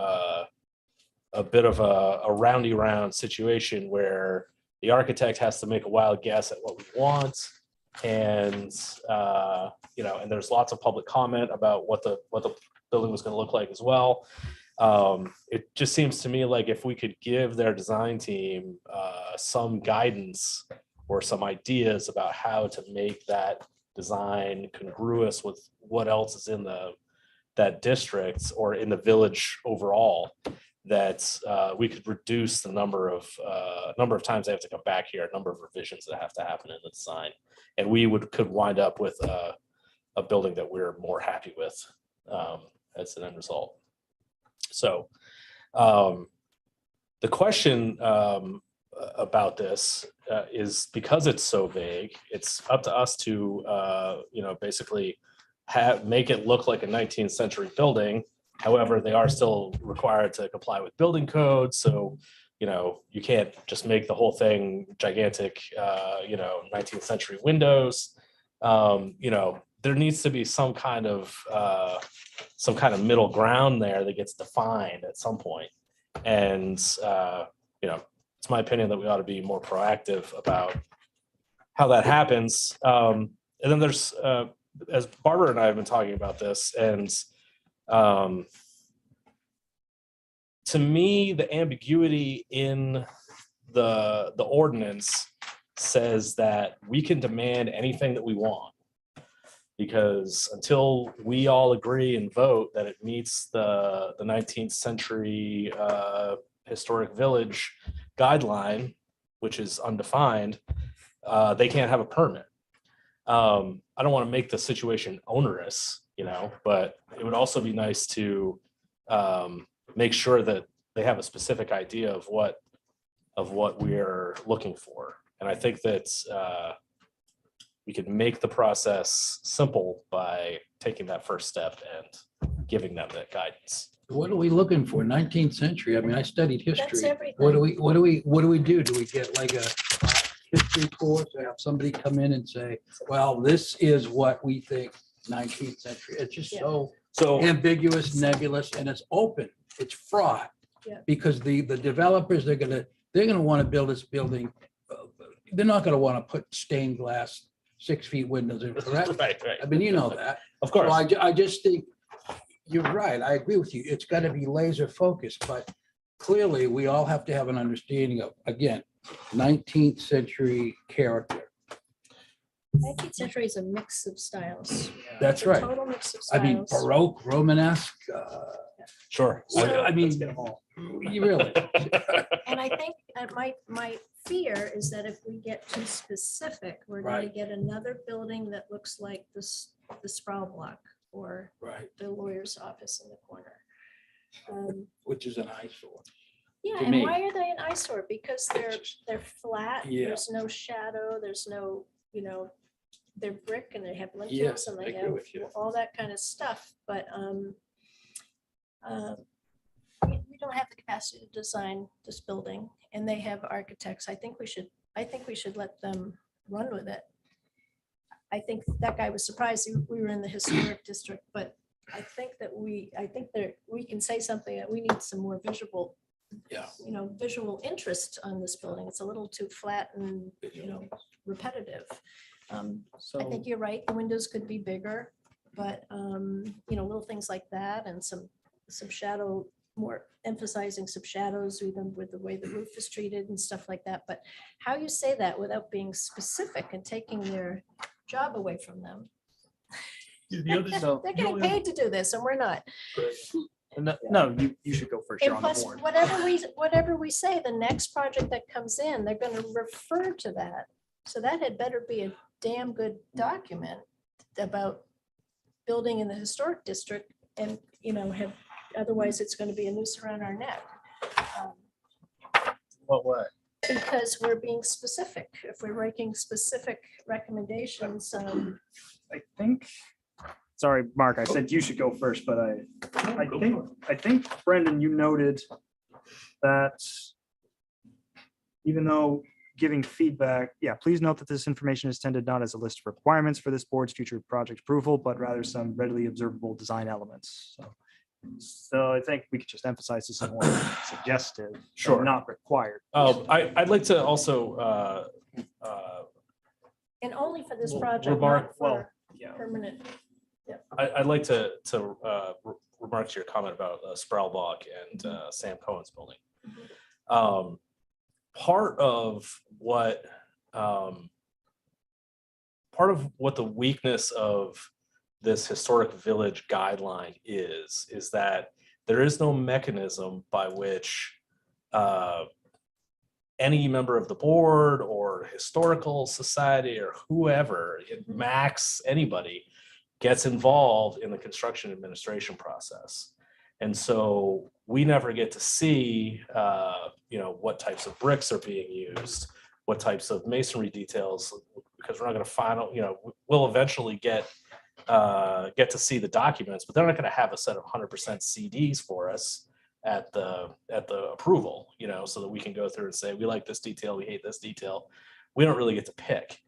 a bit of a roundy round situation where the architect has to make a wild guess at what we want. And, and there's lots of public comment about what the building was going to look like as well. It just seems to me like if we could give their design team some guidance or some ideas about how to make that design congruous with what else is in that district or in the village overall, that we could reduce the number of times they have to come back here, number of revisions that have to happen in the design. And we could wind up with a building that we're more happy with as an end result. So the question about this is because it's so vague, it's up to us to, basically make it look like a 19th century building. However, they are still required to comply with building codes. So, you can't just make the whole thing gigantic, 19th century windows. There needs to be some kind of middle ground there that gets defined at some point. And, it's my opinion that we ought to be more proactive about how that happens. And then there's, as Barbara and I have been talking about this, and to me, the ambiguity in the ordinance says that we can demand anything that we want, because until we all agree and vote that it meets the 19th century historic village guideline, which is undefined, they can't have a permit. I don't want to make the situation onerous, but it would also be nice to make sure that they have a specific idea of what we're looking for. And I think that we could make the process simple by taking that first step and giving them that guidance. What are we looking for? 19th century? I mean, I studied That's history. everything. What do we do? Do we get like a history course or have somebody come in and say, well, this is what we think 19th century? It's just so ambiguous, nebulous, and it's open. It's fraught. Yeah. Because the developers, they're gonna want to build this building. They're not gonna want to put stained glass 6 feet windows in, correct? Right. I mean, you know that. Of course. So I just think you're right. I agree with you. It's got to be laser focused, but clearly we all have to have an understanding of, again, 19th century character. 19th century is a mix of styles. That's It's a right. Total mix of I mean, styles. Baroque, Romanesque. Sure. I mean, you really. And I think my fear is that if we get too specific, we're going to Right. get another building that looks like the Sproul Block or Right, the lawyer's office in the corner. which is an eyesore. Yeah, To and me. why are they an eyesore? Because they're flat, Yeah. there's no shadow, there's no, they're brick and they have lintels Yes, and I they agree have with you. all that kind of stuff, but we don't have the capacity to design this building, and they have architects. I think we should let them run with it. I think that guy was surprised we were in the historic district, but I think that we can say something that we need some more visual, Yeah. visual interest on this building. It's a little too flat and, repetitive. I think you're right. The windows could be bigger, but, little things like that and some shadow, more emphasizing some shadows, even with the way the roof is treated and stuff like that. But how you say that without being specific and taking their job away from them? They're getting paid to do this and we're not. No, you should go first. You're And on the plus, board. whatever we say, the next project that comes in, they're gonna refer to that. So that had better be a damn good document about building in the historic district and, otherwise it's gonna be a noose around our neck. What way? Because we're being specific. If we're making specific recommendations, I think, sorry, Mark, I said you should go first, but I think Brendan, you noted that even though giving feedback, please note that this information is intended not as a list of requirements for this board's future project approval, but rather some readily observable design elements. So I think we could just emphasize this is more suggestive, Sure. not required. I'd like to also and only for this Well, project, remark- not well, for permanent. I'd like to remark to your comment about Sproul Block and Sam Cohen's building. Part of what the weakness of this historic village guideline is that there is no mechanism by which any member of the board or historical society or whoever, Max, anybody, gets involved in the construction administration process. And so we never get to see, what types of bricks are being used, what types of masonry details, because we're not going to we'll eventually get to see the documents, but they're not going to have a set of 100% CDs for us at the approval, so that we can go through and say, we like this detail, we hate this detail. We don't really get to pick.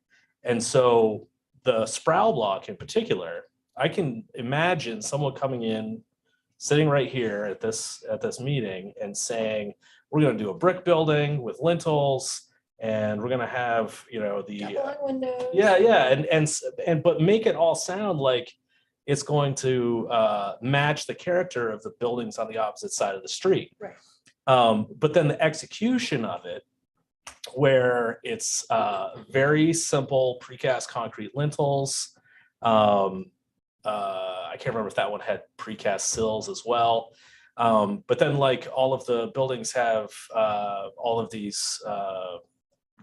And so the Sproul Block in particular, I can imagine someone coming in, sitting right here at this meeting and saying, we're going to do a brick building with lintels, and we're going to have, Double-hung windows. but make it all sound like it's going to match the character of the buildings on the opposite side of the street. Right. But then the execution of it, where it's very simple precast concrete lintels. I can't remember if that one had precast sills as well. But then like all of the buildings have all of these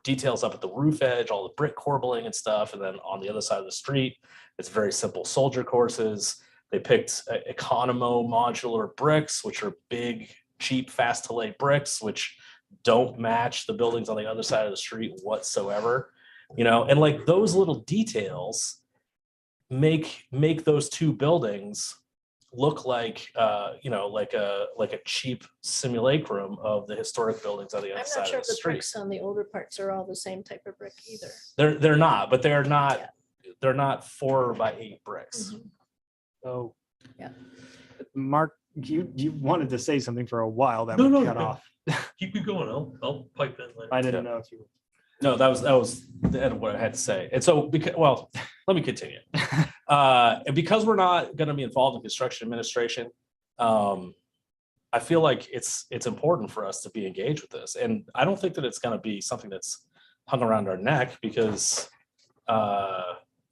details up at the roof edge, all the brick corbelling and stuff. And then on the other side of the street, it's very simple soldier courses. They picked Economo modular bricks, which are big, cheap, fast to lay bricks, which don't match the buildings on the other side of the street whatsoever. You know, and like those little details make those two buildings look like you know, like a cheap simulacrum of the historic buildings on the I'm other side not sure of if the the street. bricks on the older parts are all the same type of brick either. They're not, but they're not Yeah. they're not 4x8 bricks. Mhm. So. Yeah. Mark, you wanted to say something for a while that No, we no, cut no. off. Keep it going. I'll pipe in later. I didn't know if you. No, that was the end of what I had to say. And so because, well, let me continue. And because we're not going to be involved in construction administration, I feel like it's important for us to be engaged with this. And I don't think that it's going to be something that's hung around our neck because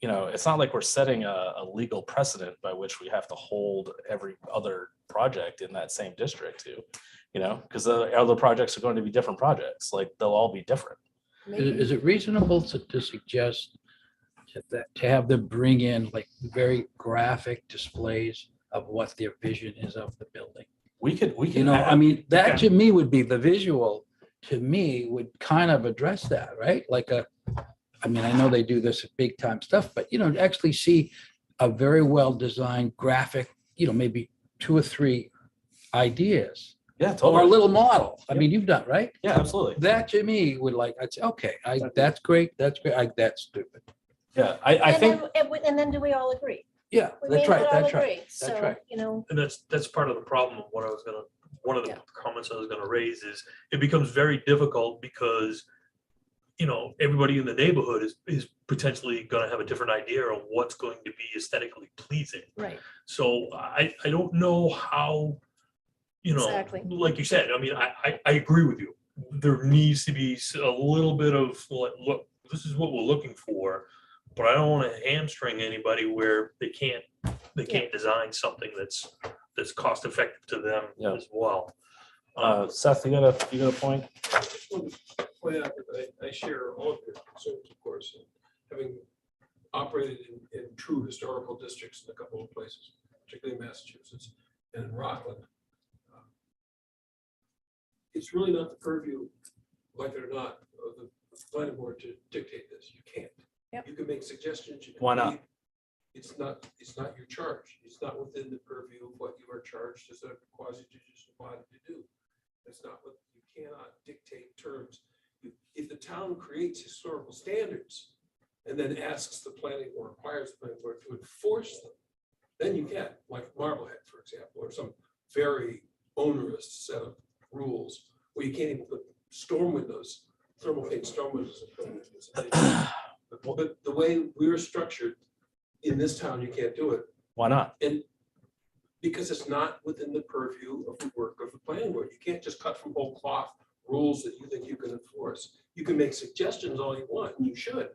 you know, it's not like we're setting a legal precedent by which we have to hold every other project in that same district to, you know, because the other projects are going to be different projects. Like they'll all be different. Is it reasonable to suggest that to have them bring in like very graphic displays of what their vision is of the building? We can, You know, I mean, that Okay. to me would be the visual, to me would kind of address that, right? Like I mean, I know they do this at big time stuff, but you know, to actually see a very well designed graphic, you know, maybe 2 or 3 ideas Yeah, or a totally. little model. I mean, you've done, right? Yeah, absolutely. That to me would like, I'd say, okay, that's great, that's great, that's stupid. Yeah, I And think, then, and then do we all agree? Yeah, We may that's right, not all that's right. agree. So, right. you know, And that's part of the problem of what I was gonna, one of the Yeah. comments I was gonna raise is it becomes very difficult because, you know, everybody in the neighborhood is potentially gonna have a different idea of what's going to be aesthetically pleasing. right. So I don't know how, you know, Exactly. like you said, I mean, I agree with you. There needs to be a little bit of, like, look, this is what we're looking for. But I don't want to hamstring anybody where they can't design something that's cost effective to them Yeah. as well. Seth, you got a point? just want to point out that I share all of your concerns, of course, and having operated in true historical districts in a couple of places, particularly in Massachusetts and in Rockland. It's really not the purview, like it or not, of the planning board to dictate this. You can't. Yep. You can make suggestions. You can Why not? lead. It's not your charge. It's not within the purview of what you are charged as a quasi judicial body to do. That's not what, you cannot dictate terms. If the town creates historical standards and then asks the planning or requires the planning board to enforce them, then you can, like Marblehead, for example, or some very onerous set of rules where you can't even put storm windows, thermal paint storm windows. But the way we're structured in this town, you can't do it. Why not? And because it's not within the purview of the work of the planning board. You can't just cut from whole cloth rules that you think you can enforce. You can make suggestions all you want, and you should.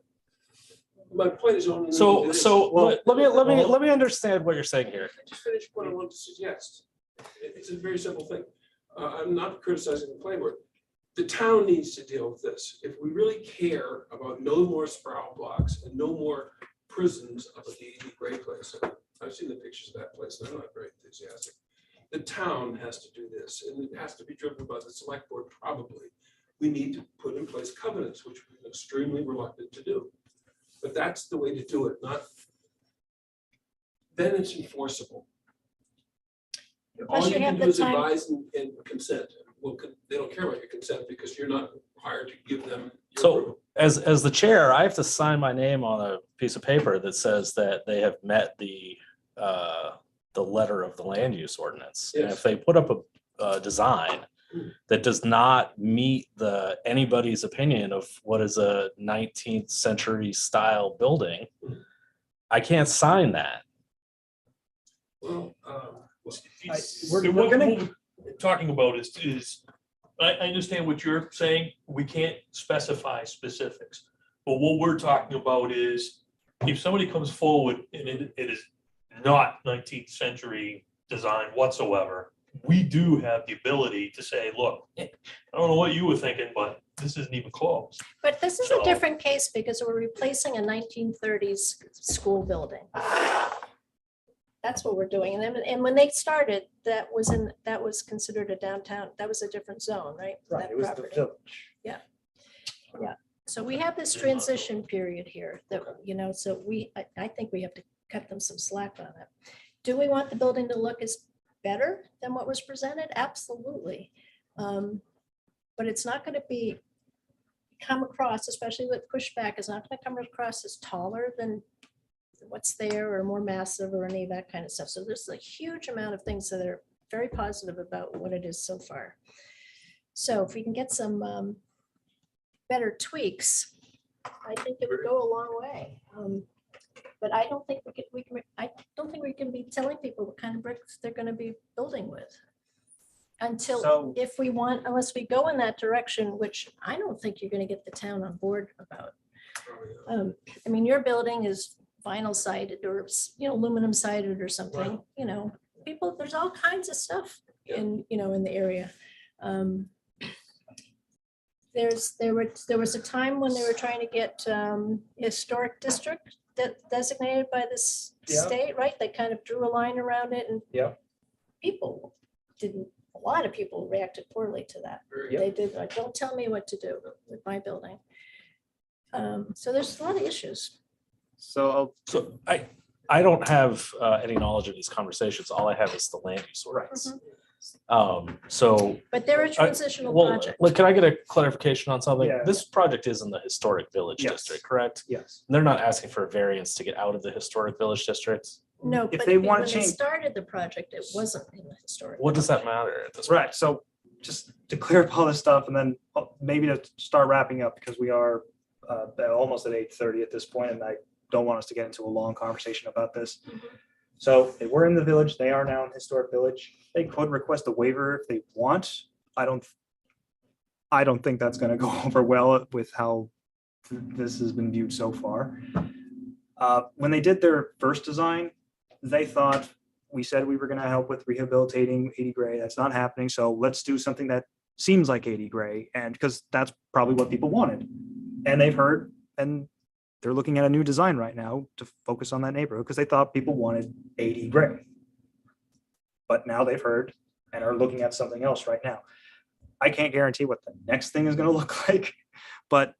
My point is only. So let me understand what you're saying here. I just finished what I wanted to suggest. It's a very simple thing. I'm not criticizing the planning board. The town needs to deal with this. If we really care about no more sprout blocks and no more prisons up at the AD Gray place, and I've seen the pictures of that place, and I'm not very enthusiastic. The town has to do this, and it has to be driven by the select board, probably. We need to put in place covenants, which we're extremely reluctant to do. But that's the way to do it, then it's enforceable. All Plus you you can have do the is time- advise and consent. Well, they don't care about your consent because you're not hired to give them. your So approval. as the chair, I have to sign my name on a piece of paper that says that they have met the letter of the land use ordinance. And Yes. if they put up a design that does not meet anybody's opinion of what is a 19th century style building, I can't sign that. Well, What we're talking about is, I understand what you're saying. We can't specify specifics. But what we're talking about is if somebody comes forward and it is not 19th century design whatsoever, we do have the ability to say, look, I don't know what you were thinking, but this isn't even close. But this is So- a different case because we're replacing a 1930s school building. That's what we're doing. And when they started, that was considered a downtown, that was a different zone, right? Right, That it was the property. village. So we have this transition period here that, so I think we have to cut them some slack on it. Do we want the building to look as better than what was presented? Absolutely. But it's not going to come across, especially with pushback, is not going to come across as taller than what's there or more massive or any of that kind of stuff. So there's a huge amount of things that are very positive about what it is so far. So if we can get some better tweaks, I think it would go a long way. But I don't think I don't think we can be telling people what kind of bricks they're going to be building with. Until, So- unless we go in that direction, which I don't think you're going to get the town on board about. I mean, your building is vinyl sided or, aluminum sided or something, people, there's all kinds of stuff in the area. There was a time when they were trying to get historic district designated by this Yeah. state, right? They kind of drew a line around it and Yeah. a lot of people reacted poorly to that. Yep. They did, don't tell me what to do with my building. So there's a lot of issues. So So I don't have any knowledge of these conversations. All I have is the land use ordinance. So, But they're a transitional well, project. like, can I get a clarification on something? Yeah. This project is in the historic village Yes. district, correct? yes, They're not asking for a variance to get out of the historic village district. No, if but they when wanna they change- started the project, it wasn't in the historic. What does that matter at this point? right. So just to clear up all this stuff and then maybe to start wrapping up because we are almost at 8:30 at this point, and I don't want us to get into a long conversation about this. Mhm. So they were in the village, they are now in historic village. They could request a waiver if they want. I don't think that's gonna go over well with how this has been viewed so far. When they did their first design, they thought, we said we were gonna help with rehabilitating 80 Gray. That's not happening, so let's do something that seems like 80 Gray, and because that's probably what people wanted. And they've heard, and they're looking at a new design right now to focus on that neighborhood because they thought people wanted 80 Gray. But now they've heard and are looking at something else right now. I can't guarantee what the next thing is going to look like, but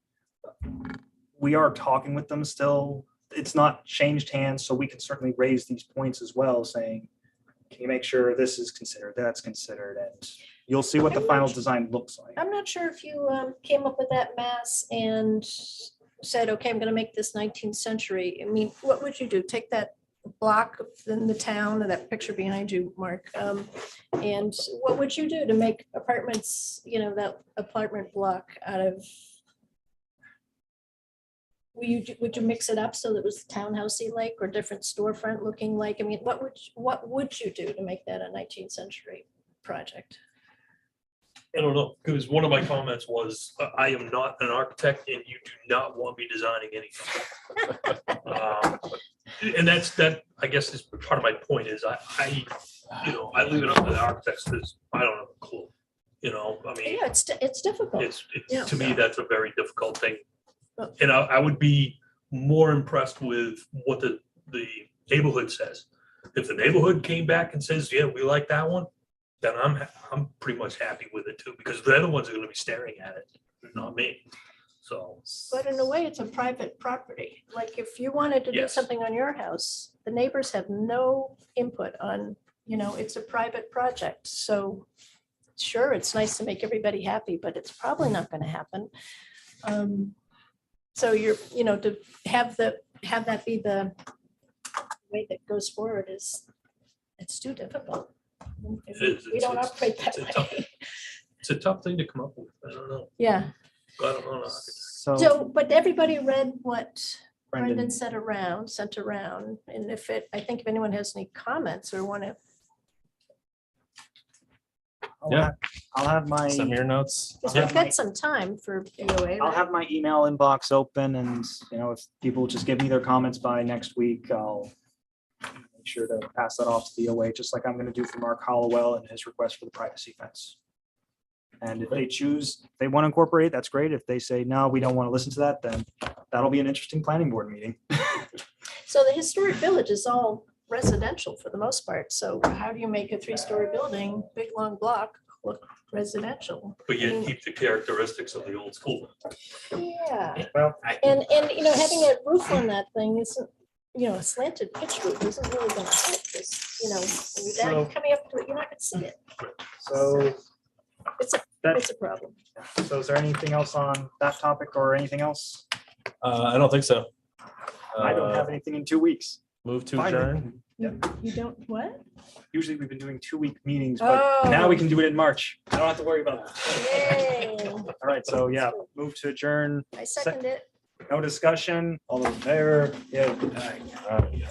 we are talking with them still. It's not changed hands, so we can certainly raise these points as well, saying, can you make sure this is considered, that's considered, and you'll see what the I'm final not- design looks like. I'm not sure if you came up with that mass and said, okay, I'm gonna make this 19th century. I mean, what would you do? Take that block in the town, and that picture behind you, Mark. And what would you do to make apartments, that apartment block out of? Would you mix it up so that it was townhousey like or different storefront looking like? I mean, what would you do to make that a 19th century project? I don't know, because one of my comments was, I am not an architect and you do not want me designing anything. And that, I guess, is part of my point is I leave it up to the architects because I don't have a clue. I mean, Yeah, it's difficult. Yeah. to me, that's a very difficult thing. Well- And I would be more impressed with what the neighborhood says. If the neighborhood came back and says, yeah, we like that one, then I'm pretty much happy with it too, because they're the ones that are gonna be staring at it, not me. So, But in a way, it's a private property. Like if you wanted to do Yes. something on your house, the neighbors have no input on, it's a private project. So sure, it's nice to make everybody happy, but it's probably not going to happen. So to have that be the way that goes forward it's too difficult. It is. We don't It's- operate that it's a tough- way. it's a tough thing to come up with, I don't know. Yeah. I don't know. So, but everybody read what Brendan. Brendan sent around, and I think if anyone has any comments or want to, Yeah. I'll have my. Send me your notes. because Yeah. we've got some time for BOA. I'll right? have my email inbox open and, if people just give me their comments by next week, I'll make sure to pass that off to the OA, just like I'm going to do for Mark Hollowell and his request for the privacy fence. And if they choose, they want to incorporate, it, that's great. If they say, no, we don't want to listen to that, then that'll be an interesting planning board meeting. So the historic village is all residential for the most part. So how do you make a 3-story building, big long block, look residential? But yet keep the characteristics of the old school. Yeah, Well, and having a roof on that thing isn't, a slanted pitch roof isn't really gonna help this, when you're down, So- coming up to it, you're not gonna see it. so It's a problem. So is there anything else on that topic or anything else? I don't think so. I don't have anything in 2 weeks. Move to Finally. adjourn. You don't, what? Usually we've been doing 2-week meetings, but now we can do it in March. I don't have to worry about that. Yay. All right, so yeah, move to adjourn. I second it. No discussion. All those in favor? Yeah. All right.